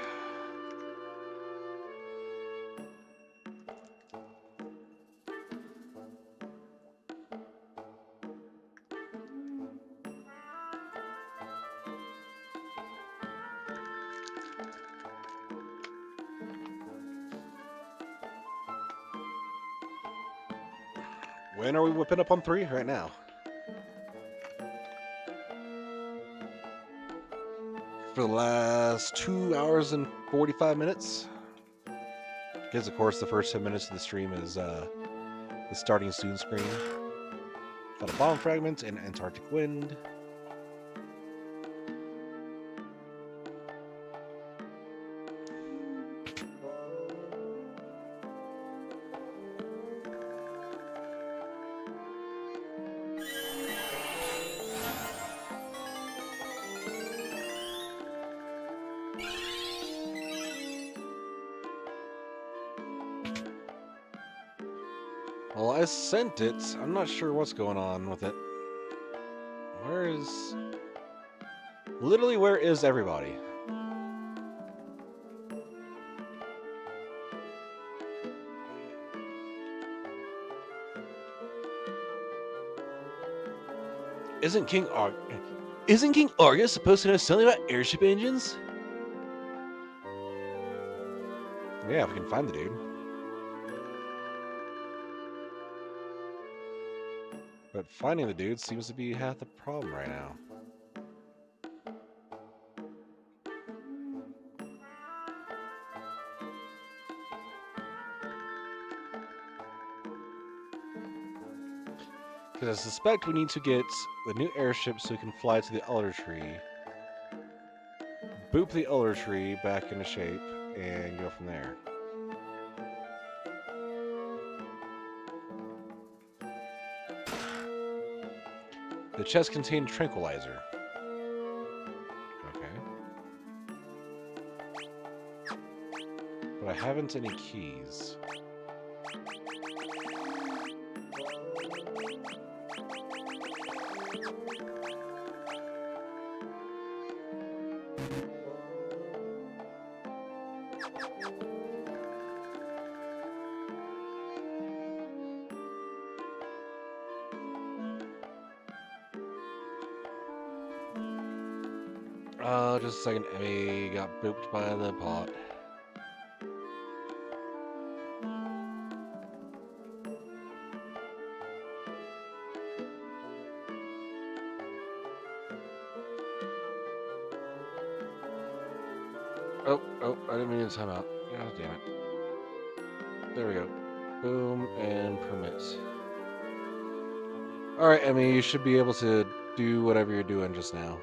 When are we whipping up on 3? Right now. for the last 2 hours and 45 minutes. Because, of course, the first 10 minutes of the stream is the starting soon screen. Got a bomb fragment and Antarctic wind. Well, I sent it. I'm not sure what's going on with it. Where is... Literally, where is everybody? Isn't King Argus supposed to know something about airship engines? Yeah, if we can find the dude. But finding the dude seems to be half the problem right now. Because I suspect we need to get the new airship so we can fly to the Elder Tree, boop the Elder Tree back into shape, and go from there. The chest contained tranquilizer. Okay. But I haven't any keys. Just a second. Emmy got booped by the pot. Oh, I didn't mean to time out. God damn it. There we go. Boom, and permit. Alright, Emmy, you should be able to do whatever you're doing just now.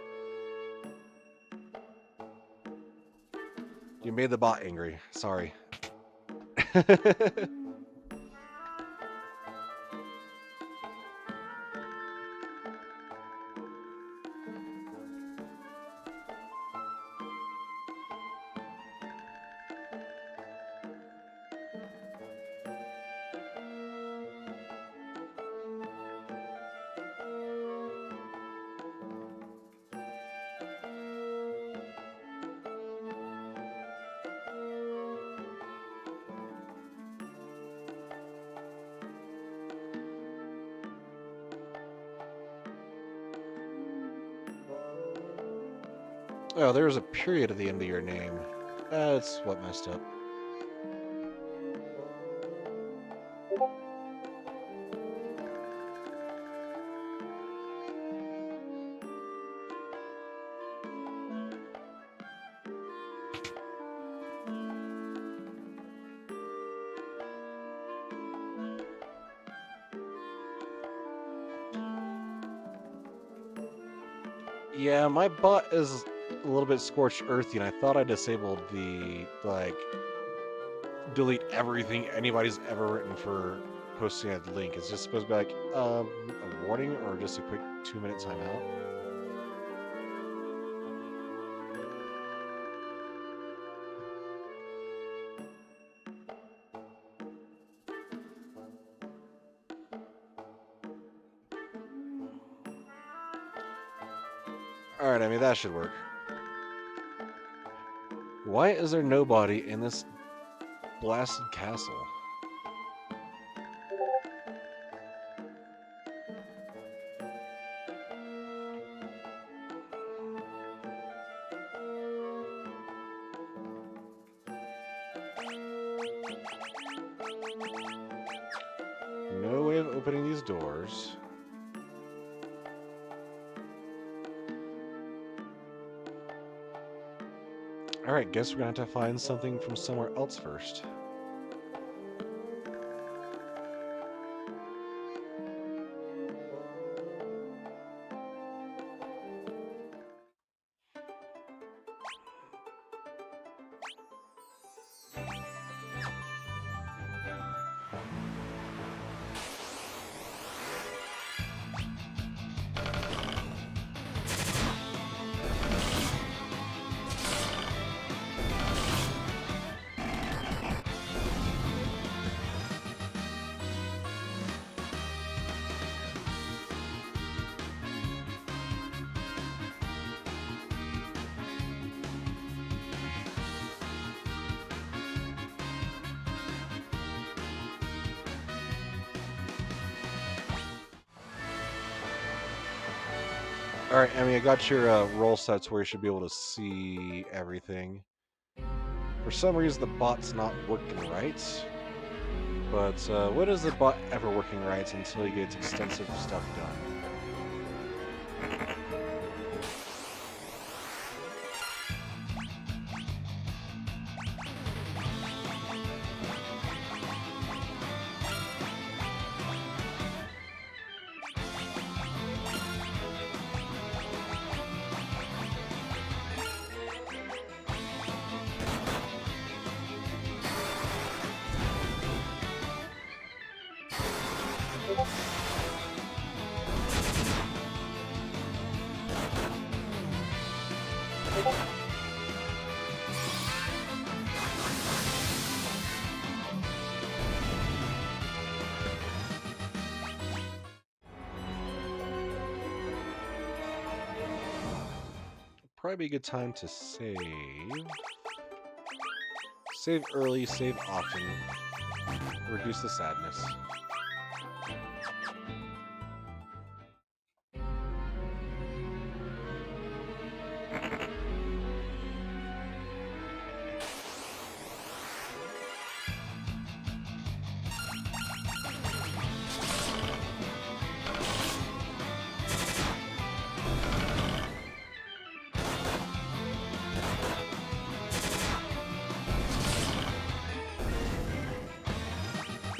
You made the bot angry. Sorry. Oh, there's a period at the end of your name. That's what messed up. Yeah, my bot is a little bit scorched earthy, and I thought I disabled the, like, delete everything anybody's ever written for posting a link. It's just supposed to be like, a warning or just a quick 2-minute timeout. Alright, I mean, that should work. Why is there nobody in this blasted castle? No way of opening these doors. Alright, guess we're gonna have to find something from somewhere else first. Alright, I mean, I got your roll sets where you should be able to see everything. For some reason, the bot's not working right. But when is the bot ever working right until he gets extensive stuff done? Probably be a good time to save. Save early, save often. Reduce the sadness.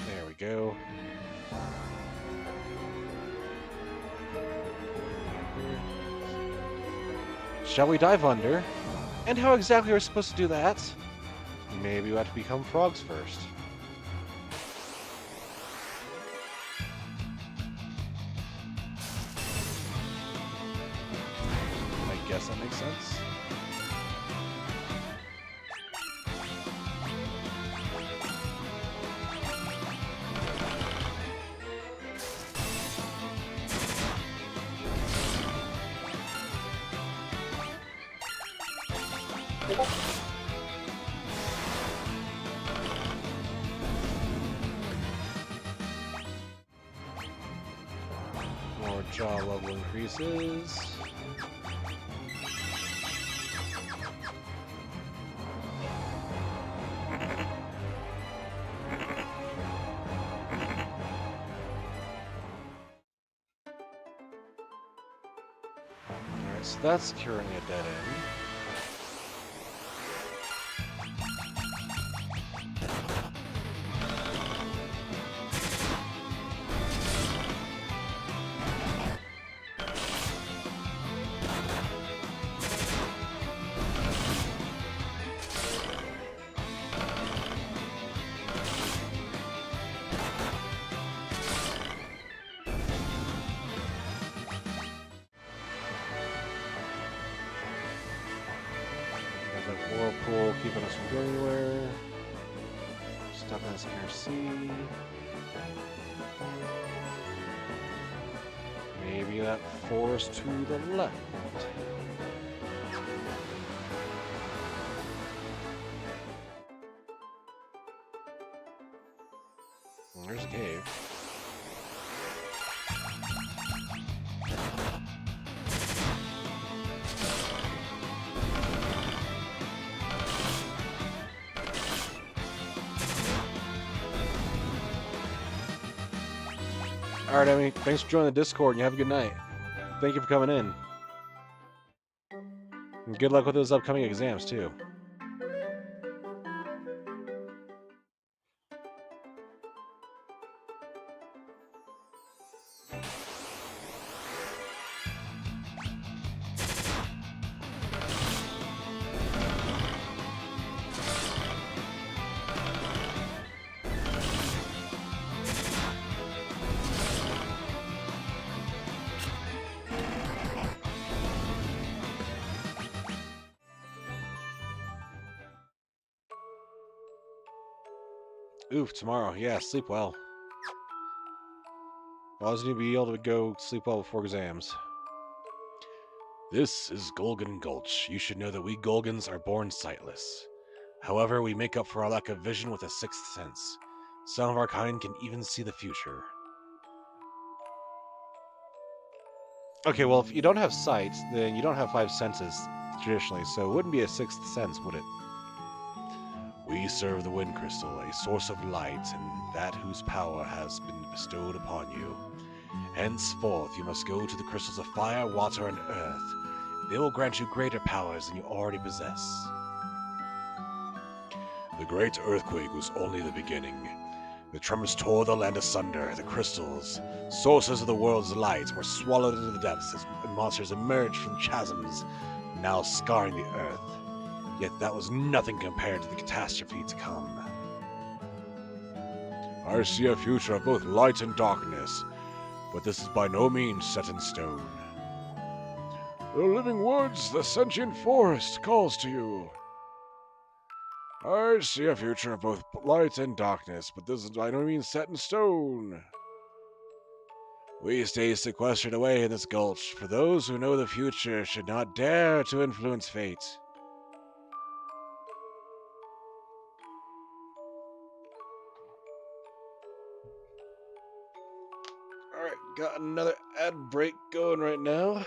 There we go. Shall we dive under? And how exactly are we supposed to do that? Maybe we have to become frogs first. I guess that makes sense. More jaw level increases. Alright, so that's currently a dead end. That whirlpool keeping us from going anywhere. Stopping us in sea. Maybe that forest to the left. There's a cave. Alright, Emmy, thanks for joining the Discord and you have a good night. Thank you for coming in. And good luck with those upcoming exams, too. Oof, tomorrow. Yeah, sleep well. I was going to be able to go sleep well before exams. This is Golgan Gulch. You should know that we Golgans are born sightless. However, we make up for our lack of vision with a sixth sense. Some of our kind can even see the future. Okay, well, if you don't have sight, then you don't have five senses, traditionally, so it wouldn't be a sixth sense, would it? We serve the Wind Crystal, a source of light, and that whose power has been bestowed upon you. Henceforth, you must go to the crystals of fire, water, and earth. They will grant you greater powers than you already possess. The great earthquake was only the beginning. The tremors tore the land asunder. The crystals, sources of the world's light, were swallowed into the depths as monsters emerged from chasms, now scarring the earth. Yet that was nothing compared to the catastrophe to come. I see a future of both light and darkness, but this is by no means set in stone. The living woods, the sentient forest calls to you. I see a future of both light and darkness, but this is by no means set in stone. We stay sequestered away in this gulch, for those who know the future should not dare to influence fate. Alright, got another ad break going right now.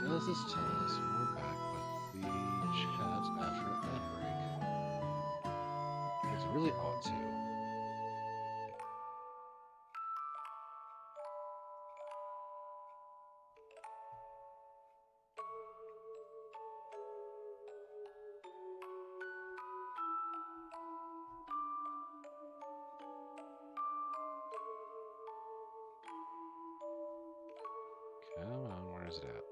Does this tell us when we're back with the chat after ad break? It really ought to. Come on, where is it at?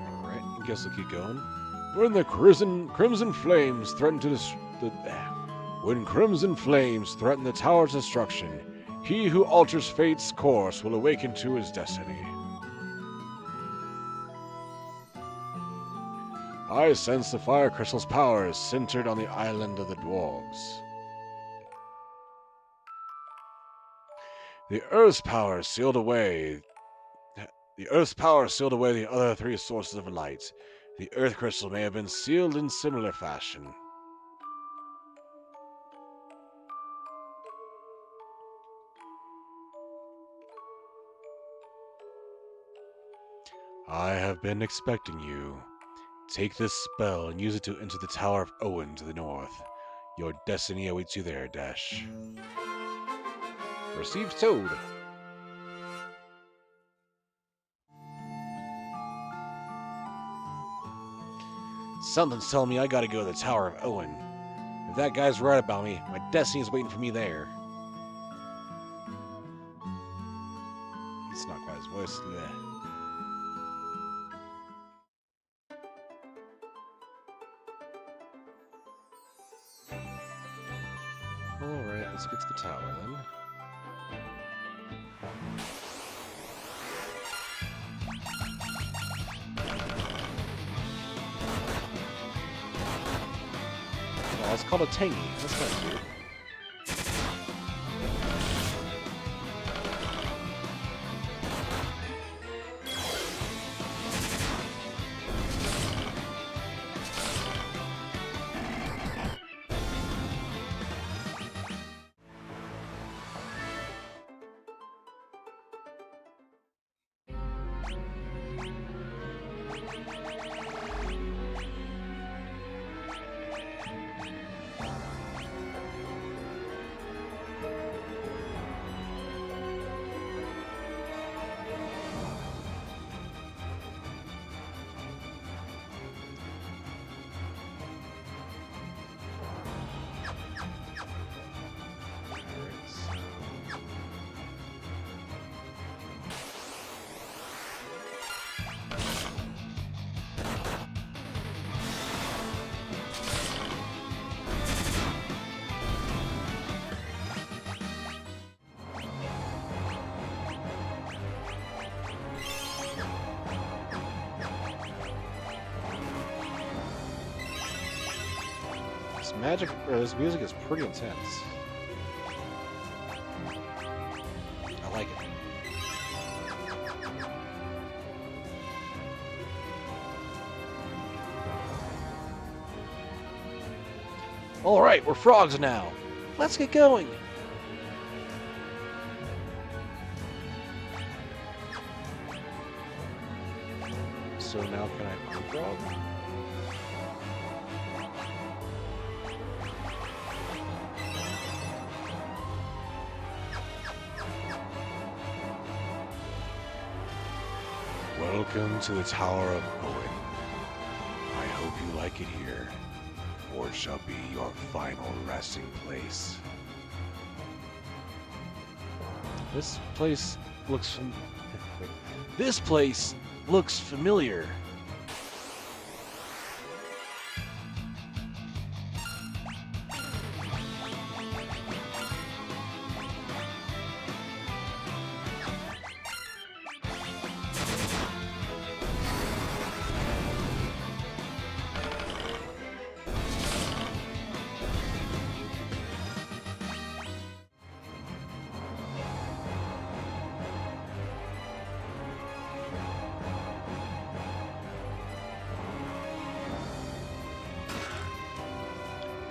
Alright, I guess we'll keep going. When the crimson flames threaten to when crimson flames threaten the tower's destruction, he who alters fate's course will awaken to his destiny. I sense the fire crystal's powers centered on the island of the dwarves. The Earth's power sealed away the other three sources of light. The Earth crystal may have been sealed in similar fashion. I have been expecting you. Take this spell and use it to enter the Tower of Owen to the north. Your destiny awaits you there, Dash. Received Toad. Something's telling me I gotta go to the Tower of Owen. If that guy's right about me, my destiny's waiting for me there. It's not quite his voice. Bleh. Alright, let's get to the tower then. it's called a Tangy. That's kind of weird. This music is pretty intense. I like it. All right, we're frogs now. Let's get going. So now can I unfrog? Welcome to the Tower of Owen. I hope you like it here, for it shall be your final resting place. This place looks This place looks familiar.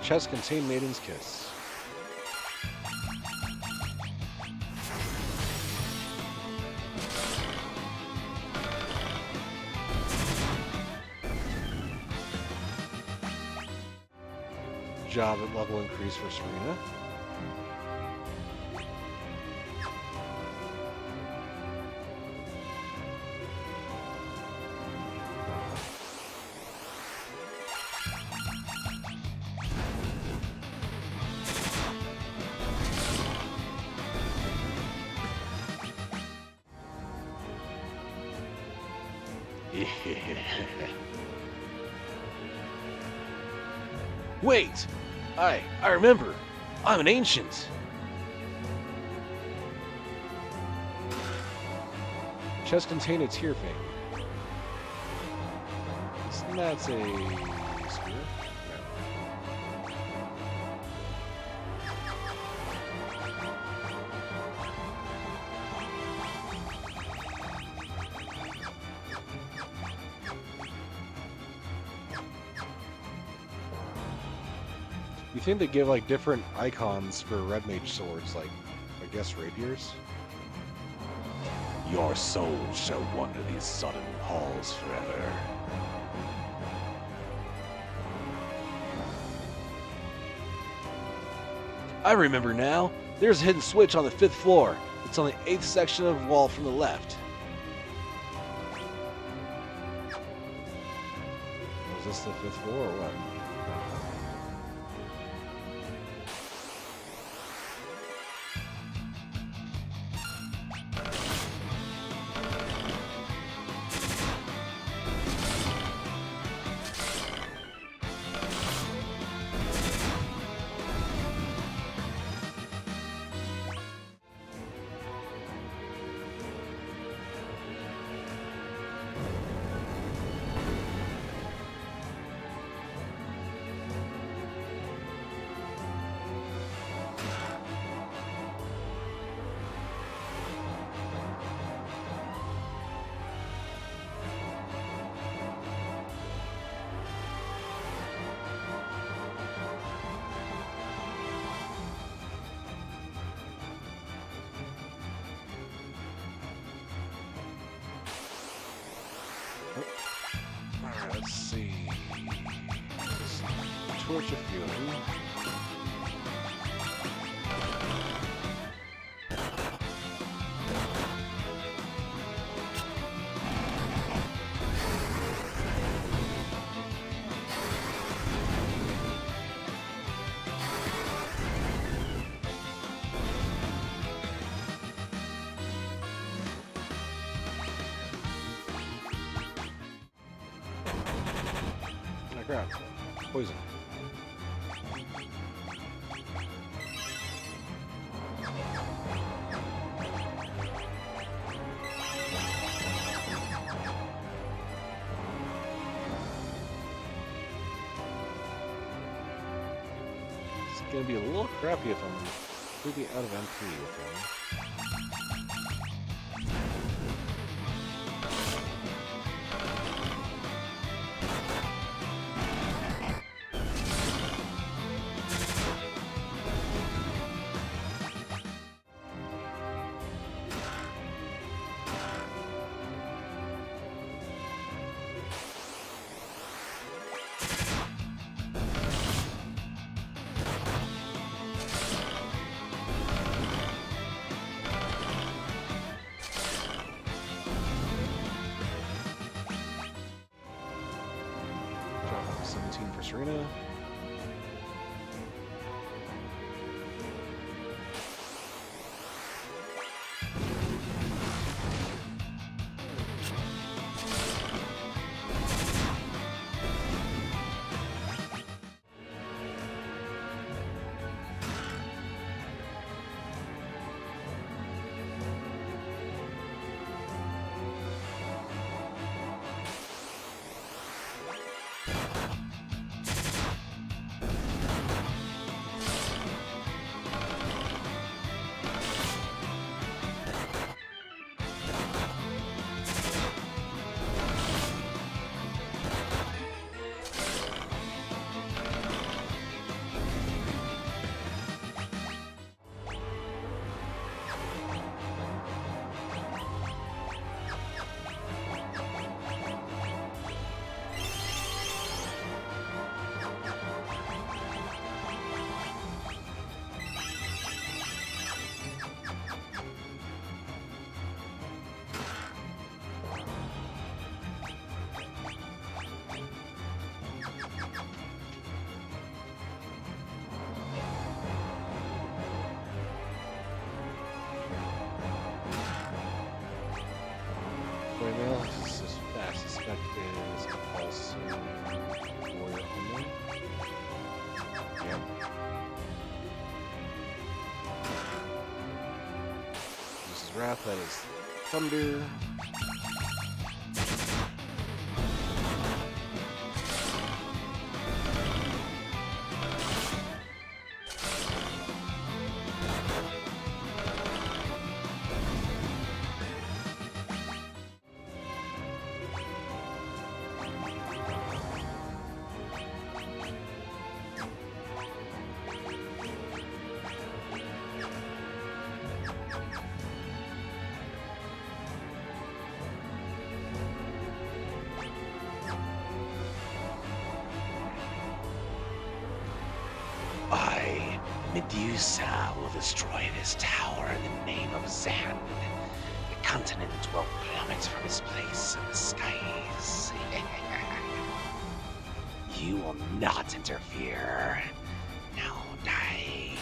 chest contain Maiden's Kiss. Job at level increase for Serena. Wait! I remember. I'm an ancient. Chest contain a Tear Fang. Isn't that a spear? No. You think they give like different icons for red mage swords, like I guess rapiers? Your soul shall wander these sodden halls forever. I remember now. There's a hidden switch on the 5th floor. It's on the 8th section of wall from the left. Was this the 5th floor or what? Torch of Feeling. Oh crap. Poison. It's gonna be a little crappy if I'm completely out of MP with him. Drop 17 for Serena. Voicemail, I suspect is also Warrior only. Yep. This is Wrath, that is Thunder. I, Medusa, will destroy this tower in the name of Zan. The continent will plummet from its place in the skies. You will not interfere. Now die.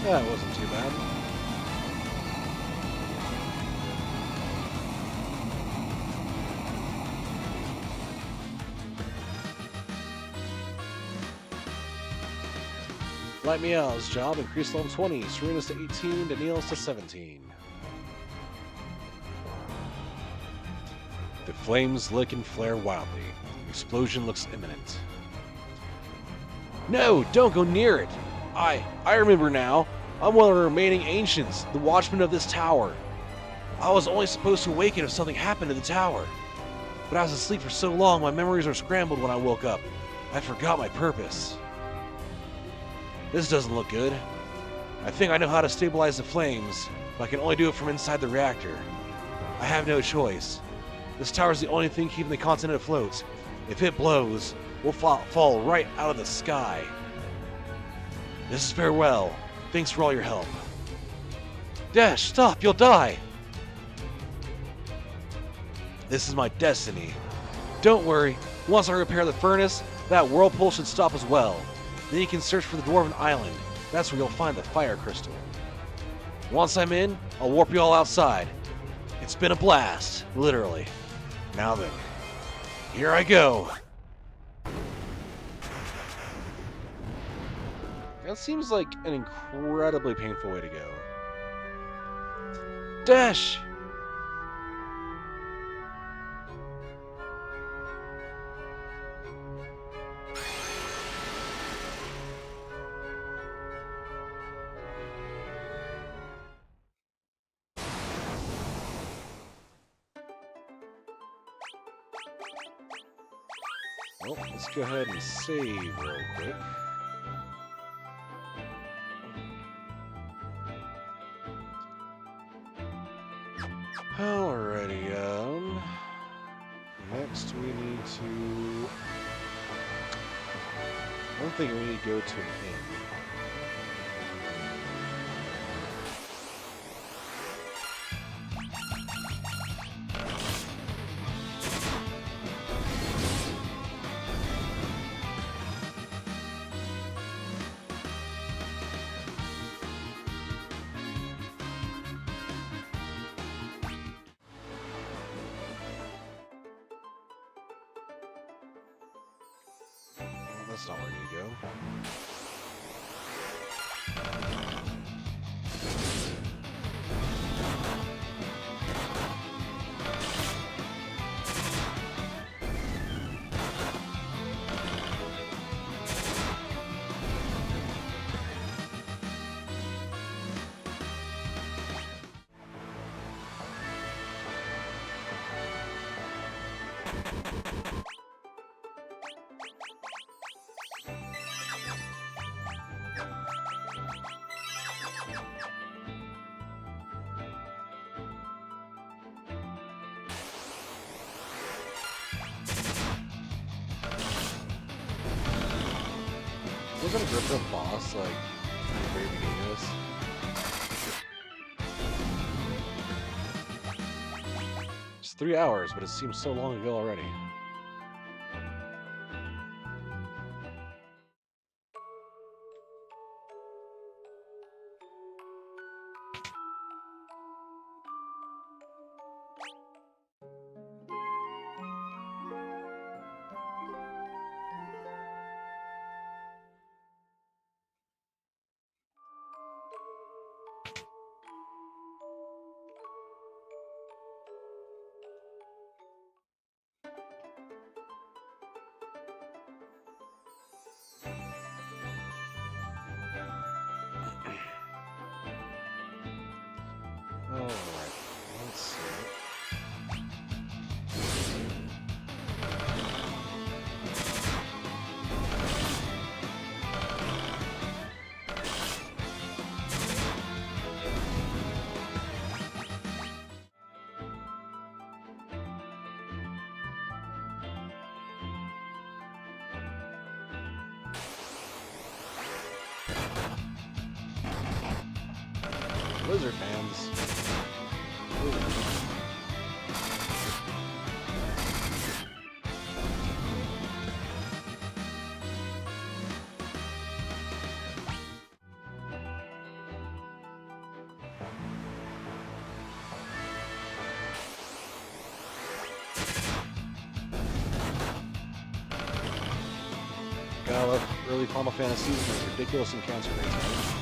That wasn't too bad. Light Meow's job increased level 20, Serena's to 18, Daniel's to 17. The flames lick and flare wildly. The explosion looks imminent. No, don't go near it! I remember now. I'm one of the remaining ancients, the watchman of this tower. I was only supposed to awaken if something happened to the tower. But I was asleep for so long, my memories were scrambled when I woke up. I forgot my purpose. This doesn't look good. I think I know how to stabilize the flames, but I can only do it from inside the reactor. I have no choice. This tower is the only thing keeping the continent afloat. If it blows, we'll fall right out of the sky. This is farewell. Thanks for all your help. Dash, stop, you'll die! This is my destiny. Don't worry, once I repair the furnace, that whirlpool should stop as well. Then you can search for the Dwarven Island. That's where you'll find the fire crystal. Once I'm in, I'll warp you all outside. It's been a blast, literally. Now then, here I go. That seems like an incredibly painful way to go. Dash! Well, let's go ahead and save real quick. Alrighty, next we need to... I'm thinking we need to go to an inn. That's not where you go. Wasn't a Griffin boss, like, at the very beginning of this? It's 3 hours, but it seems so long ago already. Alright, let's see. Lizard fans. Gotta love early Final Fantasies with ridiculous encounter rates, right?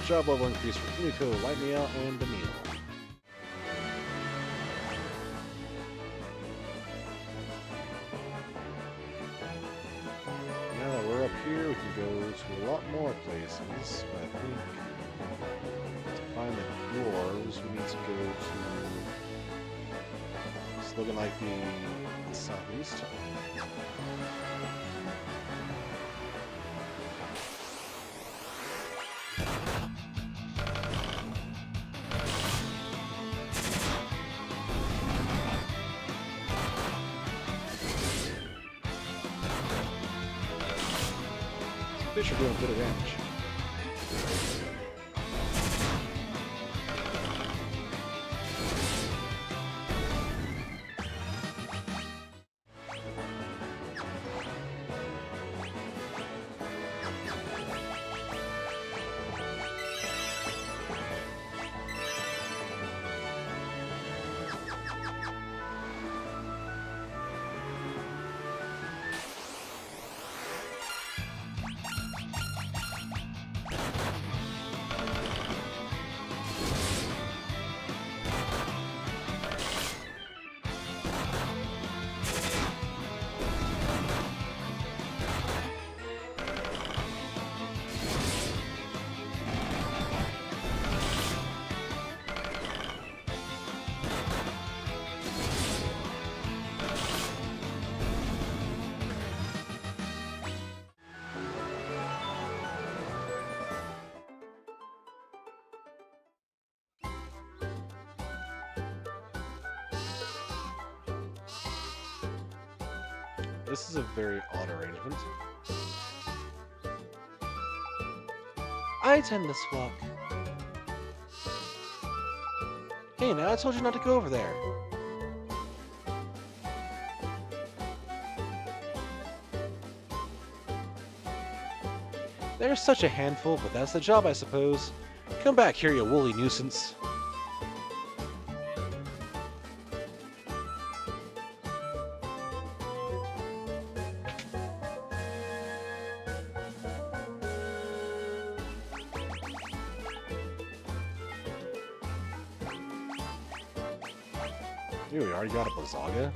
Job level increase for Iniko, Lightmeow, and Daniil. Now that we're up here, we can go to a lot more places, but I think to find the dwarves, we need to go to... It's looking like the southeast. Fish are doing a bit of damage. This is a very odd arrangement. I attend this walk. Hey, now I told you not to go over there. They're such a handful, but that's the job, I suppose. Come back here, you woolly nuisance. Dude, we already got a Blizzaga?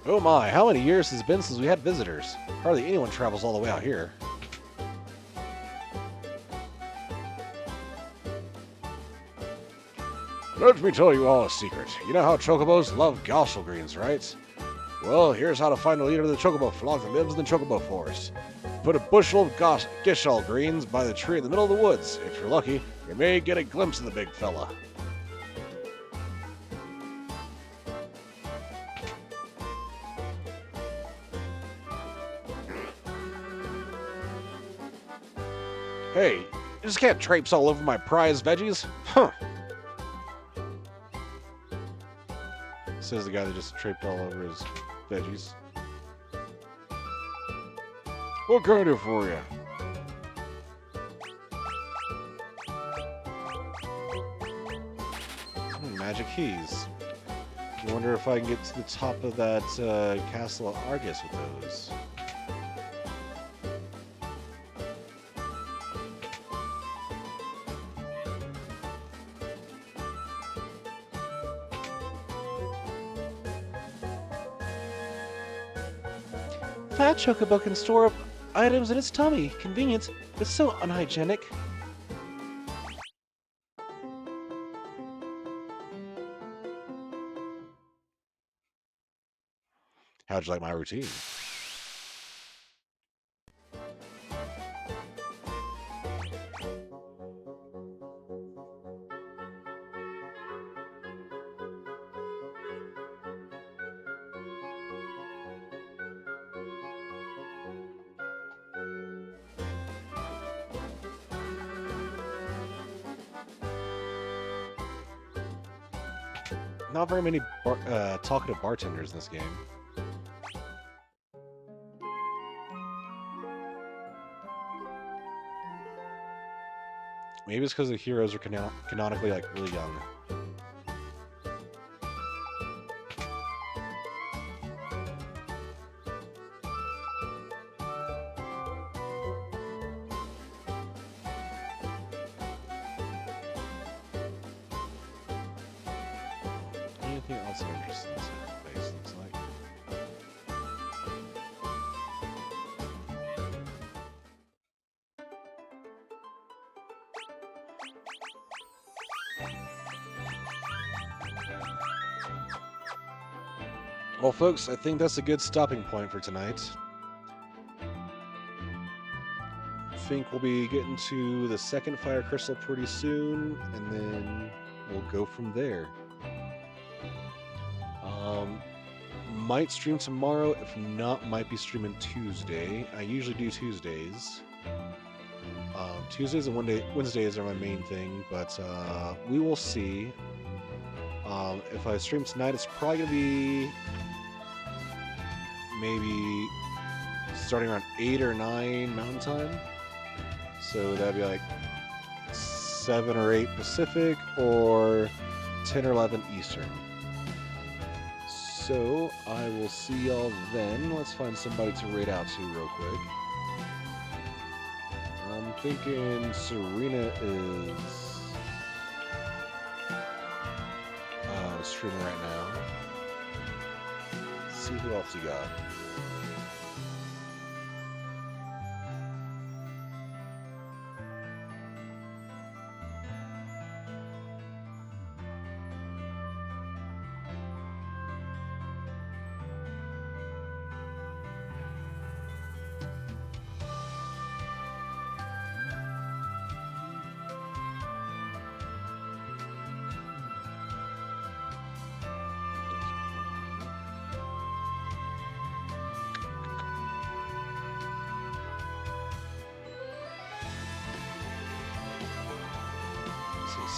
Oh my, how many years has it been since we had visitors? Hardly anyone travels all the way out here. Let me tell you all a secret. You know how chocobos love Gauchel greens, right? Well, here's how to find the leader of the chocobo flock that lives in the chocobo forest. Put a bushel of Gishal greens by the tree in the middle of the woods. If you're lucky, you may get a glimpse of the big fella. Hey, you just can't traipse all over my prize veggies? Huh. Says the guy that just tripped all over his veggies. What can I do for you? Magic keys. I wonder if I can get to the top of that castle of Argus with those. That chocobo can store up items in its tummy. Convenient, but so unhygienic. How'd you like my routine? Not very many talkative bartenders in this game. Maybe it's because the heroes are canonically like really young. Anything else of interest in this place looks like? Well, folks, I think that's a good stopping point for tonight. I think we'll be getting to the second fire crystal pretty soon, and then we'll go from there. Might stream tomorrow. If not, might be streaming Tuesday. I usually do Tuesdays. Tuesdays and Wednesdays are my main thing, but we will see. If I stream tonight, it's probably gonna be maybe starting around 8 or 9 Mountain Time. So that'd be like 7 or 8 Pacific, or 10 or 11 Eastern. So I will see y'all then. Let's find somebody to raid out to real quick. I'm thinking Serena is streaming right now. Let's see who else you got.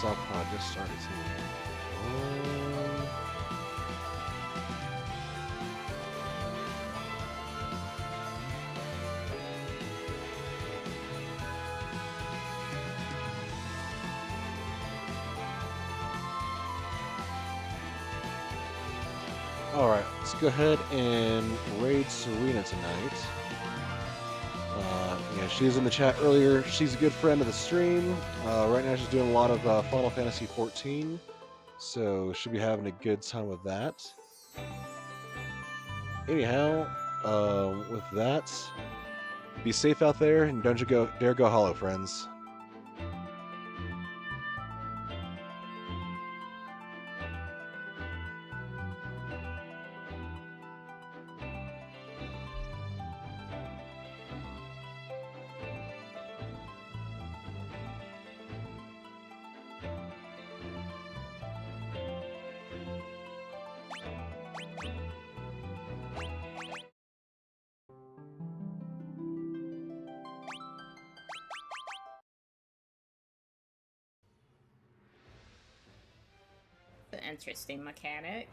South Pod just started too. Alright, let's go ahead and raid Serena tonight. Yeah, she was in the chat earlier. She's a good friend of the stream. Right now she's doing a lot of Final Fantasy XIV, so she'll be having a good time with that. Anyhow, with that, be safe out there and don't you dare go hollow, friends. An interesting mechanic.